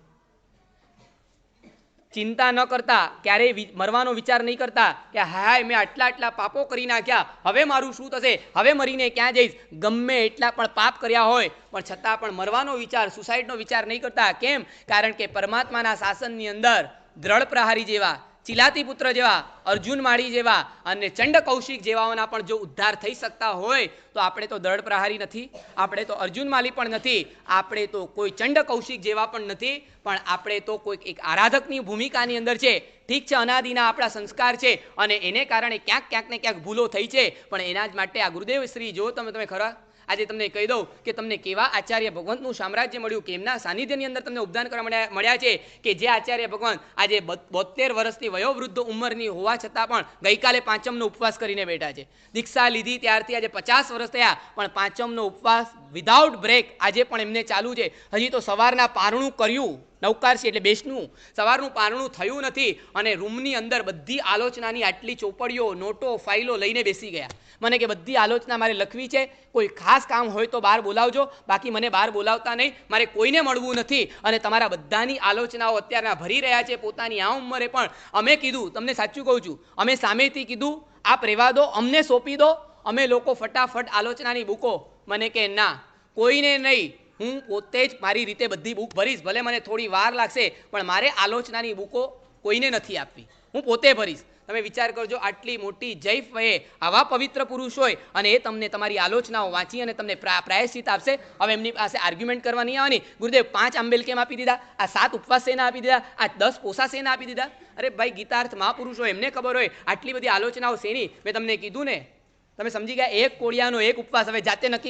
ચિંતા ન કરતા, ક્યારેય મરવાનો વિચાર નહીં કરતા કે હાય મેં આટલા પાપો કરી નાખ્યા, હવે મારું શું થશે, હવે મરીને ક્યાં જઈશ. ગમે એટલા પણ પાપ કર્યા હોય પણ છતાં પણ મરવાનો વિચાર, સુસાઇડનો વિચાર નહીં કરતા. કેમ? કારણ કે પરમાત્માના શાસનની અંદર દ્રઢ પ્રહારી જેવા, ચિલાતી પુત્ર જેવા, અર્જુન માળી જેવા અને ચંડ કૌશિક જેવાઓના પણ જો ઉદ્ધાર થઈ શકતા હોય તો આપણે તો દ્રઢ પ્રહારી નથી, આપણે તો અર્જુન માલી પણ નથી, આપણે તો કોઈ ચંડ કૌશિક જેવા પણ નથી, પણ આપણે તો કોઈક એક આરાધકની ભૂમિકાની અંદર છે. ઠીક છે, અનાદિના આપણા સંસ્કાર છે અને એને કારણે ક્યાંક ને ક્યાંક ભૂલો થઈ છે, પણ એના જ માટે આ ગુરુદેવ શ્રી જો તમે ખરા આજે તમને કહી દઉં કે તમને કેવા આચાર્ય ભગવંતનું સામ્રાજ્ય મળ્યું, કેમના સાનિધ્યની અંદર તમને ઉપદાન કરવા મળ્યા છે કે જે આચાર્ય ભગવંત આજે 72 વર્ષની વયોવૃદ્ધ ઉંમરની હોવા છતાં પણ ગઈકાલે પાંચમનો ઉપવાસ કરીને બેઠા છે. દીક્ષા લીધી ત્યારથી આજે 50 વર્ષ થયા પણ પાંચમનો ઉપવાસ વિધાઉટ બ્રેક આજે પણ એમને ચાલુ છે. હજી તો સવારના પારણું કર્યું, નવકારસી એટલે બેસનું, સવારનું પારણું થયું નથી અને રૂમની અંદર બધી આલોચનાની આટલી ચોપડીઓ, નોટો, ફાઇલો લઈને બેસી ગયા. મને કે બધી આલોચના મારે લખવી છે, કોઈ ખાસ કામ હોય તો બહાર બોલાવજો, બાકી મને બહાર બોલાવતા નહીં, મારે કોઈને મળવું નથી. અને તમારા બધાની આલોચનાઓ અત્યારના ભરી રહ્યા છે પોતાની આ ઉંમરે પણ. અમે કીધું, તમને સાચું કહું છું, અમે સામેથી કીધું આપ રહેવા દો, અમને સોંપી દો, અમે લોકો ફટાફટ આલોચનાની બુકો. મને કે ના, કોઈને નહીં, હું પોતે જ મારી રીતે બધી બુક ભરીશ, ભલે મને થોડી વાર લાગશે પણ મારે આલોચનાની બુકો કોઈને નથી આપવી, હું પોતે ભરીશ. તમે વિચાર કરજો, આટલી મોટી જૈફ વયે આવા પવિત્ર પુરુષ હોય અને એ તમને તમારી આલોચનાઓ વાંચી અને તમને પ્રાયશ્ચિત આપશે. હવે એમની પાસે આર્ગ્યુમેન્ટ કરવા નહીં આવવાની. ગુરુદેવ 5 આંબેલ કેમ આપી દીધા, આ 7 ઉપવાસ શેના આપી દીધા, આ 10 પોસા શેના આપી દીધા? અરે ભાઈ, ગીતાર્થ મહાપુરુષ હોય, એમને ખબર હોય આટલી બધી આલોચનાઓ શેની. મેં તમને કીધું ને, તમે સમજી ગયા, એક કોળિયાનો એક ઉપવાસ. હવે જાતે નક્કી